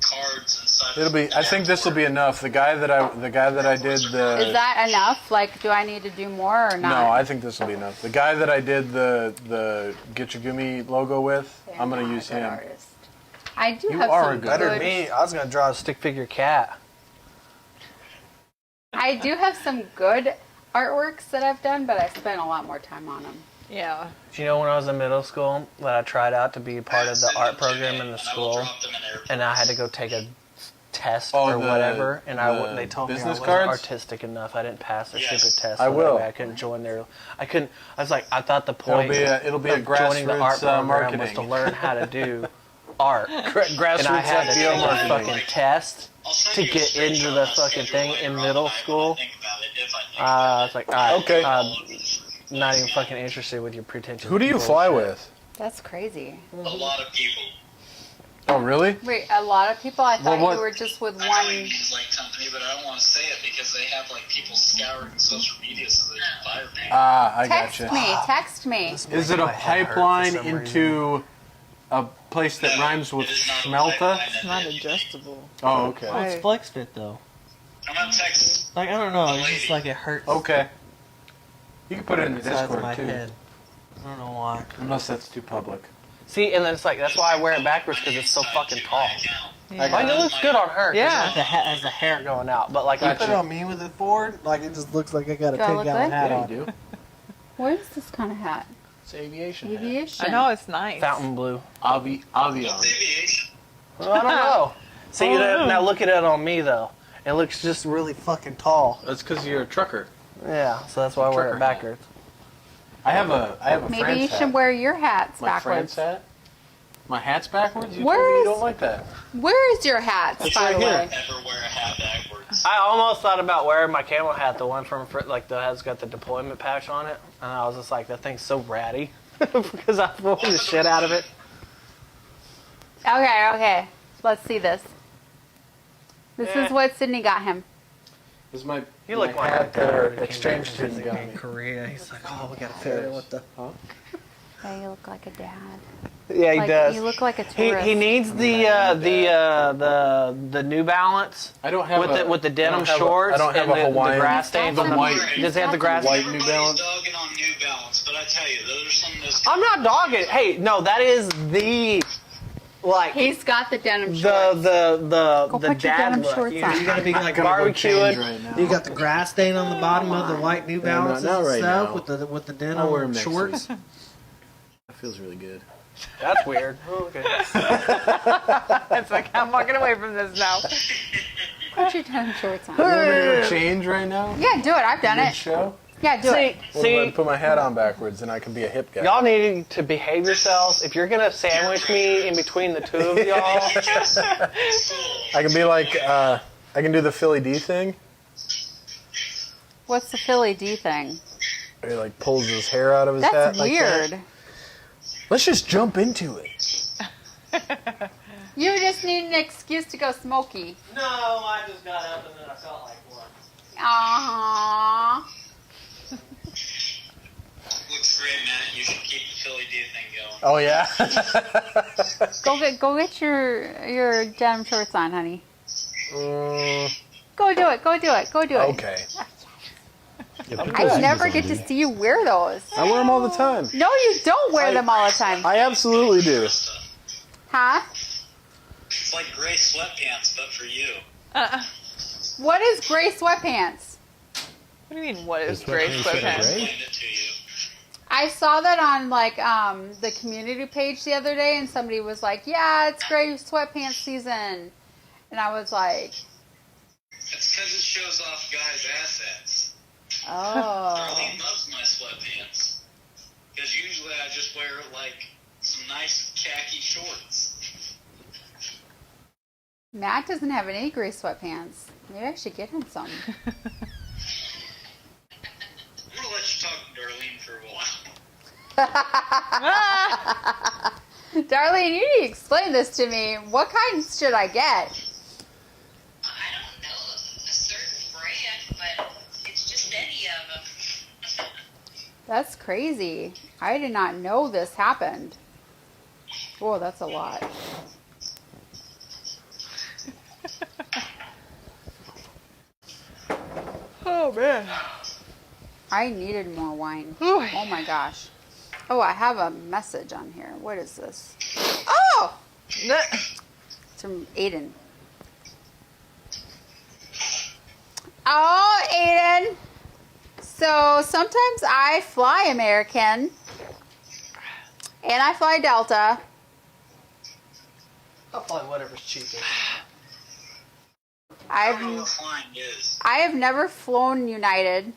cards and such. It'll be. I think this will be enough. The guy that I did the. Is that enough? Like, do I need to do more or not? No, I think this will be enough. The guy that I did the Gitchegumi logo with, Yeah, I'm gonna not a use good him. artist. I do You have are some a good Better good. than me. I was going to draw a stick figure cat. I do have some good artworks that I've done, but I spent a lot more time on them. Yeah. Do you know when I was in middle school that I tried out to be part of the art program in the I will school, drop them in airplanes. and I had to go take a test Oh, or the- whatever, and the they told me I business wasn't cards? artistic enough. I didn't pass their Yes. stupid test. I so that will. way I couldn't join their. I couldn't. I was like, I thought the point It'll be a of joining the art grassroots program marketing. was to learn how to do art. Grassroots And I had to SEO take a marketing. fucking test I'll send to you a get screenshot into of the my fucking schedule thing later in on middle tonight when school. I think about it, if I think I was like, all right, Okay. not even fucking interested with your pretentious. Who do you fly bullshit. with? That's crazy. a lot of people. Oh, really? Wait, a lot of people? I thought what- you were just with I know one. it means like company, but I don't want to say it because they have like people scouring social media so they can fire me. Ah, I Text gotcha. me. Text me. Is it a My head hurt for pipeline some into a place that No, rhymes with it is not a schmelta? pipeline It's that not you- adjustable. Oh, okay. Right. It's flex fit though. I'm not texting. Like I don't know. It's just like it hurts. Okay. You can put it in the Sides of Discord my too, head. I don't know why. unless that's too public. See, and then it's like that's why I wear it backwards because it's so fucking tall. Yeah. Like, it looks good on her. 'cause Yeah. it has the hair going out, but like you Gotcha. put it on me with it forward, like it just looks like I got a Do I look 10-gallon good? hat Yeah, on. you do. What is this kind of hat? It's aviation. hat. Aviation. I know it's nice. Fountain blue. Avion. What's aviation? Well, I don't know. See, now look at it on me though. It looks just really fucking tall. That's because you're a trucker. Yeah, so that's why I wear Trucker it backwards. I have a Maybe France you hat. should wear your hats My France backwards. hat. My hat's backwards. You Where told me you is- don't like that. Where is your hats, It's by right the here. way? Never wear a hat backwards. I almost thought about wearing my camel hat, the one from like that has got the deployment patch on it, and I was just like, that thing's so ratty because I pulled the shit out of it. Okay. Let's see this. This is what Sydney got him. This is my. You look my like hat a exchange student student got in me. Korea. He's like, oh, we gotta figure out what the. Yeah, you look like a dad. Yeah, he Like, does. you look like a He tourist. needs the New Balance I don't have with the denim I don't have shorts I don't have and a Hawaiian. the grass stains on the white. Does he have the grass? White New Balance. Dogging on New Balance, but I tell you, those are some of those. I'm not dogging. Hey, no, that is the like He's got the denim the shorts. the Go put your dad denim look. shorts You on. gotta be like gonna go change barbecuing. right now. You got the grass stain on the bottom of the white New Yeah, Balances not and right stuff now. with the I'll wear 'em denim next shorts. week. That feels really good. That's weird. Oh, okay. It's like, I'm walking away from this now. Put your denim shorts on. You want me to go change right now? Yeah, do it. I've done Good it. show? Yeah, do it. What if I put my hat on backwards and I can be a hip guy? Y'all need to behave yourselves. If you're gonna sandwich me in between the two of y'all, I can be like, I can do the Philly D thing. What's the Philly D thing? Where he like pulls his hair out of his hat. That's like weird. that. Let's just jump into it. You just need an excuse to go smoky. no, I just got up and then I felt like one. Aww. Looks great, Matt. You should keep the Philly D thing going. Oh yeah. Go get your denim shorts on, honey. Mm, Go do it. Go do it. Go do it. okay. Yeah, put I those never shoes get on, to dude. see you wear those. I wear them all the time. No, you don't wear them all the time. I absolutely do. Huh? It's like gray sweatpants, but for you. What is gray sweatpants? What do you mean, what is Is gray sweatpants gonna sweatpants? gray? Explained it to you. I saw that on like the community page the other day, and somebody was like, "Yeah, it's gray sweatpants season," and I was like, It's because it shows off guys' assets. "Oh, Darlene loves my sweatpants. Because usually I just wear, like, some nice khaki shorts. Matt doesn't have any gray sweatpants. Maybe I should get him some." I'm going to let you talk to Darlene for a while. Darlene, you need to explain this to me. What kinds should I get? I don't know a certain brand, but it's just any of them. That's crazy. I did not know this happened. Whoa, that's a lot. Oh, man. I needed more wine. Ooh. Oh my gosh. Oh, I have a message on here. What is this? Oh! It's from Aiden. Oh, Aiden. So sometimes I fly American and I fly Delta. I'll fly whatever's cheapest. I don't know what flying is. I have never flown United.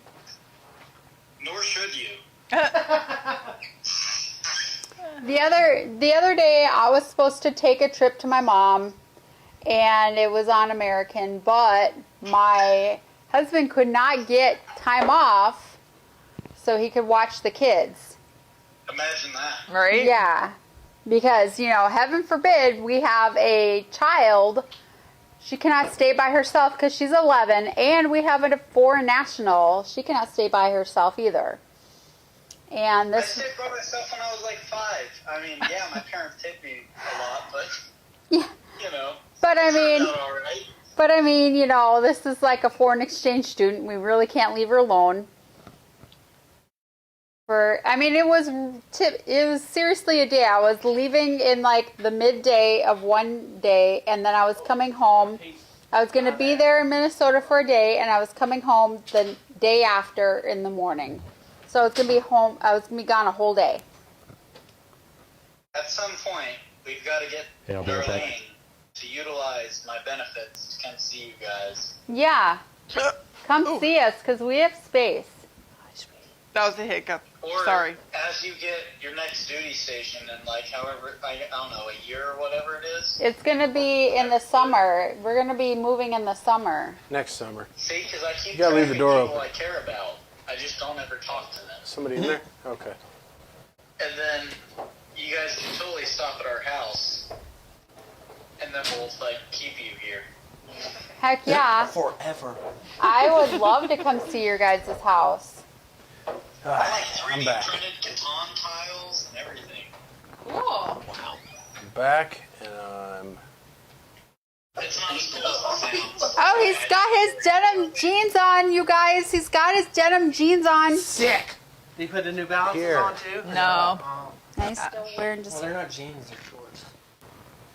Nor should you. The other day, I was supposed to take a trip to my mom, and it was on American, but my husband could not get time off so he could watch the kids. Imagine that. Right? Yeah, because, heaven forbid we have a child. She cannot stay by herself because she's 11, and we have a foreign national. She cannot stay by herself either. And I this, stayed by myself when I was like 5. I mean, yeah, my parents take me a lot, but, yeah. it turned out all right. But I mean, this is like a foreign exchange student. We really can't leave her alone. It was seriously a day. I was leaving in like the midday of one day, and then I was coming home. I was going to be there in Minnesota for a day, and I was coming home the day after in the morning. So I was going to be home. I was going to be gone a whole day. At some point, we've got to get Yeah, I'll be right back. Darlene to utilize my benefits to come see you guys. Yeah, come see us because we have space. That was a hiccup. Or Sorry. as you get your next duty station in like however, I don't know, a year or whatever it is. It's going to be in the summer. We're going to be moving in the summer. Next summer. See, because I keep You gotta leave the door people open. I care about. I just don't ever talk to them. Somebody in there? Okay. And then you guys can totally stop at our house, and then we'll like keep you here. Heck yeah. Forever. I would love to come see your guys' house. I like 3D I'm back. printed Catan tiles and everything. Cool. I'm back, and I'm... It's not as cool as it sounds. Oh, he's got his denim jeans on, you guys. He's got his denim jeans on. Sick. Did you put the New Balances Here. on too? No. Oh. And he's still wearing just... Well, they're not jeans, they're shorts.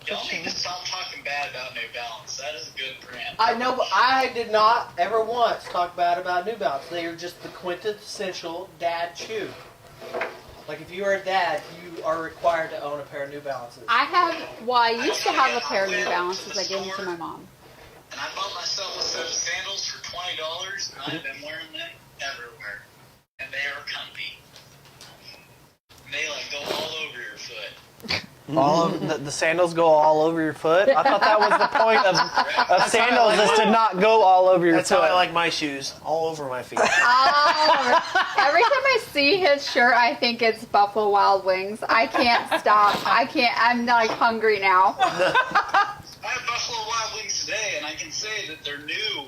Y'all need to stop talking bad about New Balance. That is a good brand. I know, but I did not ever once talk bad about New Balance. They are just the quintessential dad shoe. Like if you are a dad, you you are required to own a pair of New Balances. I used to have a pair of New Balances. I gave them to my mom. And I bought myself a set of sandals for $20, and I've been wearing them everywhere. And they are comfy. They like go all over your foot. All of the sandals go all over your foot. I thought that was the point of sandals is to not go all over your That's foot. how I like my shoes, all over my feet. Oh, every time I see his shirt, I think it's Buffalo Wild Wings. I can't stop. I'm like hungry now. I have Buffalo Wild Wings today, and I can say that their new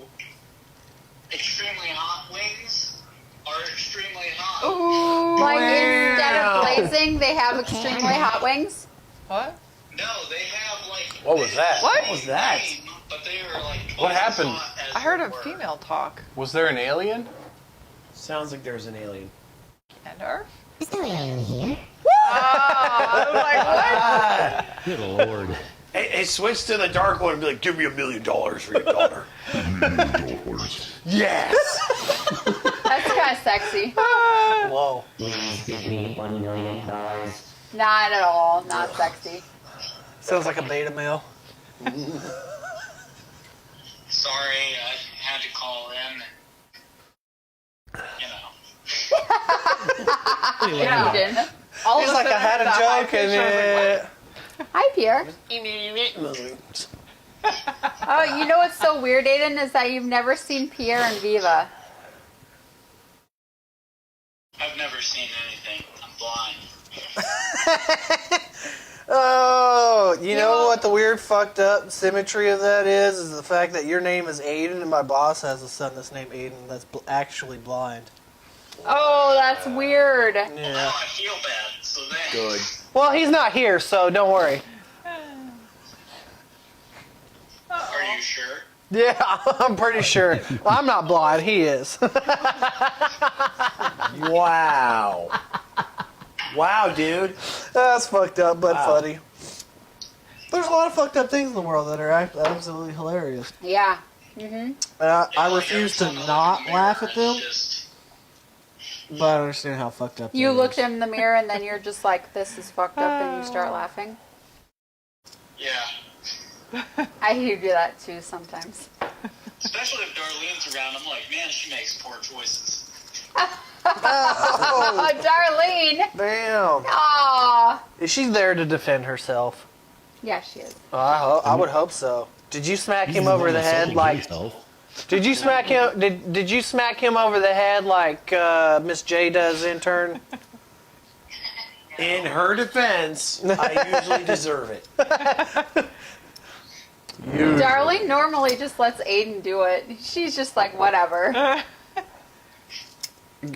extremely hot wings are extremely hot. Ooh, like instead of blazing, they have extremely hot wings. What? No, they have like. What was that? What was that? But they are like. What happened? I heard a female talk. Was there an alien? Sounds like there's an alien. And her? There's no alien here. I was like, what? Good lord. Hey, switch to the dark one and be like, give me $1 million for your daughter. Yes! That's kind of sexy. Whoa. Please give me $1 million. Not at all. Not sexy. Sounds like a beta male. Sorry, I had to call in. You know. Yeah, you didn't. All It's of a like I sudden, had a that high joke pitch, and I was it. Hi, Pierre. Oh, you know what's so weird, Aiden, is that you've never seen Pierre and Viva. I've never seen anything. I'm blind. Oh, you know what the weird fucked up symmetry of that is the fact that your name is Aiden and my boss has a son that's named Aiden that's actually blind. Oh, that's weird. Well, now I feel bad, so thanks. Good. Well, he's not here, so don't worry. Are you sure? Yeah, I'm pretty sure. I'm not blind, he is. Wow. Wow, dude. That's fucked up, but funny. There's a lot of fucked up things in the world that are absolutely hilarious. Yeah. And I refuse to not laugh at them, but I understand how fucked up You that look is. in the mirror and then you're just like, this is fucked up, and you start laughing. Yeah. I do that too sometimes. Especially if Darlene's around, I'm like, man, she makes poor choices. Oh, Darlene. Damn. Aw. Is she there to defend herself? Yeah, she is. I would hope so. Did you smack him over the head like? Did you smack him? Did you smack him over the head like Miss J does, intern? In her defense, I usually deserve it. Darlene normally just lets Aiden do it. She's just like, whatever.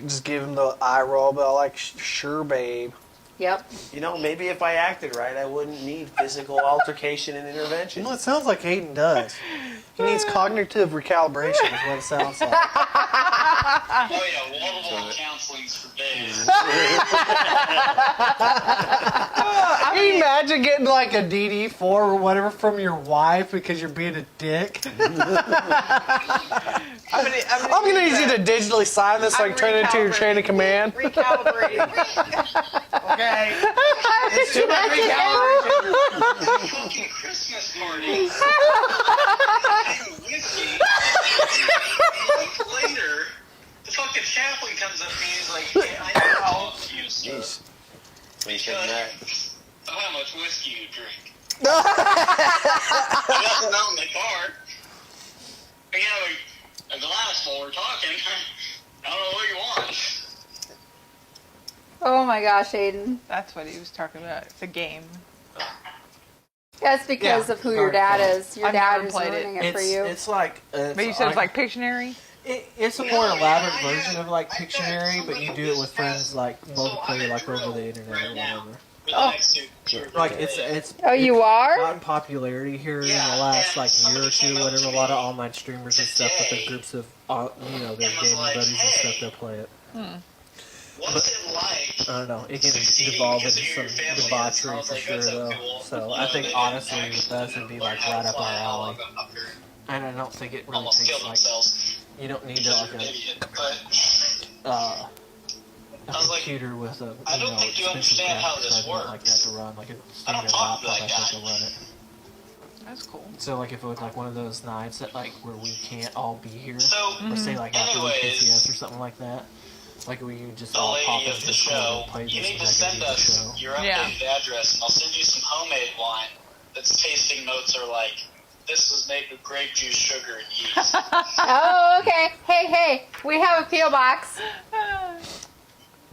Just give him the eye roll, but like, sure, babe. Yep. You know, maybe if I acted right, I wouldn't need physical altercation and intervention. Well, it sounds like Aiden does. He needs cognitive recalibration, is what it sounds like. Oh yeah, wall-to-wall counseling's for days. Can you imagine getting like a DD4 or whatever from your wife because you're being a dick? I'm gonna need you to digitally sign this so I can turn it into your chain of command. Recalibrating. Okay. It's too much recalibration. Fucking Christmas party. Whiskey. A month later, the fucking chaplain comes up to me and he's like, hey, I need to talk to you, sir. Jeez. Because of how much whiskey you drink. I wasn't out in the car. I have a glass while we're talking. I don't know what you want. Oh my gosh, Aiden. That's what he was talking about. It's a game. That's because of who your dad is. Your I've dad never is played ruining it. it for you. It's like. But you said it's like Pictionary? It's a more elaborate version of like Pictionary, but you do it with friends like multiplayer, like over the internet or whatever. Like it's Oh, you are? gotten popularity here in the last like year or two. Whatever, a lot of online streamers and stuff with their groups of their gaming buddies and stuff that play it. What's it like? I don't know. It can evolve into some debauchery for sure, though. So I think honestly, with us, it'd be like right up our alley. And I don't think it really Almost takes killed like themselves. you don't need to Because like you're an idiot. But I was like, computer with a. I don't think you understand how this works. Like that to run, like a I don't standard talk to laptop, that I think guy. will run it. That's cool. So like if it was like one of those nights that like where we can't all be here, So, let's say like after the anyways, PCS or something like that, like we could just the all pop lady in of the Discord show, and play you this need and to I can send do the us show. your updated address, and I'll send you some homemade wine that's tasting notes are like, this was made with grape juice, sugar, and yeast. Oh, okay. Hey, we have a P.O. box.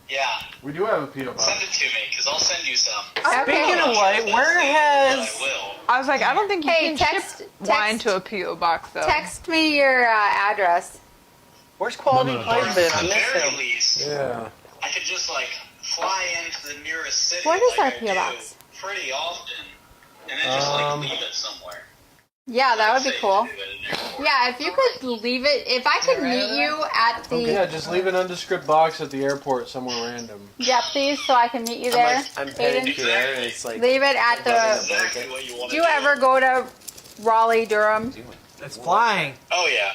Yeah, We do have a P.O. box. send it to me, because I'll send you some. Speaking of white, where But has I will. I was like, I don't think you Hey, can ship wine to a P.O. box, though. Text me your address. where's Quality No. Place been? I At the miss very him. least, Yeah. I could just like fly into the nearest city What is like our I P.O. do box? pretty often, and then just like leave it somewhere. Yeah, that would be Say cool. leave it in the airport. Yeah, if you could leave it, if I could meet you at the, Yeah, just leave an nondescript box at the airport somewhere random. yeah, please, so I can meet you there. I'm heading Aiden, to there, and it's like leave it at the. Exactly what you want Do to you ever go to Raleigh, Durham? It's flying. Oh yeah.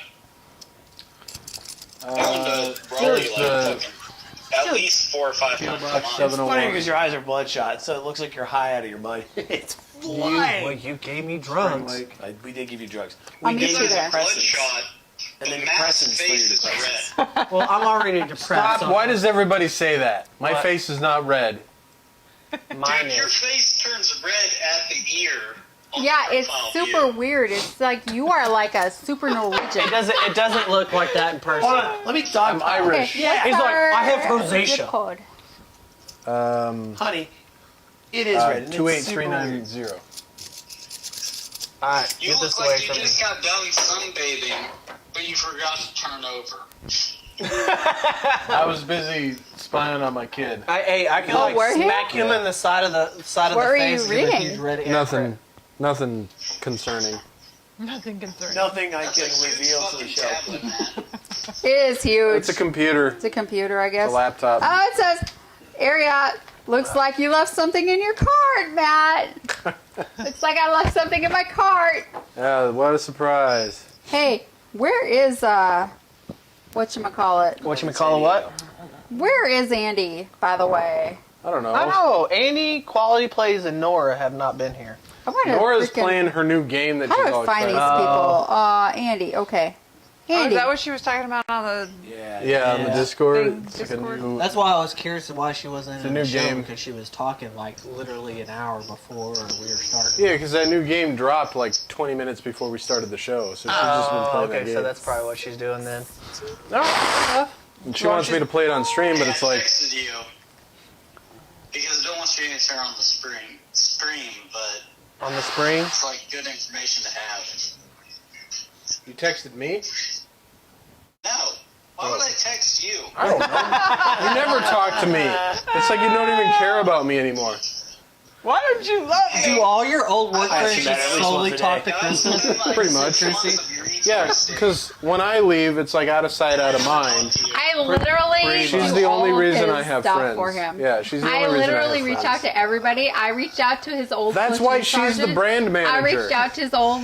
I went to Raleigh there's like the fucking at least 4 or 5 P.O. times a box month. it's funny 701. because your eyes are bloodshot, so it looks like you're high out of your mind. It's Well, flying. you gave me drugs. We did give you drugs. I'll We meet gave you you there. depressants, Bloodshot. and then The mask's depressants for your face is depressants. red. Well, I'm already depressed. Stop. so Why does everybody say that? My What? face is not red. mine Dude, your is? face turns red at the ear. on Yeah, the it's profile super view. weird. It's like you are like a super Norwegian. It doesn't look like that in person. Hold on, let me talk. I'm Irish. Yeah, He's like, I have Zip rosacea. code. honey, it is red. and it's super weird. 283980. Alright, You get this look away like you from me. just got done sunbathing, but you forgot to turn over. I was busy spying on my kid. I can Oh, like were you? smack him in the side of the What were the you face with a reading? huge red imprint. Nothing concerning. Nothing concerning. Nothing I That's can a huge reveal to the fucking show. tablet, man. It is huge. It's a computer. It's a computer, I guess. It's a laptop. Oh, it says, Ariat, looks like you left something in your cart, Matt. Looks like I left something in my cart. Yeah, what a surprise. Hey, where is, whatchamacallit? Whatchamacallit what? Where is Andy, by the way? I don't know. I know. Andy, Quality Plays, and Nora have not been here. I want to Nora's playing her new game that How she's do I all find these excited people? about. Andy, okay. Oh, is Andy. that what she was talking about on the... Yeah, on the Discord. Thing, It's like a Discord. new... That's why I was curious why she wasn't a in new the show game. because she was talking like literally an hour before we were starting. Yeah, because that new game dropped like 20 minutes before we started the show, so she's just been playing that okay, game. so that's probably what she's doing then. And she wants me to play it on stream, but it's I like, texted you because I don't want you to turn on the stream, but On the spring? it's like good information to have. you texted me? No, why would I text you? I don't know. You never talk to me. It's like you don't even care about me anymore. Why don't you love me? Do all your old work I friends ask you that at just least solely once a talk day. to Kristen? Pretty much. 6 months of your each Yeah, birthday. because when I leave, it's like out of sight, out of mind. I literally She's do the only all reason his I have stuff friends. for him. Yeah, she's the I only reason I literally have reach friends. out to everybody. I reached out to his old. That's platoon why she's the sergeant. brand I manager. reached out to his old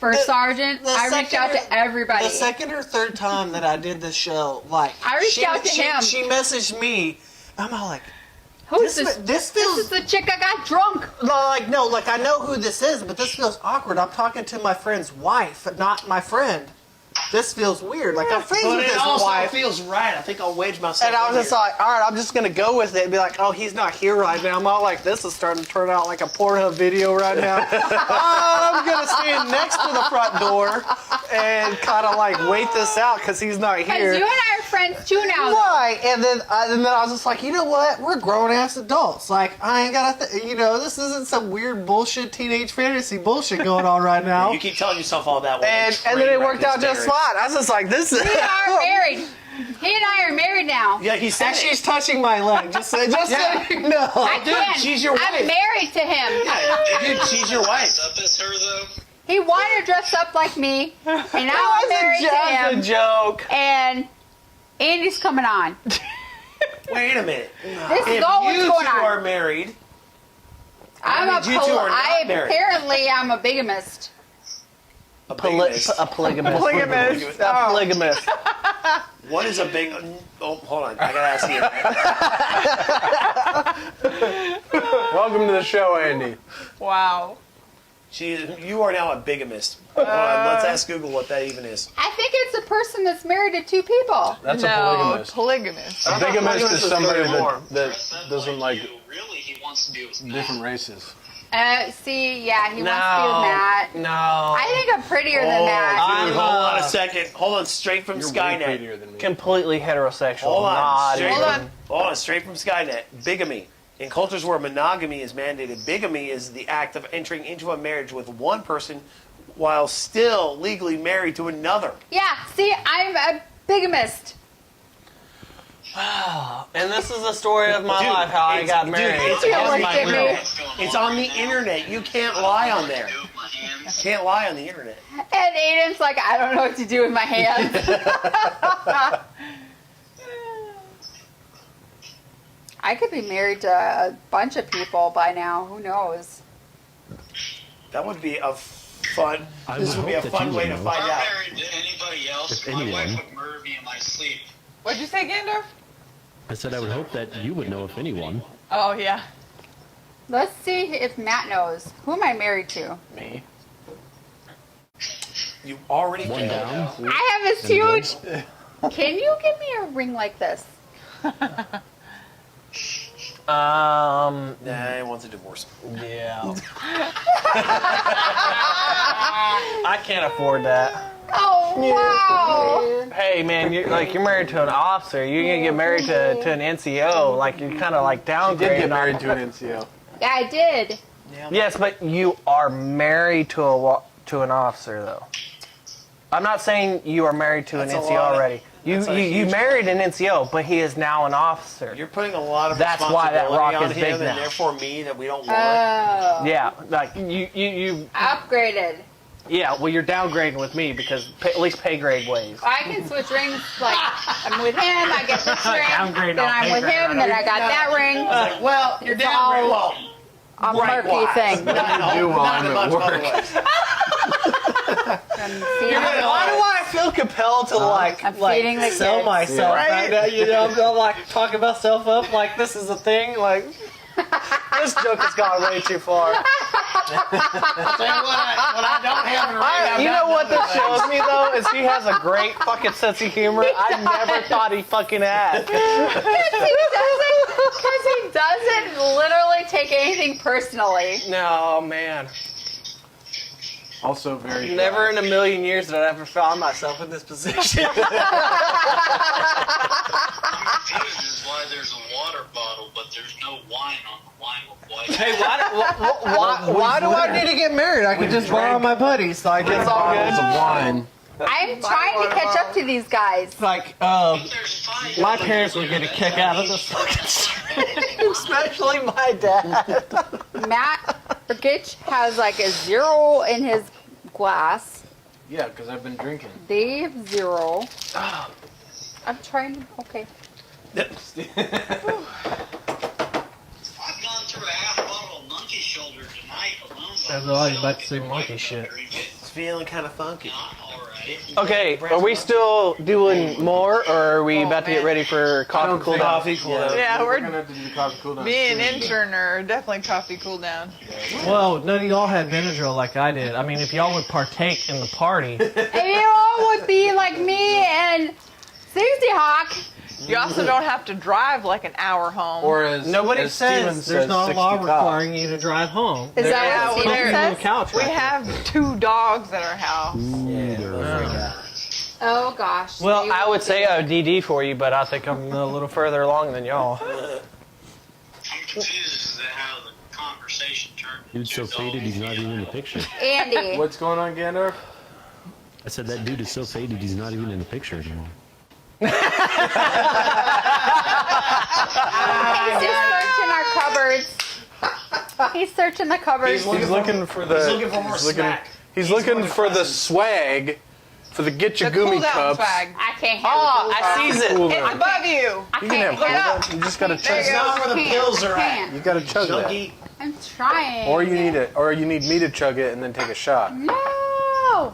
first sergeant. the I reached second out or- to everybody. The second or third time that I did this show, like I reached out to him. She messaged me. I'm all like, Who's this? this? This This feels is the chick I got drunk. like no, like I know who this is, but this feels awkward. I'm talking to my friend's wife, not my friend. This feels weird. Like I'm friends But with it his also wife. feels right. I think I'll wedge myself. And I was in just here. like, all right, I'm just gonna go with it and be like, oh, he's not here right now. I'm all like, this is starting to turn out like a Pornhub video right now. I'm gonna stand next to the front door and kind of like wait this out because he's not Because here. you and I are friends too now. Right, and then I was just like, you know what? We're grown ass adults. Like I ain't gotta, this isn't some weird bullshit teenage fantasy bullshit going on right now. You keep telling yourself all that. while And you then it train worked wreck out this just marriage. fine. I was just like, this is. We are married. He and I are married now. Yeah, he said And it. she's touching my leg. Just so Yeah. you know. I dude, can't. she's your I'm wife. married to him. Yeah, dude, she's your wife. Dress up as her though. He wanted to dress up like me, and now I'm married to Just him. a joke. And Andy's coming on. Wait a minute. This is If all what's you two going on. are married, I'm I mean, you two are not I married. apparently I'm a bigamist. a bigamist. A polygamist. Polygamist. A Oh. polygamist. What is a big? Oh, hold on. I gotta ask you. Welcome to the show, Andy. Wow. You are now a bigamist. Hold on. Let's ask Google what that even is. I think it's a person that's married to two people. That's no, a polygamist. polygamist. A bigamist is somebody that Dress up doesn't like you. Really, he wants to be with different races. See, yeah, he wants to be with Matt. No. I think I'm prettier than Matt. Dude, hold on a second. Hold on. Straight from You're way Skynet. prettier than me. Completely heterosexual. Hold on. Not Straight even- from, hold on. Straight from Skynet. Bigamy. In cultures where monogamy is mandated, bigamy is the act of entering into a marriage with one person while still legally married to another. Yeah, see, I'm a bigamist. And this is the story of my life, how I got married. It's You on looked the at me. internet. It's on the internet. You can't lie on there. Do with my hands. Can't lie on the internet. And Aiden's like, I don't know what to do with my hands. I could be married to a bunch of people by now. Who knows? That would be a fun. I This would would be a hope that fun you way would to know. find I'm out. married to anybody else. If My anyone. wife would murder me in my sleep. What'd you say, Gandalf? I said I would hope that you would know if anyone. Oh, yeah. Let's see if Matt knows. Who am I married to? Me. You already One failed. down. I have this huge. Can you give me a ring like this? Nah, he wants a divorce. Yeah. I can't afford that. Oh, wow. Hey man, you're married to an officer. You're gonna get married to an NCO. Like you're kind of like Did downgrading. get married to an NCO. Yeah, I did. Yes, but you are married to an officer though. I'm not saying you are married to an That's a NCO lot of- already. You that's a you huge- married an NCO, but he is now an officer. You're putting a lot of That's why that responsibility rock on is him, big and now. therefore me that we don't want. Yeah, like you Upgraded. yeah. Well, you're downgrading with me because at least pay grade ways. I can switch rings. Like, I'm with him, I get this ring. Downgrade Then on I'm with paper. him, and then I got that ring. Like, well, you're It's down all very well. a murky thing. No, do while not I'm in at much work. other ways. Why do I feel compelled to I'm feeding the sell kids. myself right now? You know, I'm like talking myself up like this is a thing. Like this joke has gone way too far. I'll tell you what I don't have in a ring, I've You got know what this another shows thing. me though is he has a great fucking sense of humor. I never thought he fucking had. Because he doesn't literally take anything personally. No man, Also very never in a million years did I ever found myself in this position. I'm confused is why there's a water bottle, but there's no wine on the wine with white. Hey, why do I need to get married? I could just borrow my buddies. Like it's all bottles of good. wine. I'm trying to catch up to these guys. Like There's fine. my parents would get a kick out of this fucking story, especially my dad. Matt or Gitch has like a 0 in his glass. Yeah, because I've been drinking. They have 0. I'm trying to. Okay. I've gone through a half bottle of monkey shoulder tonight alone. That's all I was about to say, monkey shit. It's feeling kind of funky. Okay, are we still doing more, or are we about to get ready for coffee cool down? Coffee cool down. Yeah, we're we're gonna have to do the coffee cool down. me and soon. intern are definitely coffee cool down. Well, none of y'all had Benadryl like I did. I mean, if y'all would partake in the party. And you all would be like me and Susie Hawk. You also don't have to drive like an hour home. Or as Nobody as says Steven there's says, not a law 65. requiring you to drive home. Is Yeah, that what well, Steven there- says? Couch we right have 2 dogs at our house. Oh gosh. Well, They I will would say do. I would DD for you, but I think I'm a little further along than y'all. I'm confused as to how the conversation turned. Dude's so faded he's not even in the picture. Andy. What's going on, Gandalf? I said that dude is so faded he's not even in the picture anymore. He's just searching our cupboards. He's searching the cupboards. He's looking for the. He's looking for more smack. He's looking for the swag for the The Gitchegumi cool down cups. swag. I can't Oh, handle I sees it. Cool It's down. above you. I You can can't have cool handle down. You just gotta There chug you it. go. That's where the pills are at. You gotta chug that. Junkie. I'm trying. Or you need it. Or you need me to chug it and then take a shot. No. No!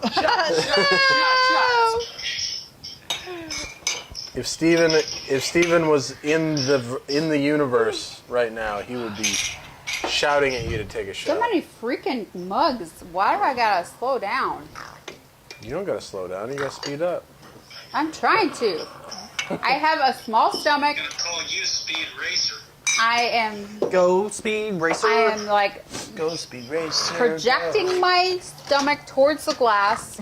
If Steven was in the universe right now, he would be shouting at you to take a shot. So many freaking mugs. Why do I gotta slow down? You don't gotta slow down. You gotta speed up. I'm trying to. I have a small stomach. I'm gonna call you Speed Racer. I am Go Speed Racer. I am like Go Speed Racer. projecting my stomach towards the glass.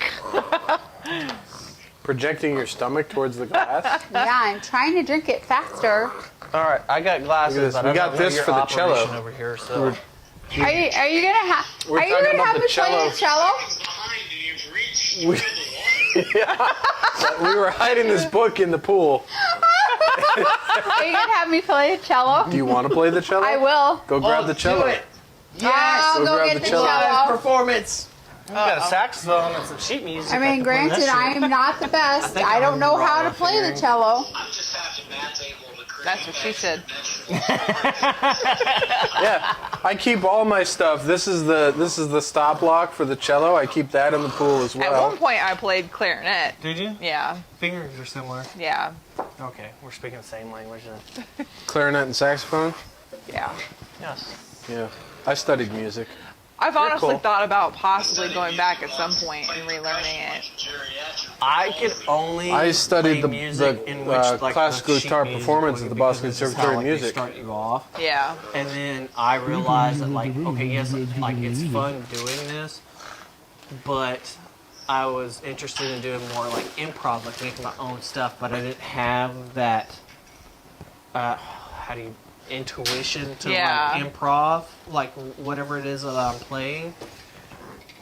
Projecting your stomach towards the glass. Yeah, I'm trying to drink it faster. All right, I got glasses. Look at this. But We I got don't know this your for the cello. operation over here. So Are you gonna We're are you talking gonna about have the me play the cello? Behind you, you've reached We- for the water. We were hiding this book in the pool. Are you gonna have me play the cello? Do you want to play the cello? I will. Go grab the cello. Do it. I'll Go go grab get the the cello. Live cello. performance. we got a saxophone and some sheet music. I mean, can play that granted, shit. I am not the best. think I don't know I'm how to wrong play the figuring. cello. I'm just happy Matt's able to create That's what she said. Yeah, I keep all my stuff. This is the stop block for the cello. I keep that in the pool as At well. one point, I played clarinet. Did you? Yeah, Fingers are similar. yeah, Okay, we're speaking the same language then. Clarinet and saxophone. yeah. Yes. Yeah, I studied music. I've honestly cool. thought about possibly going back at some point and relearning it. I could only. I studied play the music in which, like, classical the sheet guitar music performance would at the be, Boston because this is Conservatory how, of like, they Music. start you off, Yeah. and then I realized that, like, okay, yes, like it's fun doing this, but I was interested in doing more like improv, like making my own stuff, but I didn't have that. How do you intuition to Yeah. like improv, like whatever it is that I'm playing.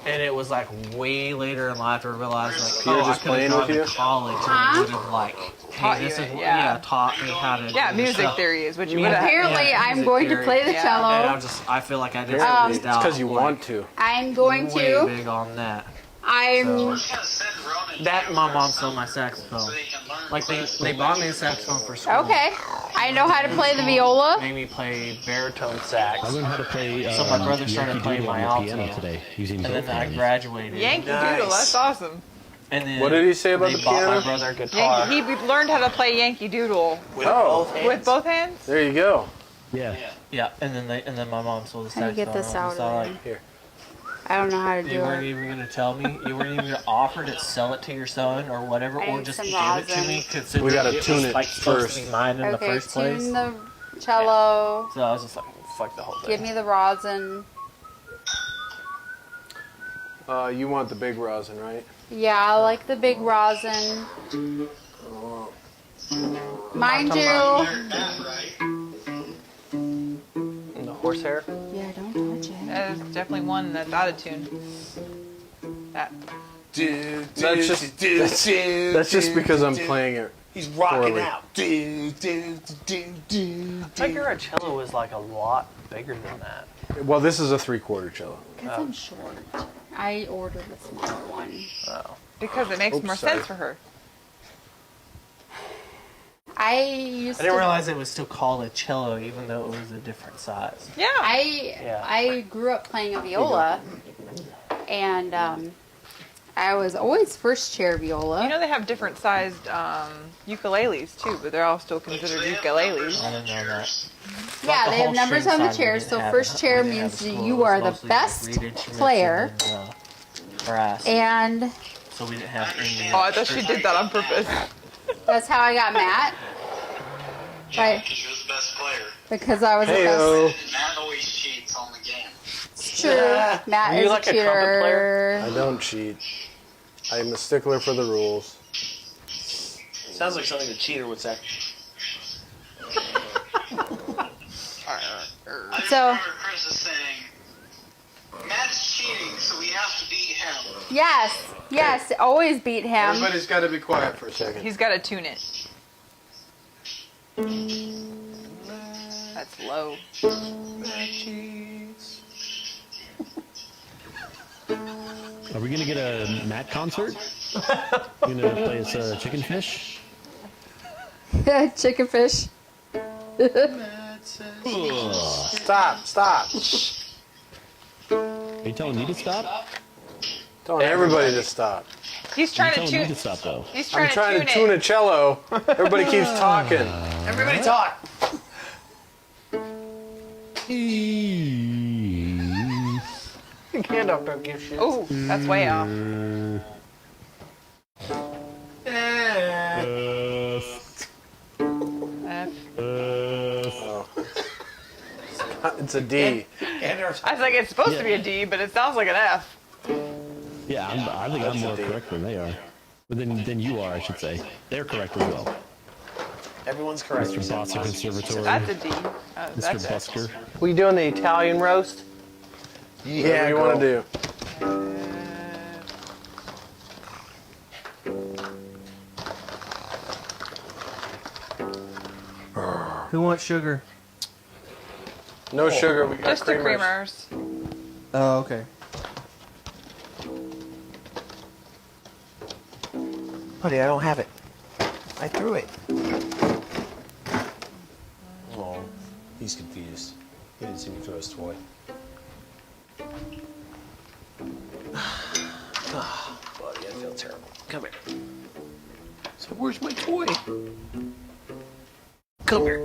And it was like way later in life I realized like, Peter oh, I just could playing have with gone you? to college and Huh? would have like, Taught hey, this you is it, what, yeah. taught me how to Yeah, do music stuff. theory is what you Yeah. would have. Apparently, Yeah, I'm music going to theory. play the Yeah. And cello. I feel like I just Um, missed out. Because you like, want to. I'm going way to. big on that. I'm. That my mom sold my saxophone. Like they bought me a saxophone for school. Okay. I know how to play the viola. Made me play baritone sax. I learned how to play So my brother started Yankee playing Doodle my on the piano alto. today using And both then I hands. graduated. Yankee Nice. Doodle. That's awesome. And then What did he say about they the bought piano? my brother a guitar. He learned how to play Yankee Doodle Oh, with both hands. there you go. Yeah. Yeah, and then my mom sold the How do you saxophone. get this I out was of all there? like, Here. I don't know how to you do weren't it. even gonna tell me. You weren't even gonna offer to sell it to your son or whatever, I or need just some give it to rosin. me. Considering We gotta it tune was, it like, supposed first. to be mine in the Okay, first place. tune the cello. So I was just like, fuck the whole thing. Give me the rosin. You want the big rosin, right? Yeah, I like the big rosin. Mind you. And the horsehair. Yeah, don't touch it. That is definitely one that's out of tune. That. That's just because I'm playing it. He's rocking Poorly. out. I think your cello was like a lot bigger than that. Well, this is a 3/4 cello. Because I'm short. I ordered a smaller one. Oh. Because it makes Oops, more sorry. sense for her. I used I didn't to. realize it was still called a cello, even though it was a different size. Yeah. I grew up playing a viola, and I was always first chair viola. You know they have different sized ukuleles too, but they're all still considered ukuleles. I didn't know that. yeah, the they have whole numbers string on the size we chairs. didn't So have first it. chair We didn't have means it at school. you It are was the mostly best reed instruments player, and, brass. and So we didn't have any. Oh, I thought she did that on purpose. that's how I got Matt. Right, Because you're the best player. because I was the Heyo. best. Matt always cheats on the game. It's true. Matt Were you is like a a trumpet cheater. I don't cheat. I'm a stickler for the rules. Sounds like something a cheater would say. I So- remember Chris is saying, Matt's cheating, so we have to beat him. Yes, always beat him. Everybody's got to be quiet for a second. He's got to tune it. That's low. Are we gonna get a Matt concert? You gonna play us chicken fish? Chicken fish. Stop! Are you telling me to stop? Telling everybody to stop. He's trying to Telling me tune. to stop though. He's I'm trying trying to tune a cello. Everybody keeps talking. Everybody talk. Gandalf don't give shit. Oh, that's way off. It's a D. And our I was like, it's supposed to be a D, but it sounds like an F. Yeah, I think I'm more correct than they are. But than you are, I should say. They're correct as well. Everyone's correct. Mr. Bosser Conservatory. That's a D. Mr. Busker. We doing the Italian roast? Whatever you want to do. Who wants sugar? No sugar. We got Just the creamers. creamers. Oh, okay. Buddy, I don't have it. I threw it. Oh, he's confused. He didn't see me throw his toy. Buddy, I feel terrible. Come here. So where's my toy? Come here.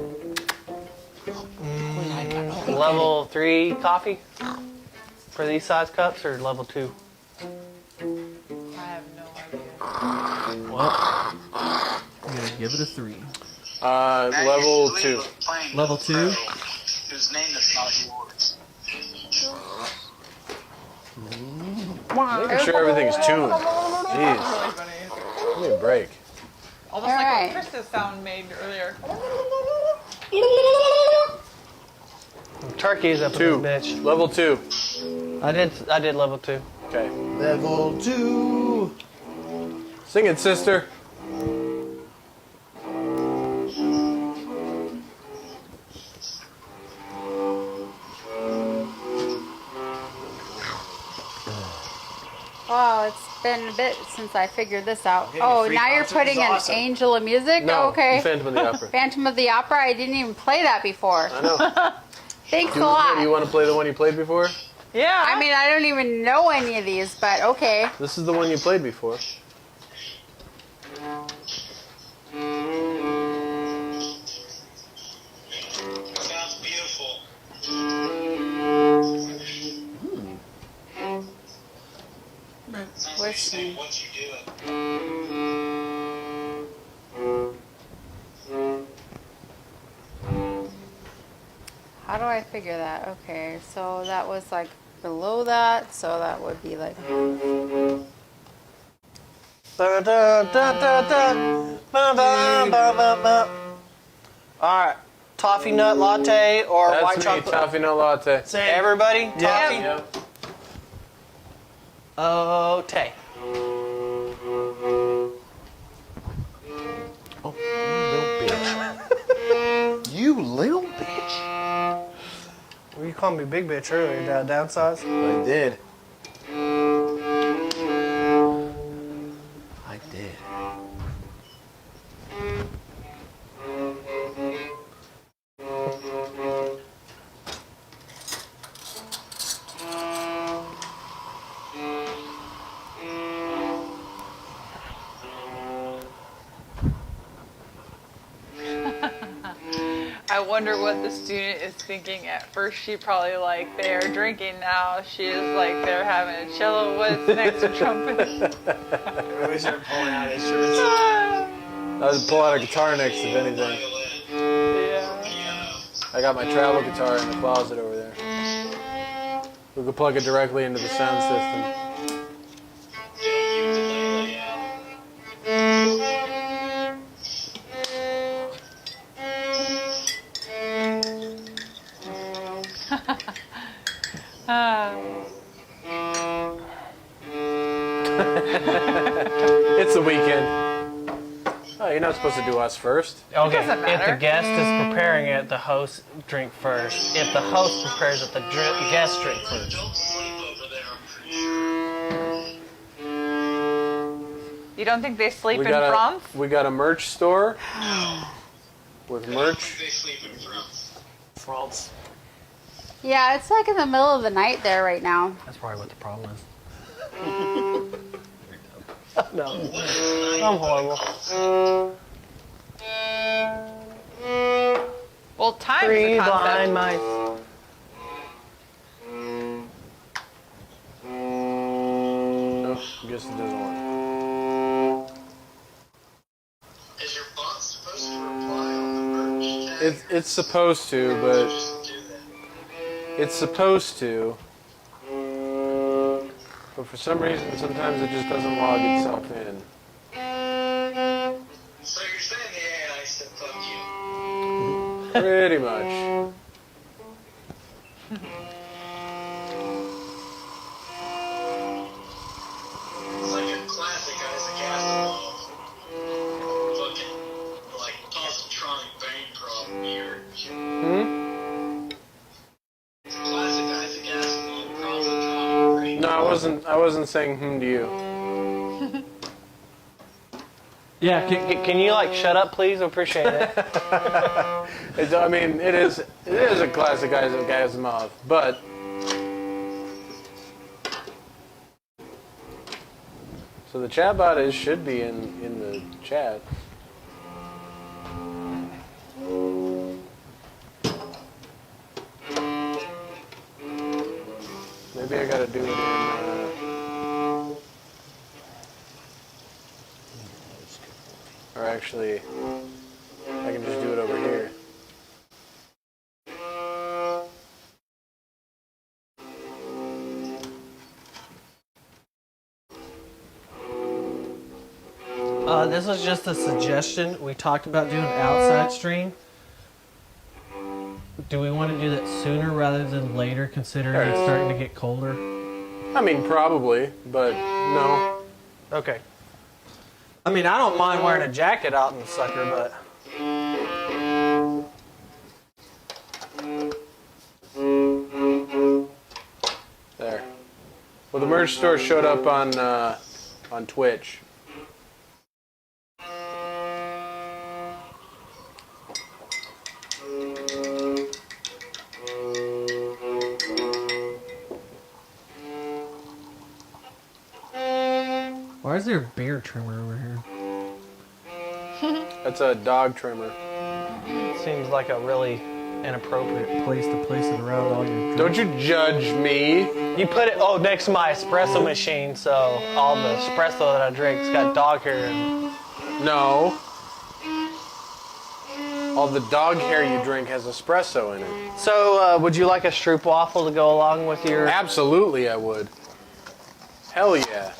Level 3 coffee for these size cups, or level 2? I have no idea. I'm gonna give it a 3. Level 2. Level 2? Whose name is not yours. Making sure everything's tuned. Jeez. Give me a break. Almost All like right. what Krista's sound made earlier. Turkey's up 2. in this bitch. Level 2. I did level 2. Okay. Level 2. Sing it, sister. Oh, it's been a bit since I figured this out. Okay, Oh, free now you're concert is putting awesome. an Angel of Music? No. Okay. Phantom of the Opera. Phantom of the Opera? I didn't even play that before. I know. Thanks a lot. Do you want to play the one you played before? Yeah. I mean, I don't even know any of these, but okay. This is the one you played before. Sounds beautiful. Sounds like Where's you're saying what you doing. How do I figure that? Okay, so that was like below that, so that would be like. Alright. Toffee nut latte or That's white me, chocolate? toffee no latte. Everybody? Toffee? Yep. Oh, tay. You little bitch. Well, you called me big bitch earlier, downsize. I did. I did. I wonder what the student is thinking. At first, she probably like they're drinking. Now she is like they're having a cello. What's next to trumpet? Everybody started pulling out instruments. I would pull out a guitar next, if anything. Yeah. I got my travel guitar in the closet over there. We could plug it directly into the sound system. It's the weekend. Oh, you're not supposed to do us first. Okay, doesn't if matter. the guest is preparing it, the host drink first. If the host prepares it, the guest drink first. Don't sleep over there, I'm pretty sure. You don't think they sleep in got France? we got a merch store with merch. They sleep in France. France. Yeah, it's like in the middle of the night there right now. That's probably what the problem is. No, I'm horrible. Well, time is Three a concept. blind mice. Nope, guess it doesn't work. Is your bot supposed to reply on the merch tag? It's supposed to, but Just do that. it's supposed to. But for some reason, sometimes it just doesn't log itself in. So you're saying the AI said fuck you? Pretty much. It's like a classic Isaac Asimov fucking like positronic brain problem here. It's a classic Isaac Asimov positronic brain. No, I wasn't saying to you. Yeah, can you like shut up, please? I appreciate it. I mean, it is a classic Isaac Asimov, but so the chatbot should be in the chat. Maybe I gotta do it in. Or actually, I can just do it over here. This was just a suggestion. We talked about doing an outside stream. Do we want to do that sooner rather than later, considering it's starting to get colder? I mean, probably, but no. Okay. I mean, I don't mind wearing a jacket out in the sucker, but... There. Well, the merch store showed up on Twitch. Why is there a bear trimmer over here? That's a dog trimmer. Seems like a really inappropriate Place to place it around all your. Don't you judge me. You put it next to my espresso machine, so all the espresso that I drink's got dog hair in it. No. All the dog hair you drink has espresso in it. So, would you like a stroopwafel to go along with your... Absolutely, I would. Hell yeah.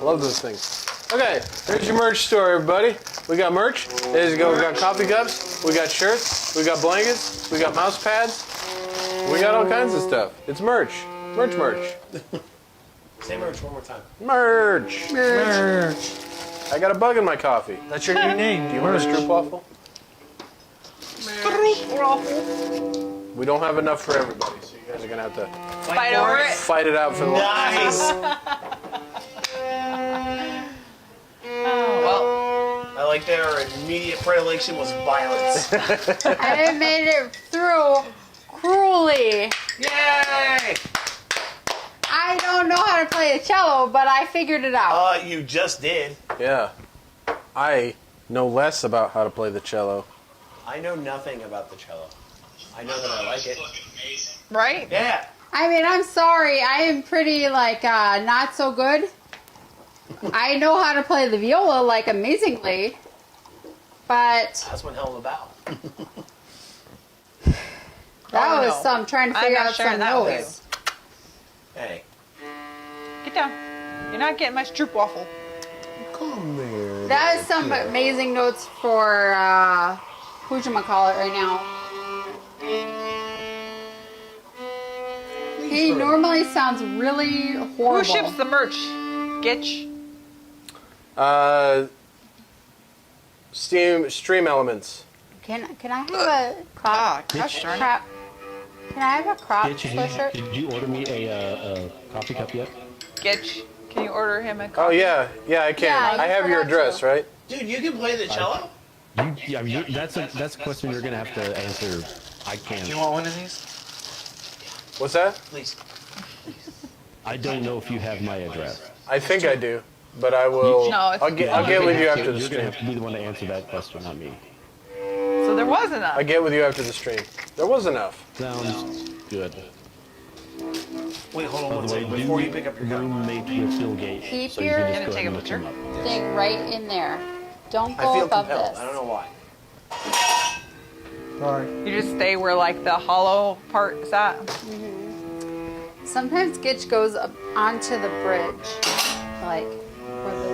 Love those things. Okay, there's your merch store, everybody. We got merch. There you go. We got coffee cups. We got shirts. We got blankets. We got mouse pads. We got all kinds of stuff. It's merch. Merch. Say merch one more time. Merch. I got a bug in my coffee. That's your new name. Do you want a stroopwafel? We don't have enough for everybody, so you guys are gonna have to Fight over it. fight it out for the Nice. Oh, well. I like that our immediate predilection was violence. I made it through cruelly. Yay! I don't know how to play the cello, but I figured it out. You just did. Yeah. I know less about how to play the cello. I know nothing about the cello. I know that I like it. Fucking amazing. Right? Yeah. I mean, I'm sorry. I am pretty, not so good. I know how to play the viola, amazingly. But That's one hell of a bow. that Oh, was no. some trying to I'm figure not out sharing some that with notes. Hey. Get down. You're not getting my stroopwafel. Come here. That is some amazing notes for, who'chamacallit right now. He normally sounds really horrible. Who ships the merch? Gitch? Stream Elements. Can I have a crop? gosh darn it. crop? Can I have a crop sweatshirt? Did you order me a coffee cup yet? Gitch, can you order him a Oh coffee? yeah, I can. Yeah, I have your forgot to. address, right? Dude, you can play the cello? That's a question you're gonna have to answer. I can't. Do you want one of these? What's that? Please. I don't know if you have my address. I think I do, but I will. No, it's- I'll get with you after the You're stream. gonna have to be the one to answer that question, not me. So there was enough. I get with you after the stream. There was enough. Sounds good. Wait, hold on By one the way, second. do Before you get pick up your gun. roommate with Bill Gates. Keep so you your- can just Gonna go take ahead a and look him picture? up. Thing right in there. Don't I go feel above compelled. this. I don't know why. Sorry. You just stay where like the hollow part is at. Sometimes Gitch goes up onto the bridge, like where the.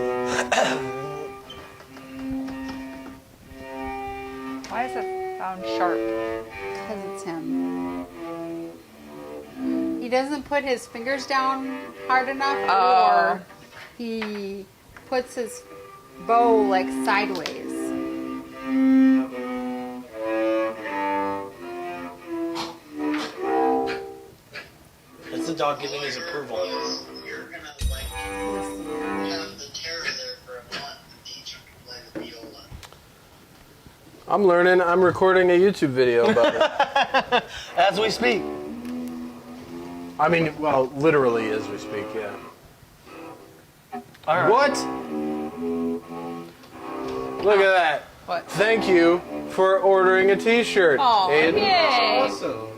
Why is it sound sharp? Because it's him. He doesn't put his fingers down hard enough, or he puts his bow like sideways. It's the dog giving his approval. You're gonna like have the terror there for a month and teach him to play the viola. I'm learning. I'm recording a YouTube video about it. As we speak. I mean, well, literally as we speak, yeah. All right. What? Look at that. What? Thank you for ordering a t-shirt, Oh, Aiden. yay! Awesome.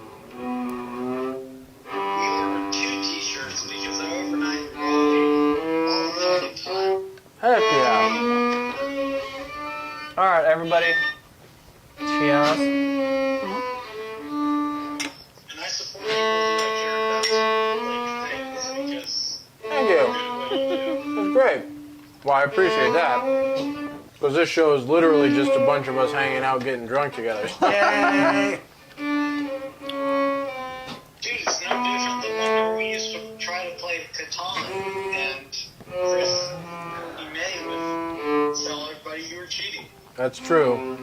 We ordered 2 t-shirts because they're overnight all the fucking time. Heck yeah. All right, everybody. Cheers. And I support people that care about like things because Thank you. That's great. Well, I appreciate that. Because this show is literally just a bunch of us hanging out getting drunk together. Yay! dude, it's no different than whenever we used to try to play Catan and Chris May would tell everybody you were cheating. That's true.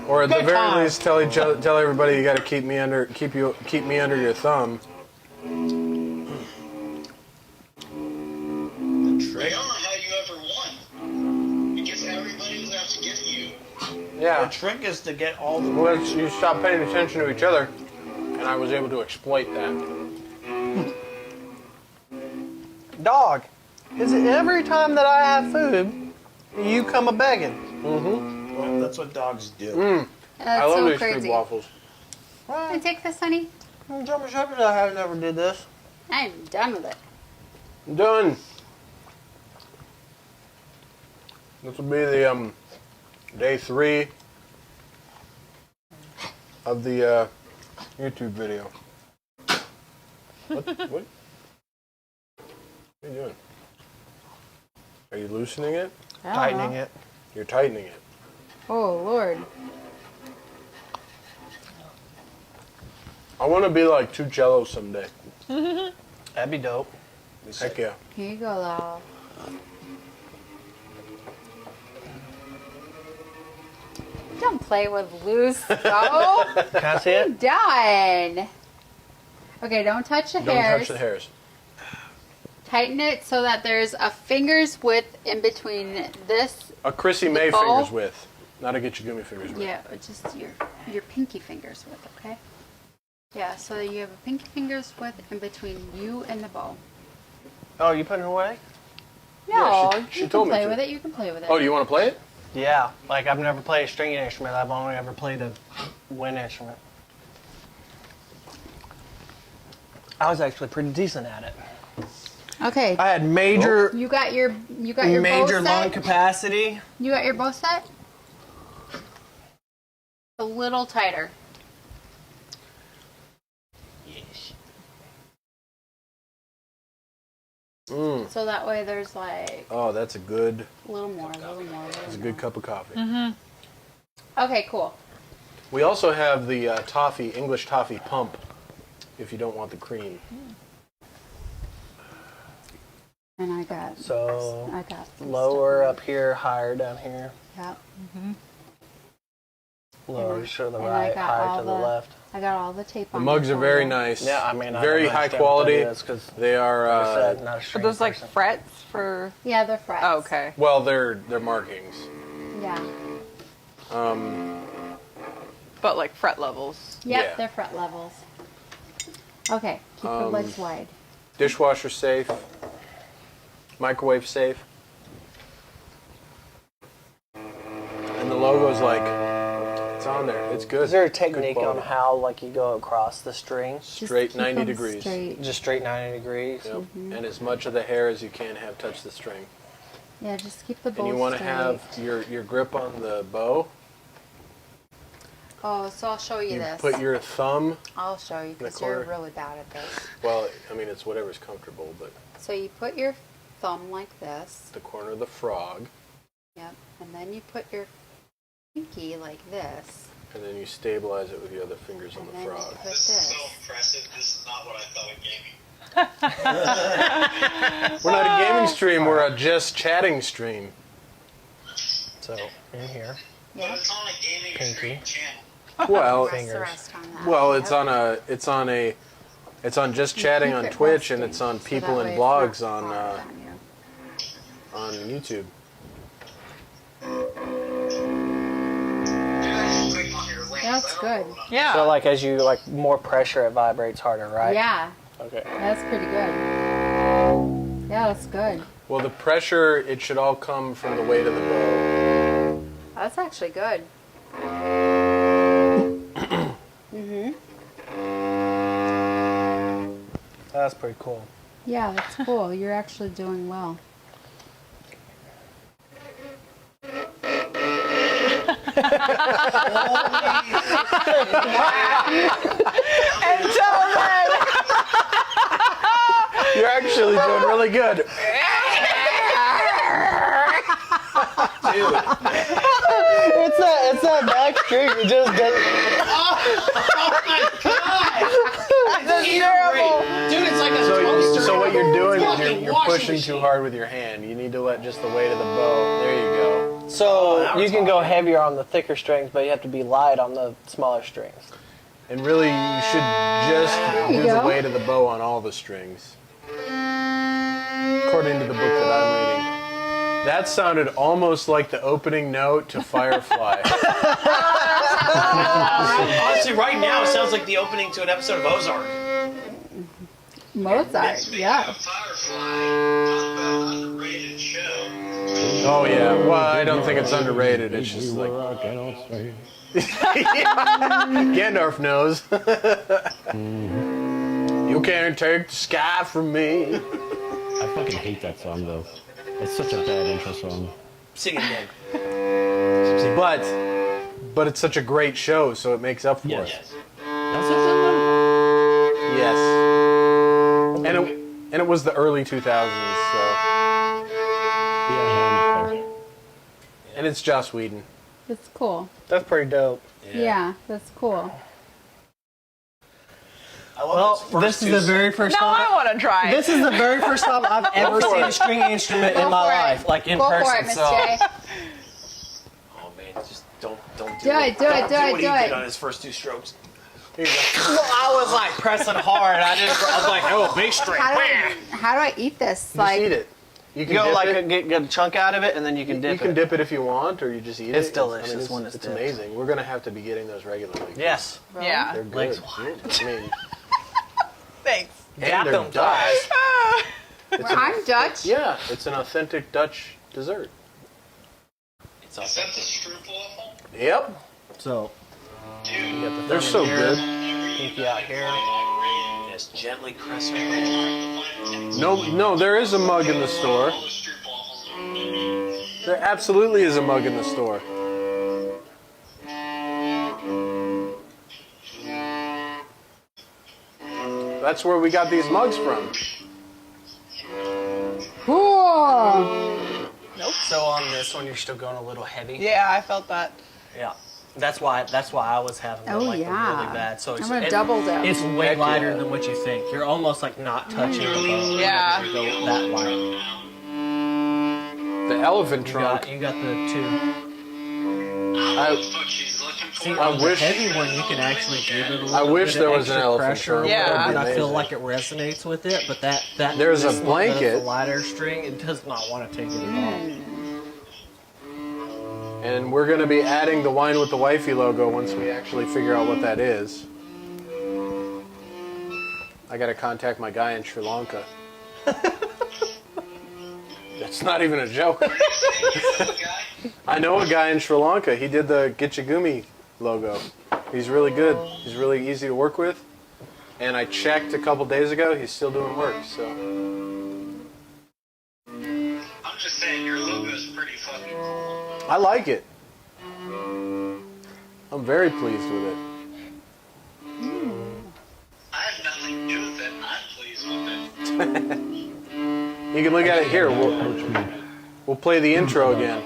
Or at the very least, tell everybody you got to keep me under your thumb. I don't know how you ever won. Because everybody was out to get you. The Yeah. trick is to get all the. Well, you stopped paying attention to each other, and I was able to exploit that. Dog, is it every time that I have food, you come a begging? Well, that's what dogs do. I That's love so these crazy. street waffles. Can I take this, honey? German Shepherds, I have never did this. I'm done with it. Done. This will be the day 3 of the YouTube video. What? What are you doing? Are you loosening it? Tightening it. You're tightening it. Oh, Lord. I want to be like two cellos someday. That'd be dope. Heck yeah. Here you go, Lal. Don't play with loose go. Can I see it? Done. Okay, don't touch the Don't hairs. touch the hairs. Tighten it so that there's a finger's width in between this. A Chrissy May ball? fingers width, not a Gitchegumi fingers width. Yeah, just your pinky finger's width, okay? Yeah, so you have a pinky finger's width in between you and the bow. Oh, you putting it away? No, Yeah, she you told can me play to. with it. You can play with it. Oh, do you want to play it? Yeah. Like, I've never played a stringing instrument. I've only ever played a wind instrument. I was actually pretty decent at it. Okay. I had major You got your bow major set? lung capacity. You got your bow set? A little tighter. Yes. So that way there's like Oh, that's a good, a little more, a little more. that's a good cup of coffee. Okay, cool. We also have the toffee, English toffee pump, if you don't want the cream. And I got So, I got some lower stuff. up here, higher down here. Yep. Lower to the And I right, got higher all to the left. I got all the tape The on. mugs it are for very you. nice. Yeah, I mean, I very don't high understand what quality. that is, 'cause They are like I said, not a Are string those like person. frets for? Yeah, they're frets. Oh, okay. well, they're markings. Yeah. But like fret levels. Yep, Yeah. they're fret levels. Okay, keep the legs wide. dishwasher safe, microwave safe. And the logo's like, it's on there. It's good. Is there a Good technique on quality. how like you go across the string? Straight keep 90 them degrees. straight. Just straight 90 degrees. Yep. And as much of the hair as you can have touch the string. Yeah, just keep the bow And you want to straight. have your grip on the bow. Oh, so I'll show you, You this. put your thumb, I'll show you the because you're corner. really bad at this. well, I mean, it's whatever's comfortable, but So you put your thumb like this. the corner of the frog, Yep. And then you put your pinky like this. and then you stabilize it with your other fingers on And the then you frog. put This is this. so impressive. This is not what I thought of gaming. We're not a gaming stream, we're a just chatting stream. So in here. But Yeah. it's on a gaming Pinky. stream channel. Well, Rest the fingers. rest on that. well, Yep. it's on just You chatting keep on it Twitch, and resting, it's on so people that and way blogs it's not hard on you. on YouTube. Click on your links. That's I don't good. know. Yeah. So like as you like more pressure, it vibrates harder, right? Yeah, Okay. that's pretty good. Yeah, that's good. Well, the pressure, it should all come from the weight of the bow. That's actually good. Mhm. That's pretty cool. Yeah, that's cool. You're actually doing well. Until then. You're actually doing really good. Dude, It's that back string. It just doesn't. That's terrible. Dude, it's like a toaster. so what you're doing is Fucking you're washing pushing machine. too hard with your hand. You need to let just the weight of the bow. There you go. So now you we're can go talking. heavier on the thicker strings, but you have to be light on the smaller strings. And really, you should just do you the go. weight of the bow on all the strings. According to the book that I'm reading. That sounded almost like the opening note to Firefly. Honestly, right now it sounds like the opening to an episode of Ozark. Mozart, Speaking yeah. of Firefly, talk about an underrated show. Oh yeah, well I don't think it's underrated. It's just like Gandalf knows. You can't take the sky from me. I fucking hate that song though. It's such a bad intro song. Sing it again. But it's such a great show, so it makes up for Yes. it. Yes. That's it. Yes. And it was the early 2000s, so Yeah, and it's Joss Whedon. That's cool. That's pretty dope. Yeah, that's cool. I love Well, those first this is two the very first No, I time. want to try. This is the very first time I've ever for seen it. a string instrument in my for it. life, like in Go person. for it, Miss so J. Oh man, just don't do Do it, it. do it, Don't do it, what do he it. did on his first two strokes. Here you go. Well, I was like pressing hard. I was like, oh, big string. How do I eat this? Just Like, eat it. You You can go dip like it. get a chunk out of it, and then you can dip You can it. dip it if you want, or you just eat it. It's delicious when it's it's dipped. amazing. We're gonna have to be getting those regularly. Yes. Yeah. They're good. Legs I mean, Thanks. and Got they're them Dutch. I'm Dutch. Yeah, it's an authentic Dutch dessert. It's Is that the stroopwafel? Yep, So Dude, you got the they're thumb so in here, good. pinky out here. Yes, gently press it. No, there is a mug in the store. All the stroopwafels. There absolutely is a mug in the store. That's where we got these mugs from. Cool. So on this one, you're still going a little heavy. Yeah, I felt that. Yeah. That's why I was having them, Oh, like yeah. really bad. So I'm gonna double dip. It's way lighter than what you think. You're almost like not touching the bow. Yeah. You go that light. The elephant trunk. You got the two. Fuck, she's looking for See, it. on the wish- heavy one, you can actually give it a little I wish bit there of was an extra elephant pressure, trunk. Yeah. That'd be and I feel amazing. like it resonates with it. But that There's a this one that's blanket. a lighter string. It does not want to take it at all. And we're going to be adding the Wine with the Wifey logo once we actually figure out what that is. I got to contact my guy in Sri Lanka. That's not even a joke. I know a guy in Sri Lanka. He did the Gitchegumi logo. He's really good. He's really easy to work with. And I checked a couple days ago. He's still doing work. So I'm just saying your logo's pretty fucking cool. I like it. I'm very pleased with it. I have nothing to do with it. I'm pleased with it. You can look at it here. We'll play the intro again.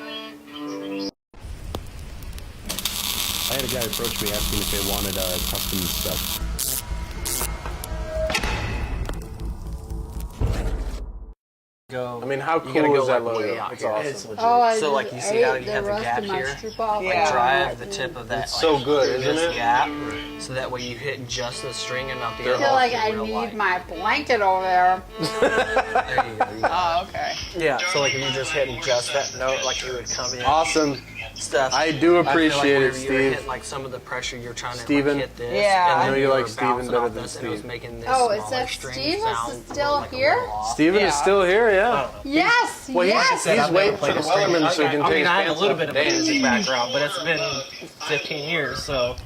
I had a guy approach me asking if they wanted custom stuff. Go. I mean, how You gotta cool go, is that like, way logo? out It's here. awesome. Oh, I So, like, just you see how ate you have the rest gap of my here? strip-off. Yeah. Like drive the tip of that. It's so good, through isn't this it? gap, so that way you hit just the string and not the I other. feel like in I real need light. my blanket over there. There you go. Oh, okay. Yeah. So like if you just hit just that note, like you would come in. Awesome. Stuff. I do appreciate I feel like it, whenever you were Steve. hitting, like some of the pressure you're trying to Steven. like, hit this. Yeah. And I know then you were like Steven bouncing better off than this, and it was Steve. making this Oh, is smaller that string Steve? Is sound still like a here? little off. Steven Yeah. is still here, yeah. Yes, Well, yes. he's waiting for the Wellerman so he can I take mean, his I have a pants little off bit of and a dance. music background, but it's been 15 years, so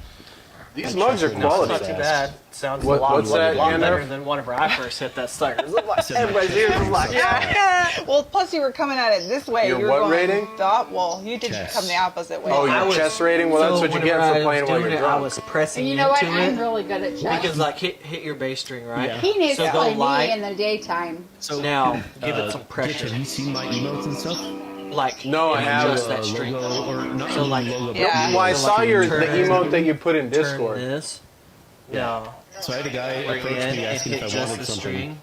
These mugs are it's quality. not too bad. Sounds What- a lot, what's that, lot Gandalf? better than whenever I first hit that sucker. Everybody's ears was like, Yeah. Well, plus you were coming at it this way. Your you were what going rating? Well, you did Chess. come the opposite way. Oh, I your was- chess rating? Well, that's so what you get whenever for I playing was while doing you're it, I drunk. was pressing And you know what? into I'm it really good at chess. because like hit your bass string, right? Yeah. He needs So to go play light. me in the daytime. So now give it some Gitch, pressure. have you seen my emotes and stuff? Like No, I hit haven't. just that string. Logo, or not So, like, logo, but Yeah. Well, I So, saw like, your turn the it- emote that you put in Turn Discord. this. No. So I had a guy Bring approach in me and asking hit if I just wanted the something. string,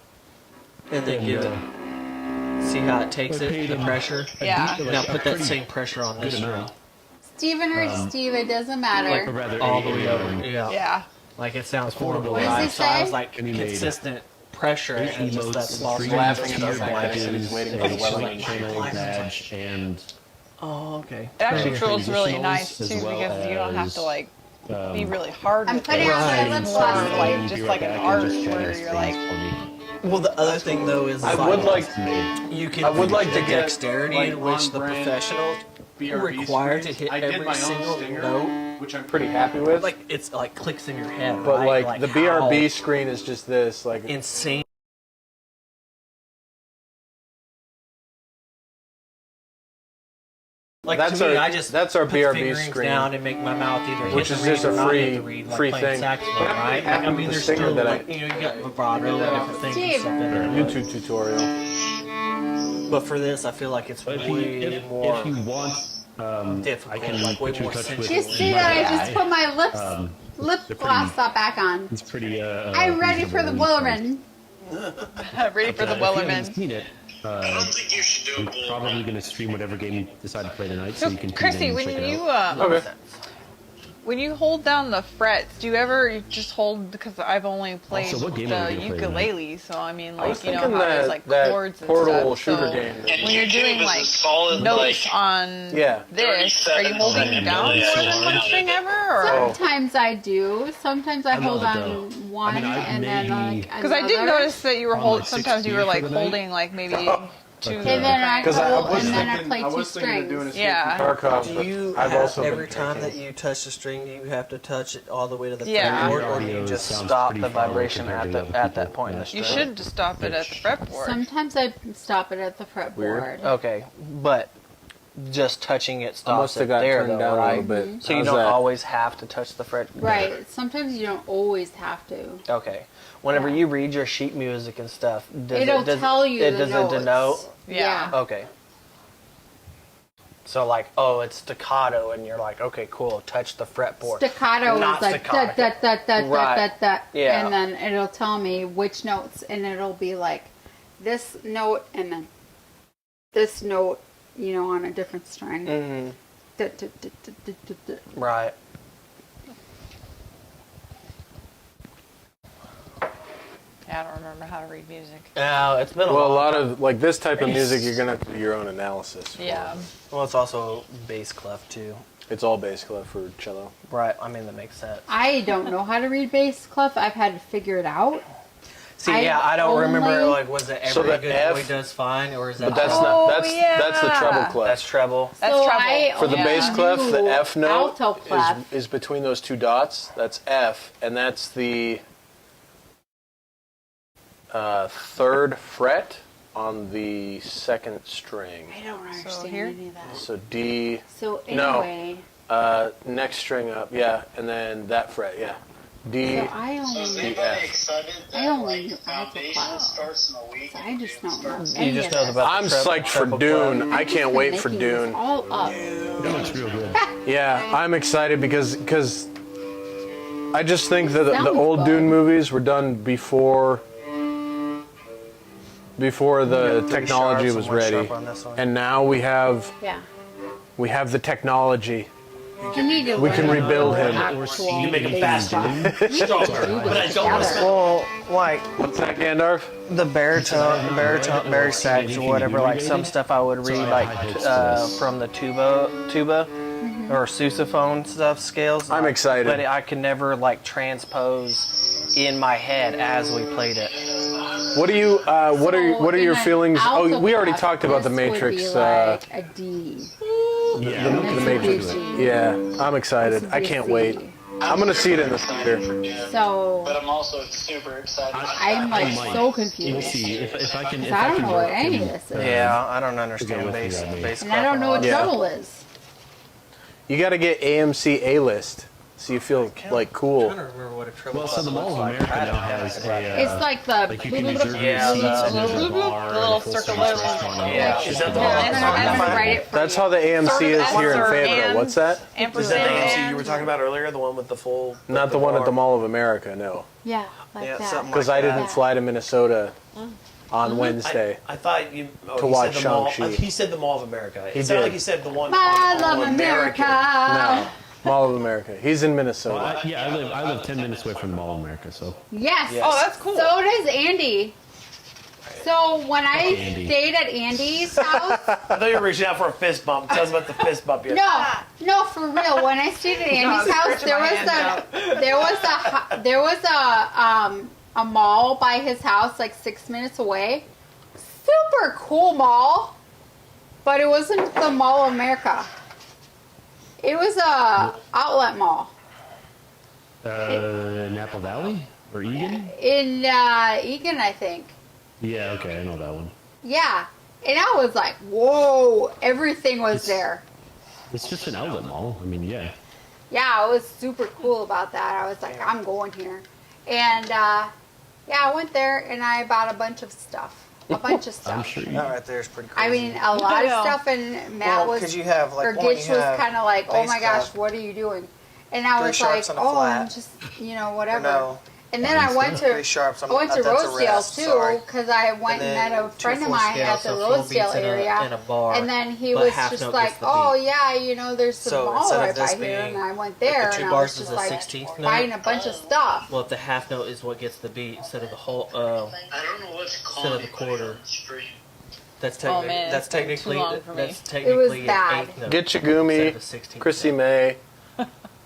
and then And, give it. See how it takes I it, paid the him pressure. Yeah. like, Now a put that pretty same pressure on this good string. amount. Steven or Steve, it doesn't matter. Like, Or rather, all the way over. Yeah. Yeah. Like it sounds horrible. What does Right? he So I was say? like And he made consistent pressure and just that small three string. laughing at tier us, like, badges, he's waiting a for the Wellerman. Slack channel badge, and Oh, okay. It actually Turn feels really transitionals nice too as well because you don't have as, to like be really hard I'm with putting it. on my Right. lip It's gloss. more like just like an art where you're like, Well, the other thing though is I would like you can I would like the to get, dexterity like, in which the on-brand professionals BRB required to screens. hit I did every my own single stinger, note. which I'm pretty happy with. Like it's like clicks in your head, but right? like the BRB how screen is just this, like insane. Like That's to me, our- I just that's our put the BRB fingerings screen, down and make my mouth either which hit is the just reed a or not free- hit the reed, like free playing thing. saxophone, But I'm right? happy I with mean, the there's stinger still that I- like, you got vibrato and different things Steve. and stuff in there. YouTube tutorial. But for this, I feel like it's But way more if you want, I difficult, can like way put you more in touch with. Do you see that I just put my lip they're gloss pretty- stuff back on? It's pretty. I'm ready for the reasonable. Wellerman. ready for the If you haven't Wellerman. seen it, I don't think you should do I'm a bull probably run. going to stream whatever game you decide to play tonight, So, so you can tune in Chrissy, and when check it you out. Okay. when you hold down the frets, do you ever just hold? Because I've only played Also, what game are the we gonna play ukulele, so I mean, I was like you know thinking how there's that, like that chords and portal stuff. shooter so game. And when you're YouTube doing is a like solid, notes like, on Yeah. this, are you 37 holding second down delay. more than one string ever? Oh. Sometimes I do. Sometimes I hold love it, on though. one I mean, I've and then maybe- like Because I did another. notice that you were On, holding. like, Sometimes you were 60 like for the night. holding like maybe two. And then I Because I hold was and then I thinking, play I two was thinking of doing a strings. Yeah. Tarkov, Do but you I've have also every been time thinking- that you touch the string, do you have to touch it all the way to the Yeah. fretboard, or do Audio you just sounds stop pretty the far away vibration compared at to the other at that people. point in the You string? should just stop it at the fretboard. Sometimes I stop it at the fretboard. Weird. Okay, but just touching it I stops must have it got there, turned though, down right? a little bit. So you How's don't that? always have to touch the fret. Right. Sometimes you don't always have to. Okay. Whenever Yeah. you read your sheet music and stuff, does It'll does tell you it, the does notes. it denote? Yeah. Okay. So like, oh, it's staccato, and you're like, okay, cool. Touch the fretboard. Staccato Not is like staccato. da da da da Right. da da, Yeah. and then it'll tell me which notes, and it'll be like this note and then this note, you know, on a different string. Mhm. Da, da, da, da, da, da, da. Right. Yeah, I don't remember how to read music. Yeah, it's been a Well, a long lot time. of like this type of music, you're gonna have to do your own analysis. for. Yeah. Well, it's also bass clef too. It's all bass clef for cello. Right. I mean, that makes sense. I don't know how to read bass clef. I've had to figure it out. See, I don't remember. only- Like, was it So every the good F- boy does fine, or is that? But that's Oh, not that's yeah. that's the treble clef. That's treble. That's so treble. I For the only bass clef, the knew F note alto clef. is between those two dots. That's F, and that's the third fret on the second string. I don't understand here? any of that. So D, So No. anyway, next string up, yeah, and then that fret, yeah. D, so I So is only, anybody excited I that only like the knew alto foundation clef. starts in a week? So I just don't know You any just of know this. about I'm the psyched for treble Dune. clef. I can't wait for Making this Dune. all up. That looks real good. Yeah, I'm excited because I just think that the Sounds old fun. Dune movies were done before the Three technology sharps was and one ready, sharp on this one. and now we have Yeah. the technology. You need to We can learn rebuild him. actual You make him bass faster, line. stronger. But I don't want to spend. Well, like What's that, Gandalf? the baritone, sax or whatever. Like some stuff I would read, like from the tuba or sousaphone stuff scales. I'm excited. but I could never like transpose in my head as we played it. What are you? What are your in an feelings? Oh, alto we already clef, talked about the this would Matrix. be like a D. Yeah. The Matrix. Yeah, I'm excited. I can't wait. I'm gonna see it in the theater. So But I'm also super excited. I'm like might. so We'll confused. see if I can. 'Cause If I I don't can know what work any of in- this is. Yeah, I don't Go understand with bass. me, bass And I don't know what Yeah. treble is. You got to get AMC A-list, so you feel like cool. remember what a treble Well, so the Mall of America now has a. It's like the Like you can reserve your Yeah, seats and there's a bar the little and a full circle service little- restaurant and all Yeah. that Is shit. that the Yeah, one? I'm gonna write it for That's you. how the AMC is here in Sort of Fayetteville. and- What's that? Is that the Ampersand. AMC you were talking about earlier? The one with the full. Not the one at the Mall of America, no. Yeah, like Yeah, that. something Because like I that. didn't fly to Minnesota on Wednesday. I thought you To he watch said the Mall. Shang-Chi. He said the Mall of America. He It sounded did. like he said the one. I on love All America. No, Mall of America. He's in Well, Minnesota. I live 10 minutes away from the Mall of America, so. Yes. Oh, that's cool. So does Andy. So when I Andy. stayed at Andy's house, I thought you were reaching out for a fist bump. Tell us about the fist bump. no, for real. When I stayed at Andy's house, stretching my hand out. there was a mall by his house, like 6 minutes away. Super cool mall, but it wasn't the Mall of America. It was a outlet mall Napa Valley? Or Egan? in Egan, I think. Yeah, okay, I know that one. Yeah, and I was like, whoa, everything was there. It's just an outlet mall. I mean, yeah. Yeah, I was super cool about that. I was like, I'm going here. And yeah, I went there and I bought a bunch of stuff. A bunch of stuff. I'm sure you. That right there is pretty crazy. I mean, a lot of hell? stuff, and Matt was, because you have like or one, Gitch you was have kind of like, oh bass my gosh, clef, what are you doing? And I 3 was like, sharps and a oh, flat. I'm just, whatever. No, And then I went to 3 sharps. I went to that's a Rosedale rest, too sorry. because I went and met a friend of mine at the Rosedale area. in a bar, And then he but was half just note like, gets the oh beat. yeah, there's the So mall instead of right by this here, being, and I went like, there the 2 and I bars was is just a like 16th note. buying a bunch of stuff. Well, if the half note is what gets the beat instead of the whole, I don't know what to call instead of the anybody quarter. on the street. That's Oh, technically man, that's it's been too technically long for me. that's technically an bad. 8th note. Gitchegumi, instead of a 16th Chrissy note. May,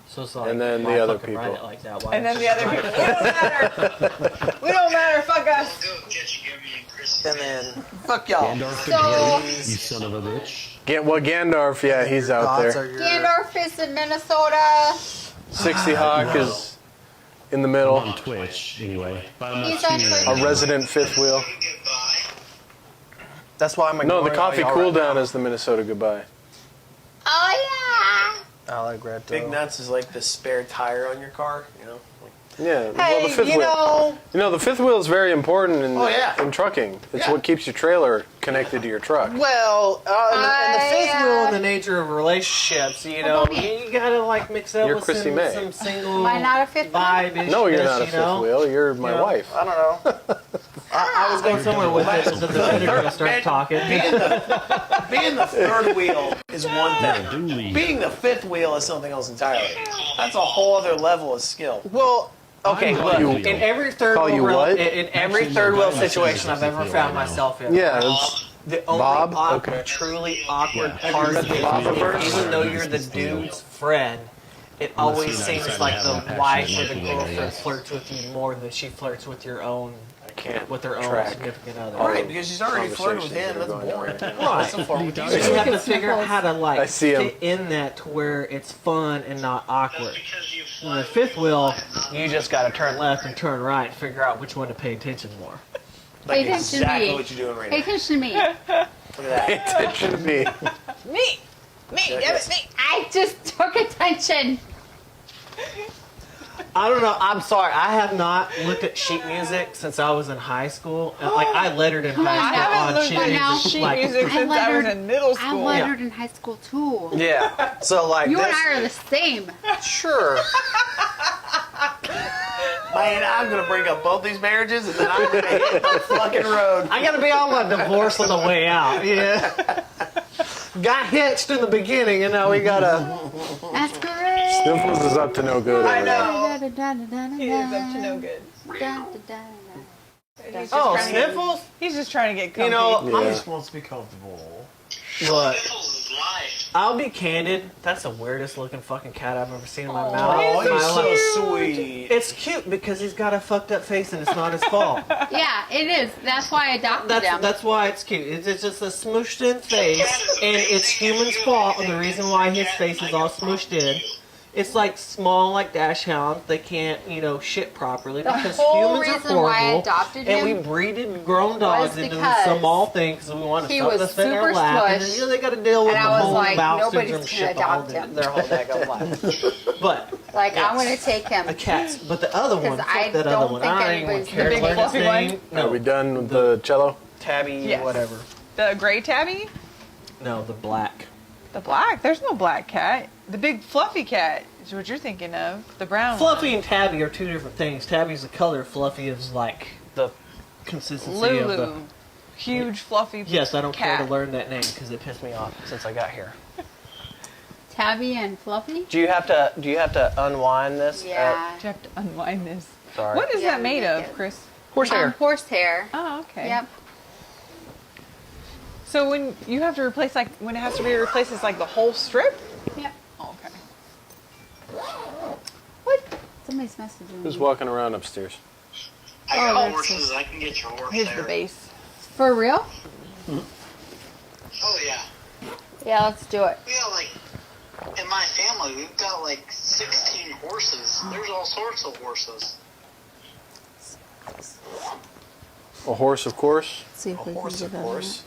So it's like, and then why the other fucking write people. it like that? Why And then not the just other write people. it? We don't matter. We don't matter. Fuck us. Go Gitchegumi and Chrissy. And then fuck y'all. Gandalf the So- Grey, you son of a bitch. Gandalf, yeah, he's out Gods there. are your- Gandalf is in Minnesota. 60 Hawk is in the I'm middle. on Twitch, anyway. But I'm He's not on streaming Twitch. A resident fifth wheel. Goodbye. That's why I'm No, the ignoring coffee all y'all cool right down now. is the Minnesota goodbye. Oh Allegretto. Big nuts is like the spare tire on your car. Yeah, well, the Hey, fifth you wheel. know, The fifth wheel is very important in Oh, yeah. in trucking. It's Yeah. what keeps your trailer connected to your truck. well, and the fifth I, rule in the nature of relationships, you gotta like mix up You're with Chrissy some, May. some single Am I not a fifth wheel? vibe. No, you're not a fifth wheel. You're my wife. I don't know. I was going somewhere with it until the other girl started talking. Being the third wheel is one thing. Dooley. Being the fifth wheel is something else entirely. That's a whole other level of skill. Well, okay, I'm look. you- In every third Call you wheel, what? in every Actually, third no, wheel I'm not situation saying I've ever it's found right now. myself in. Yeah, it's The only Bob? awkward, Okay. truly awkward Yeah. part That's is Bob first? even though you're the dude's friend, it always you're not seems excited like to the have a wife or passionate the liking, I girlfriend guess. flirts with you more than she flirts with your own can't with their own track significant other. all Right, the because she's already flirting with him. That's conversations that are boring. going on. That's the form with So you. you have to figure out how to I like see 'em. fit in that to where it's fun and not awkward. And the fifth wheel, you just got to turn left and turn right and figure out which one to pay attention more. Like Pay attention to exactly me. what you're doing right Pay now. attention to me. Look at that. Pay attention to me. Me, damn it, me. I just took attention. I don't know. I'm sorry. I have not looked at sheet music since I was in high school. And, like I lettered in Come on, high I school haven't on looked sheet at music. sheet like, music since I was in middle I school. lettered in high school too. Yeah. So like You and this, I are the same. sure. Man, I'm gonna break up both these marriages and then I'm gonna hit the fucking road. I gotta be on my divorce on the way out. Yeah. Got hitched in the beginning, and now we gotta. That's great. Sniffles is up to no good. I over know. He is up to no good. He's just Oh, trying to get- Sniffles? He's just trying to get comfy. You know, Yeah. I'm just wants to be comfortable. But Sniffles is life. I'll be candid. That's the weirdest looking fucking cat I've ever seen in my mouth. Oh, in my he's so life. sweet. It's cute because he's got a fucked up face and it's not his fault. Yeah, it is. That's why I adopted him. That's why it's cute. It's just a smooshed in face, and it's human's fault. The reason why his face is all smooshed in. It's like small, like dash hounds. They can't, shit properly The because whole humans are reason why I horrible. adopted And him we breeded grown dogs into because some small thing because we want to he something was to fit in super their lap. And smushed, then, they got to deal with and the I was whole like, bowel nobody's syndrome gonna shit adopt the whole, him. their whole daggone life. But like, I'm yes. going to take him. A cat's, but the other one, 'Cause fuck I that don't other one. think I don't even anybody's care the to big learn his fluffy name. one? Are No, we done with the cello? Tabby, Yes. whatever. The gray tabby? No, the black. The black? There's no black cat. The big fluffy cat is what you're thinking of. The brown Fluffy and Tabby are two different things. Tabby's the color. Fluffy is like the consistency one. of the. Lulu. Huge fluffy Yes, I don't care cat. to learn that name because it pissed me off since I got here. Tabby and Fluffy? Do you have to unwind this? Yeah. You have to unwind this. Sorry. What is Yeah, that made make of, it. Chris? Horsehair. Horsehair. Oh, okay. Yep. So when you have to replace, like, when it has to be replaced, it's like the whole strip? Yep. Oh, okay. What? Somebody's messaging Who's me. walking around upstairs? I Oh, got that's horses. I can get your horse Here's there. the base. For real? Oh yeah. Yeah, let's do it. We got like in my family, we've got like 16 horses. There's all sorts of horses. A horse, of course. Let's see if we horse, can of get course.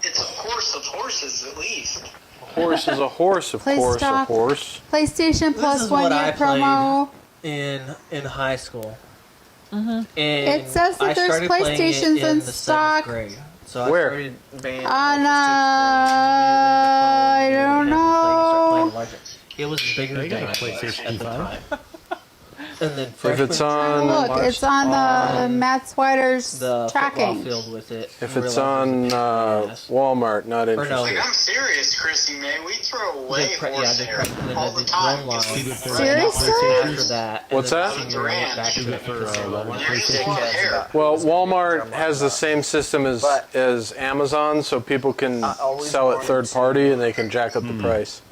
It's a course of horses at least. A horse is a horse, of Please course, stop. a horse. PlayStation Plus is 1 what year I played. promo. In high school. And It says that I there's started playing it PlayStations in the 7th stock. grade. So Where? I started band. I don't know. It was bigger I got than a PlayStation 5. And then If it's freshman on, Look, marched it's on the Matt Swider's the football tracking. field with it. if and it's realized on it was a pain in the ass. Walmart, not no. interested. Like I'm serious, Chrissy May. We throw away They pre- yeah, they horsehair pre- then all they the did time. one because line. we Seriously? After that, and What's then that? the senior year went back to Is it for Walmart There's a PlayStation? lot of hair. Well, Walmart has the same system as But- as Amazon, so people can I always sell it wanted third to- party and they can jack up the price.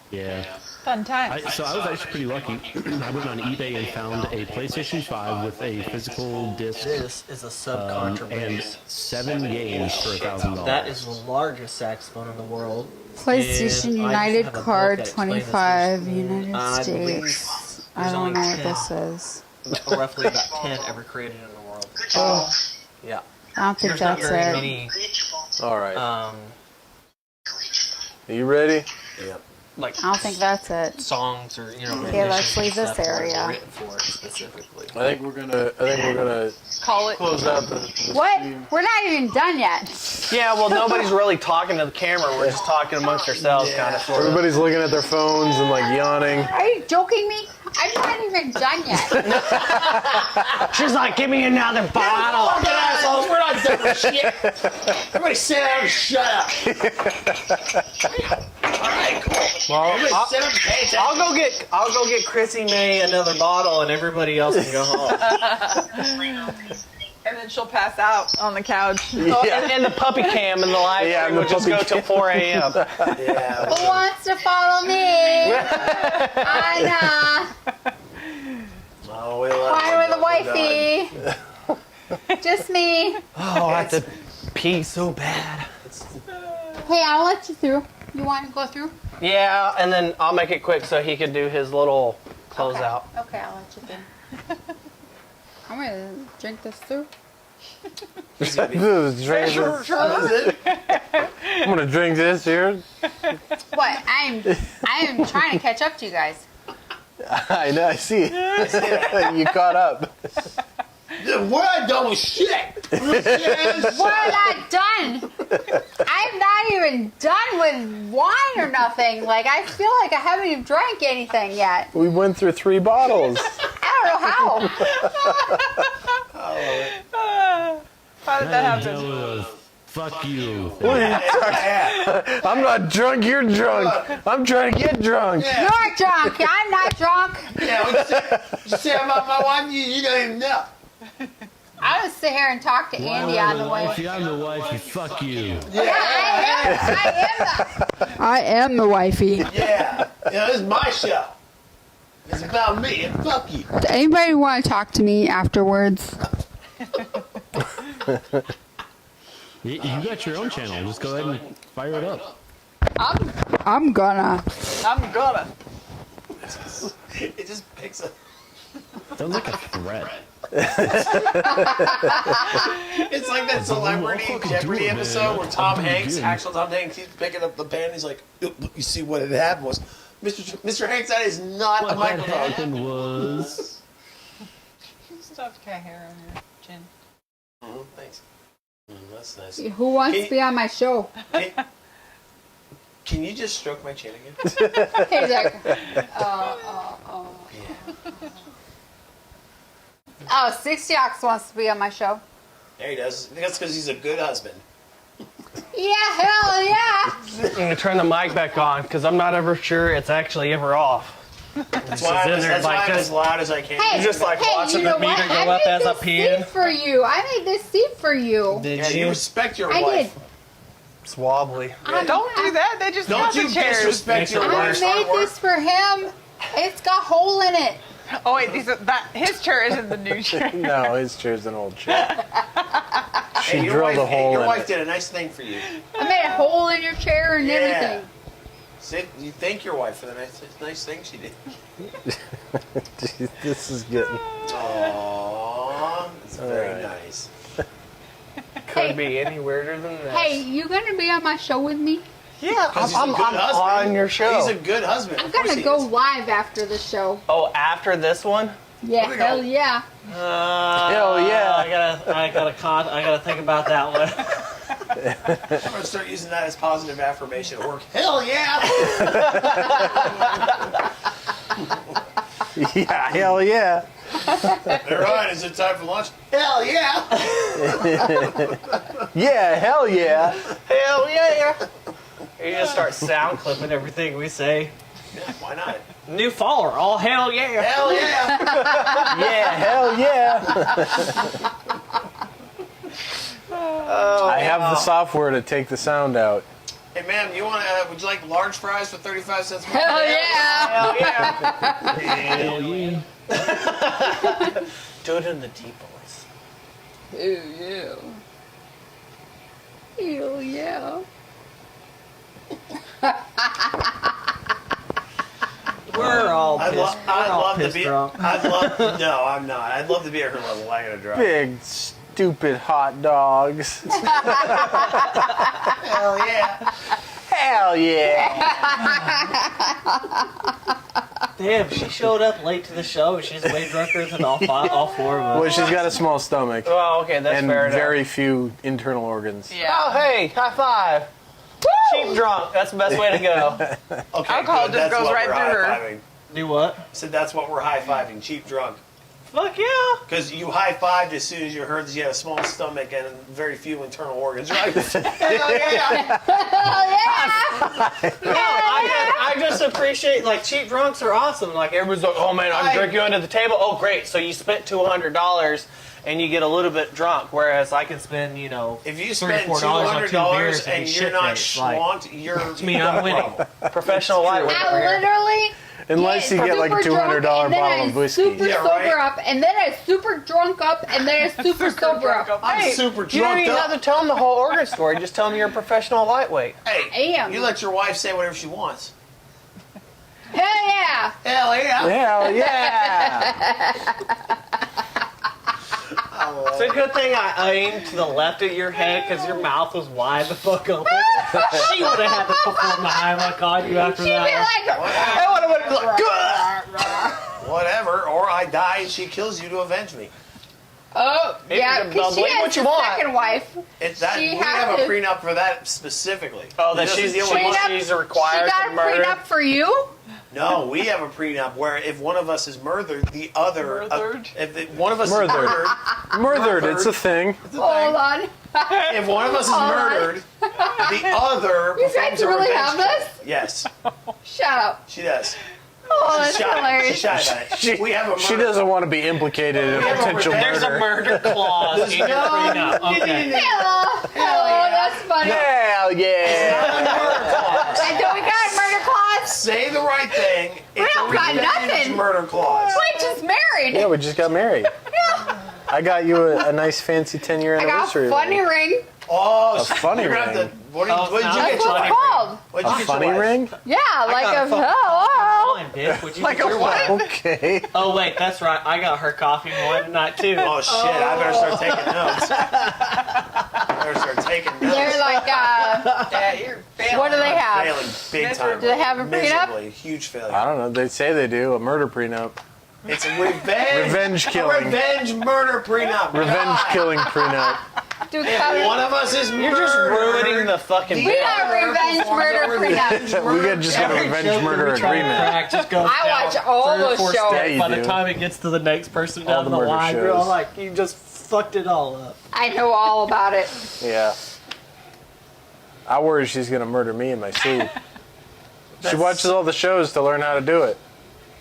Yeah. Fun times. So I was actually pretty lucky. I went on eBay and found a PlayStation 5 with a physical disc This is a and subcontrabass. 7 games for $1,000. That is the largest saxophone in the world. PlayStation And I United just have a Card book that explains this. 25 United I believe States. I there's don't only know what 10. this is. Roughly about 10 ever created in the world. Oh, Yeah. I don't think There's not that's very it. many. All right. Um, Are you ready? like I don't think that's it. songs or Okay, let's leave this area. written for it specifically. I think we're gonna Call it. close out the What? We're not even done yet. Yeah, well, nobody's really talking to the camera. We're just talking amongst ourselves, kind of. Everybody's looking at their phones and like yawning. Are you joking me? I'm not even done yet. She's like, "Give me another bottle." Fucking assholes, we're not done with shit. Everybody sit down and shut up. Alright, cool. Well, Everybody I'll, sit up and pay attention. I'll go get Chrissy May another bottle, and everybody else can go home. And then she'll pass out on the couch. And the puppy cam in the library Yeah, and the will just puppy go till 4 a.m. Yeah. Who wants to follow me? Anna. Oh, we love Why with the wifey? Just me. Oh, I have to pee so bad. Hey, I'll let you through. You want to go through? Yeah, and then I'll make it quick so he can do his little closeout. Okay, I'll let you through. I'm going to drink this through. I'm gonna drink this here. What? I am trying to catch up to you guys. I know. I see. You caught up. We're not done with shit. We're not done. I'm not even done with wine or nothing. Like, I feel like I haven't even drank anything yet. We went through 3 bottles. I don't know how. How did that happen? Fuck you. What are you talking? I'm not drunk. You're drunk. I'm trying to get drunk. Yeah. You're drunk. I'm not drunk. Yeah, what you say about my wife? You don't even know. I'll just sit here and talk to Andy on the way. Wifey, I'm the wifey. Fuck you. Yeah, I am the wifey. Yeah. This is my show. It's about me and fuck you. Does anybody want to talk to me afterwards? You got your own channel. Just go ahead and fire it up. I'm gonna. It just picks up. Sounds like a threat. It's like that Celebrity Jeopardy episode where Tom Hanks, actual Tom Hanks, he's picking up the pen. He's like, "Look, you see what had happened was, Mr. Hanks, that is not a What microphone." happened was... Stuffed cat hair on your chin. Thanks. That's nice. Who wants to be on my show? Can you just stroke my chin again? Hey, Zach. Oh, 60 Ox wants to be on my show. Yeah, he does. I think that's because he's a good husband. Yeah, hell yeah. I'm going to turn the mic back on because I'm not ever sure it's actually ever off. That's why I'm as loud as I can. Hey, You're just like watching you know the meter what? go up as I I pee made in. this seat for you. I made this seat for you. Did You respect your I wife. did. It's wobbly. Don't do that. They just got Don't the you chairs. disrespect your I wife's hard made work. this for him. It's got a hole in it. Oh wait, his chair isn't the new chair. No, his chair's an old chair. She Hey, your drilled a hole your in wife it. did a nice thing for you. I made a hole in your chair and everything. See, you thank your wife for the nice thing she did. This is getting... Aww, it's very Alright. nice. Could be any weirder than this. Hey, you gonna be on my show with me? Yeah, He's a I'm good husband. on your show. He's a good husband. I'm Of course gonna he go is. live after the show. Oh, after this one? Yeah, we go. hell yeah. Hell yeah. I gotta think about that one. I'm gonna start using that as positive affirmation at work. Hell yeah! Yeah, hell yeah. Alright, is it time for lunch? Hell yeah! Yeah, hell yeah. Hell yeah! You just start sound clipping everything we say. Yeah, why not? New follower, all hell yeah! Hell yeah! Yeah, hell yeah. I have the software to take the sound out. Hey ma'am, would you like large fries for 35 cents more? Hell yeah. Hell yeah! Hell yeah. Do it in the deep voice. Hell yeah. Hell yeah. We're all I'd pissed. love We're all to pissed be. drunk. No, I'm not. I'd love to be at her level. I gotta drive. Big, stupid hot dogs. Hell yeah! Hell yeah. Damn, she showed up late to the show and she's way drunker than all 4 of us. Well, she's got a small stomach Oh, okay, that's and fair enough. very few internal organs. Yeah. Oh, hey, high five. Cheap drunk, that's the best way to go. Okay, Alcohol good. just That's goes what right we're through her. high-fiving. Do what? I said that's what we're high-fiving. Cheap drunk. Fuck yeah. Because you high-fived as soon as you heard that you had a small stomach and very few internal organs. Right? Hell yeah! Hell yeah. No, I just appreciate, like, cheap drunks are awesome. Like, everyone's like, oh man, I'm drinking under the table. Oh, great. So you spent $200 and you get a little bit drunk, whereas I can spend, you know, If you $3 spend or $4 on 2 beers $200 and be you're not shit-faced, like, schlonked, you're... I mean, I'm winning. Professional lightweight over I here. literally Unless you get like a $200 bottle of whiskey. Super Yeah, sober right. up, and then I super drunk up, and then I super sober up. I'm super You don't drunk even have up. to tell them the whole organ story. Just tell them you're a professional lightweight. Hey, Am. you let your wife say whatever she wants. Hell yeah! Hell yeah. Hell yeah! It's a good thing I aimed to the left of your head because your mouth was wide the fuck open. She would have had to perform the Heimlich on you after She'd be that. like, I would have been like, Whatever, or I die and she kills you to avenge me. oh, yeah, because she believe has what you a want. second wife. It's that She we has have a to- prenup for that specifically. oh, that This she's is the only one Prenup- she's She required got to a murder. prenup for you? No, we have a prenup where if one of us is murdered, the other one of us Murdered. is Murdered, it's a thing. Hold on. if one of us is Hold on. murdered, the other You performs guys a really revenge have kill. this? Yes, Shut up. she does. Oh, that's She's shy. hilarious. She's shy about it. She, we have a murder. she doesn't want to be implicated in a have a potential revenge- There's a murder. murder clause in your prenup. Okay. Oh, that's funny. Hell yeah! I don't we got a murder clause? Say the right thing. It's don't a got revenge nothing. murder clause. We just married. Yeah, we just got married. I got you a nice fancy 10-year I got anniversary. a funny ring. ring. Oh, A funny you're gonna have ring. to- What did you That's get? what Your it's wife? called. What did you A get funny your wife? ring? Yeah, like got a a fucking hello. Fine, bitch. Would you Like get a your what? wife? Okay. Oh wait, that's right. I got her coffee more tonight too. Oh shit! I better start taking notes. I better start taking notes. They're like, Yeah, you're failing. what do they have? Failing big time. Do they have a prenup? Miserably, huge failure. I don't know. They say they do. A murder prenup. It's a revenge. Revenge A killing. revenge murder prenup. Revenge God. killing prenup. Do If color- one of us is You're just ruining the fucking. We got revenge murder prenup. We could just get a revenge murder agreement. Just goes I down watch all 3 or those 4 shows. steps Yeah, you by do. the time it gets to the next person All down the the murder line, shows. girl, like you just fucked it all up. I know all about it. Yeah. I worry she's gonna murder me in my sleep. She watches all the shows to learn how to do it.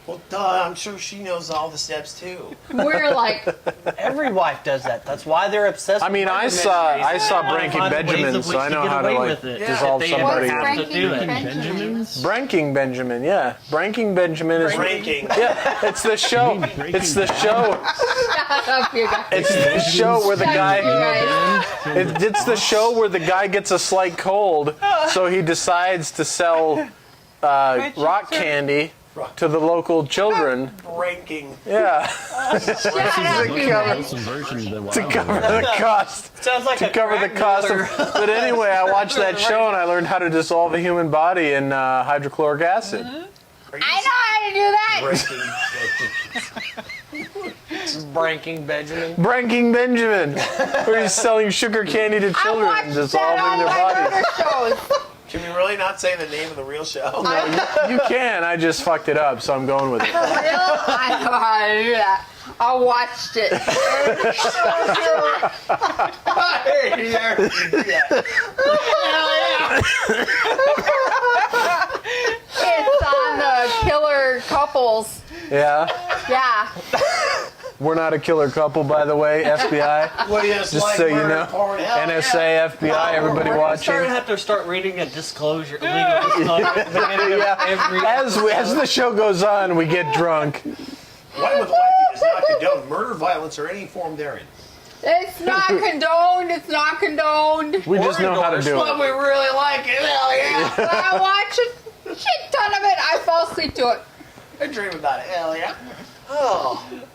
Well, duh. I'm sure she knows all the steps too. We're like, Every wife does that. That's why they're obsessed. I mean, with I murder saw mysteries. Breaking Find ways Benjamin, of so which I know get how to away like with it. dissolve If they ever somebody. have to do it. Benjamins? Branking Benjamin, yeah. Branking Benjamin is Ranking. yeah. It's the show. It's the show. shut up, you guys. It's the show where the Shut up, you guy. guys. It's the show where the guy gets a slight cold, so he decides to sell rock candy to the local children. Ranking. Yeah, Shut up, you guys. to cover the cost. Sounds like To a cover the crack cost of. dealer. But anyway, I watched that show and I learned how to dissolve a human body in hydrochloric acid. I know how to do that. Branking Benjamin. Branking Benjamin, where he's selling sugar candy to I children and watched that dissolving on their my bodies. murder shows. Can we really not say the name of the real show? You can. I just fucked it up, so I'm going with it. For real? I know how to do that. I watched it. It's on the killer couples. Yeah. Yeah. We're not a killer couple, by the way, FBI. Well, yes, Just like so you murder know. porn. Hell NSA, FBI, everybody We're watching. starting to have to start reading a disclosure, legal disclosure at the beginning of every. As the show goes on, we get drunk. Yeah. One with Wifey does not condone murder, violence, or any form therein. It's not condoned. It's not condoned. We just know how to do But it. we really like it. Hell yeah. But I watch a shit ton of it. I fall asleep to it. I dream about it. Hell yeah.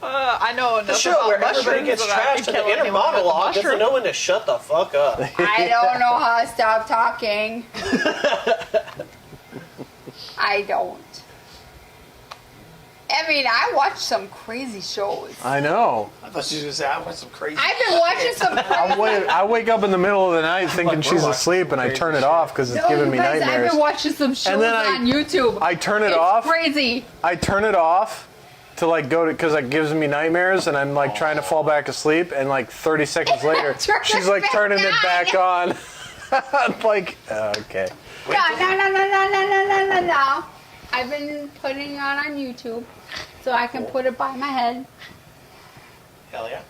I know enough The show where everybody gets trashed and the inner monologue doesn't know when to shut the fuck up. I don't know how to stop talking. I don't. I mean, I watch some crazy shows. I know. I thought she was going to say, I want some crazy I've been watching some crazy. I wake up in the middle of the night thinking she's asleep, and I turn it off because it's giving me I've nightmares. been watching some shows then on YouTube. I turn it It's off. crazy. I turn it off to like go to because it gives me nightmares, and I'm like trying to fall back asleep, and like 30 seconds later, Turn she's it like back turning it on. back on. I'm like, okay. No. I've been putting it on YouTube so I can put it by my head. Hell yeah.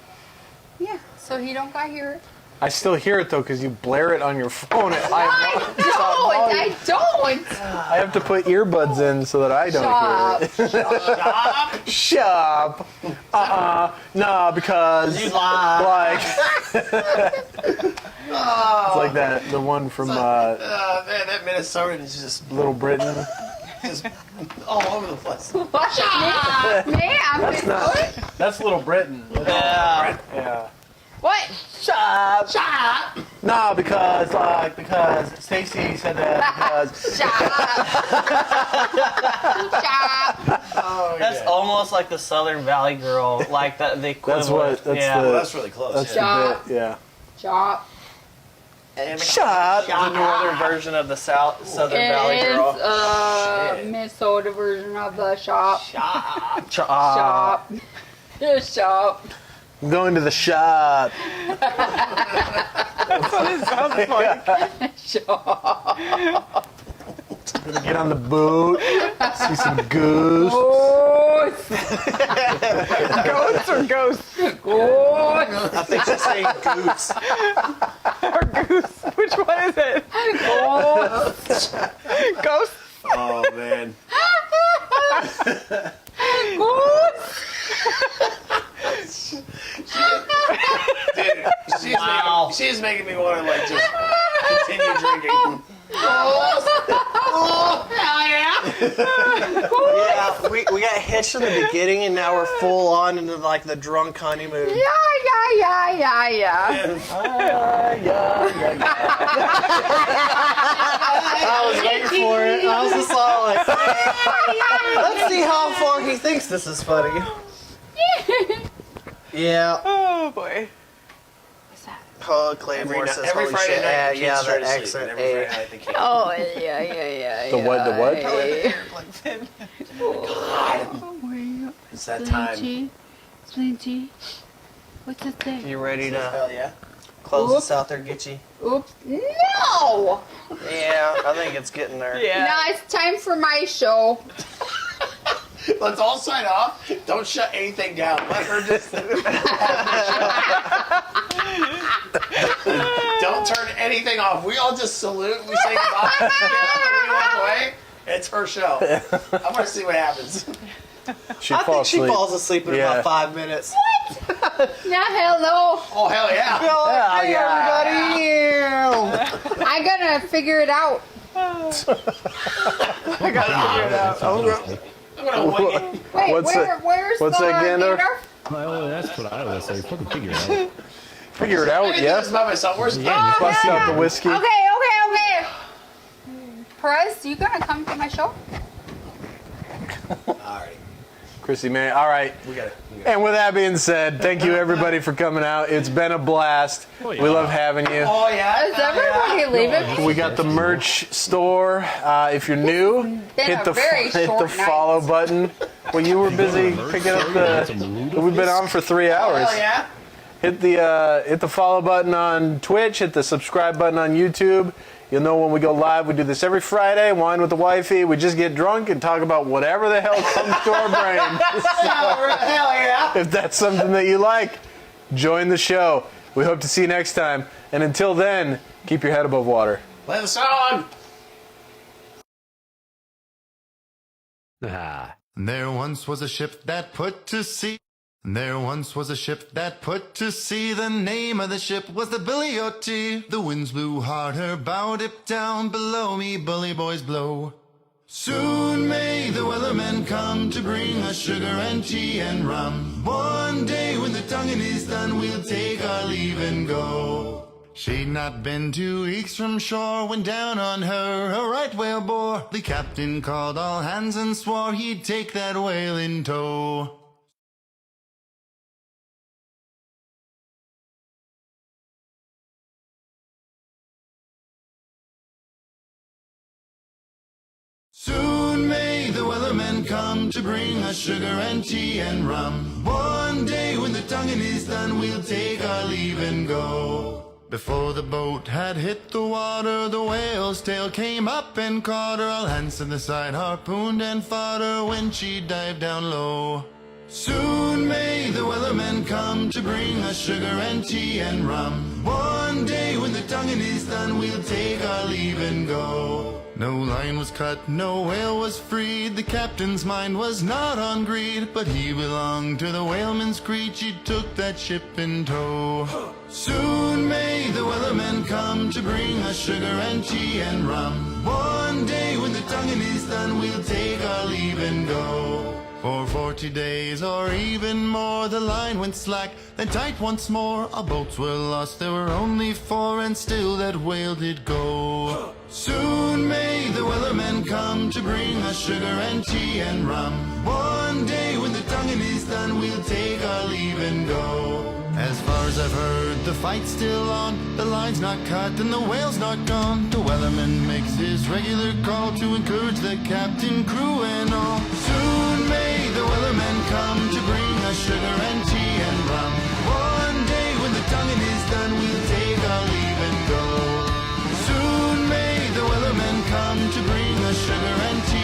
Yeah, so he don't got hear it. I still hear it though because you blare it on your phone at high volume. I don't. I have to put earbuds in so that I don't hear it. Shop. No, because You lie. like it's like that the one from Man, that Minnesotan is just Little Britain. just all over the place. Me? I'm Minnesota? That's Little Britain. Yeah. Yeah. What? Shop. No, because Stacy said that because Shop. That's almost like the Southern Valley Girl, like the equivalent. that's yeah. the That's really close. that's yeah. the bit. Yeah. Shop. Shop. The northern version of the Southern Valley It's Girl. Minnesota version of the shop. Shop. Shop. Shop. I'm going to the shop. That's what it sounds like. Shop. Gonna get on the boat. See some goose. Goats. Goats or ghosts? Goats. I think she's saying goose. Or goose? Which one is it? Goats. Ghosts? Oh man. Goats. Dude, she's making me want to like just continue drinking. Oh, hell yeah! Yeah, we got hitched in the beginning, and now we're full on into like the drunk honeymoon. Yeah. I was waiting for it. I was just all like, let's see how far he thinks this is funny. Yeah. Oh boy. Oh, Claymore says, every holy Friday shit. night, the Yeah, kids try that to sleep, accent. and every Friday night the kids. Oh, yeah. The what? The what? It's that time. Slinty. What's that thing? You ready to Hell yeah. close this out there, Gitchy? Oops. No! Yeah, I think it's getting there. Yeah. Now it's time for my show. Let's all sign off. Don't shut anything down. Let her just. Don't turn anything off. We all just salute. We say goodbye. And we walk away. It's her show. I want to see what happens. I think she falls asleep in about 5 minutes. Now, hello. Oh hell yeah! Hey, everybody! I'm gonna figure it out. I gotta figure it out. I'm gonna wing it. Wait, What's where's what's the that, Gandalf? Gandalf? Well, that's what I would say. Fucking figure it out. Figure it I out, can do yeah. this by myself. Where's Bust out the whiskey. Okay. Perez, you gonna come to my show? Alright. Chrissy, man. All right. We got it. And with that being said, thank you everybody for coming out. It's been a blast. We love having you. Oh yeah. Is everybody leaving? We got the merch store. If you're new, hit the follow button. Well, you were busy picking up the. We've been on for 3 hours. Hell yeah. Hit the follow button on Twitch. Hit the subscribe button on YouTube. You'll know when we go live. We do this every Friday. Wine with the Wifey. We just get drunk and talk about whatever the hell comes to our brain. Hell yeah. If that's something that you like, join the show. We hope to see you next time. And until then, keep your head above water. Play the song. There once was a ship that put to sea. There once was a ship that put to sea. The name of the ship was the Billy O.T. The winds blew hard, her bow dipped down. Below me, bully boys blow. Soon may the weathermen come to bring us sugar and tea and rum. One day when the tonguing is done, we'll take our leave and go. She'd not been 2 weeks from shore when down on her a right whale bore. The captain called all hands and swore he'd take that whale in tow. Soon may the weathermen come to bring us sugar and tea and rum. One day when the tonguing is done, we'll take our leave and go. Before the boat had hit the water, the whale's tail came up and caught her. All hands to the side harpooned and fought her when she dived down low. Soon may the weathermen come to bring us sugar and tea and rum. One One day when the tonguing is done, we'll take our leave and go. No line was cut, no whale was freed. The captain's mind was not on greed, but he belonged to the whaleman's creed. She took that ship in tow. Soon may the wellermen come to bring us sugar and tea and rum. One day when the tonguing is done, we'll take our leave and go. For 40 days or even more, the line went slack, then tight once more. Our boats were lost, there were only 4, and still that whale did go. Soon may the wellermen come to bring us sugar and tea and rum. One day when the tonguing is done, we'll take our leave and go. As far as I've heard, the fight's still on. The line's not cut and the whale's not gone. The wellerman makes his regular call to encourage the captain, crew, and all. Soon may the wellermen come to bring us sugar and tea and rum. One day when the tonguing is done, we'll take our leave and go. Soon may the wellermen come to bring us sugar and tea